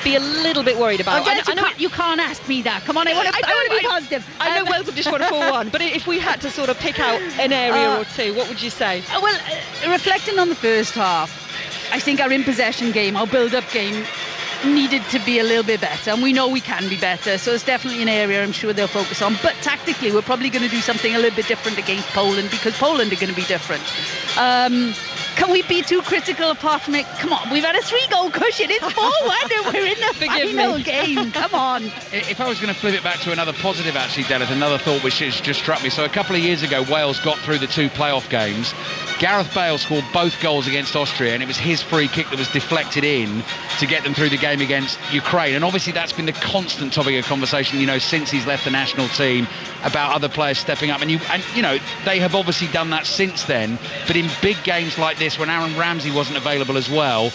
be a little bit worried about? I know you can't ask me that. Come on, I want to be positive. I know Wales have just won a 4-1, but if we had to sort of pick out an area or two, what would you say? Well, reflecting on the first half, I think our in-possession game, our build-up game, needed to be a little bit better, and we know we can be better, so it's definitely an area I'm sure they'll focus on. But tactically we're probably going to do something a little bit different against Poland, because Poland are going to be different. Can we be too critical apart from it? Come on, we've had a 3-goal cushion. It's 4-1 and we're in the final game. Come on. If I was going to flip it back to another positive, actually, Dennis, another thought which has just struck me. So a couple of years ago, Wales got through the 2 playoff games. Gareth Bale scored both goals against Austria, and it was his free kick that was deflected in to get them through the game against Ukraine. And obviously that's been the constant topic of conversation, since he's left the national team, about other players stepping up. And they have obviously done that since then. But in big games like this, when Aaron Ramsey wasn't available as well,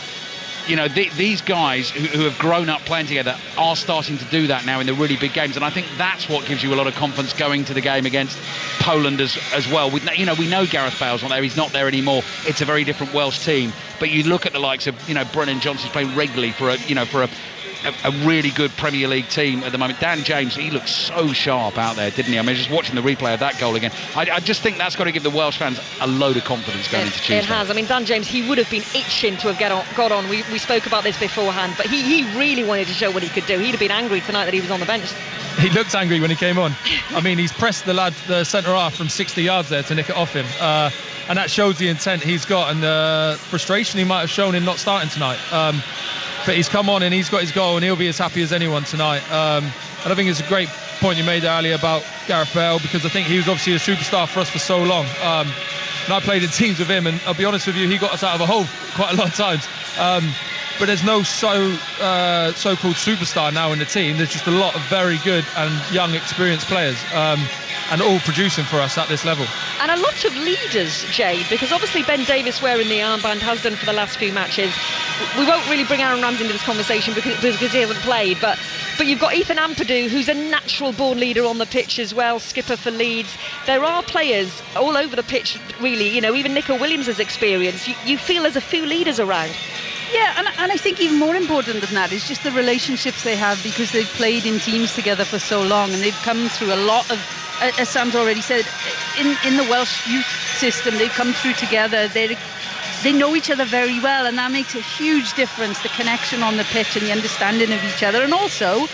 these guys who have grown up playing together are starting to do that now in the really big games, and I think that's what gives you a lot of confidence going to the game against Poland as well. We know Gareth Bale's not there; he's not there anymore. It's a very different Welsh team. But you look at the likes of Brennan Johnson's playing regularly for a really good Premier League team at the moment. Dan James, he looked so sharp out there, didn't he? I mean, just watching the replay of that goal again, I just think that's got to give the Welsh fans a load of confidence going into Tuesday. It has. I mean, Dan James, he would have been itching to have got on. We spoke about this beforehand, but he really wanted to show what he could do. He'd have been angry tonight that he was on the bench. He looked angry when he came on. I mean, he's pressed the centre-half from 60 yards there to nick it off him. And that shows the intent he's got and the frustration he might have shown in not starting tonight. But he's come on and he's got his goal, and he'll be as happy as anyone tonight. And I think it's a great point you made there, Ali, about Gareth Bale, because I think he was obviously a superstar for us for so long. And I played in teams with him, and I'll be honest with you, he got us out of a hole quite a lot of times. But there's no so-called superstar now in the team. There's just a lot of very good and young, experienced players. And all producing for us at this level. And a lot of leaders, Jayne, because obviously Ben Davies wearing the armband has done for the last few matches. We won't really bring Aaron Ramsey into this conversation because he hasn't played, but you've got Ethan Ampadu, who's a natural born leader on the pitch as well, skipper for Leeds. There are players all over the pitch, really, even Nico Williams' experience. You feel there's a few leaders around. Yeah, and I think even more important than that is just the relationships they have, because they've played in teams together for so long, and they've come through a lot of, as Sam's already said, in the Welsh youth system, they've come through together. They know each other very well, and that makes a huge difference, the connection on the pitch and the understanding of each other, and also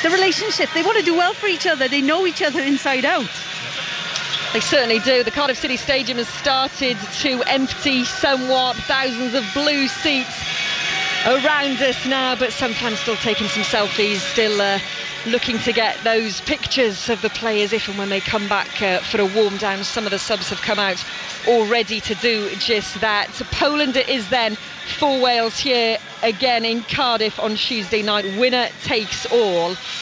the relationship. They want to do well for each other. They know each other inside out. They certainly do. The Cardiff City Stadium has started to empty somewhat. Thousands of blue seats around us now, but some fans still taking some selfies, still looking to get those pictures of the players if and when they come back for a warm down. Some of the subs have come out already to do just that. Poland it is then for Wales here again in Cardiff on Tuesday night. Winner takes all.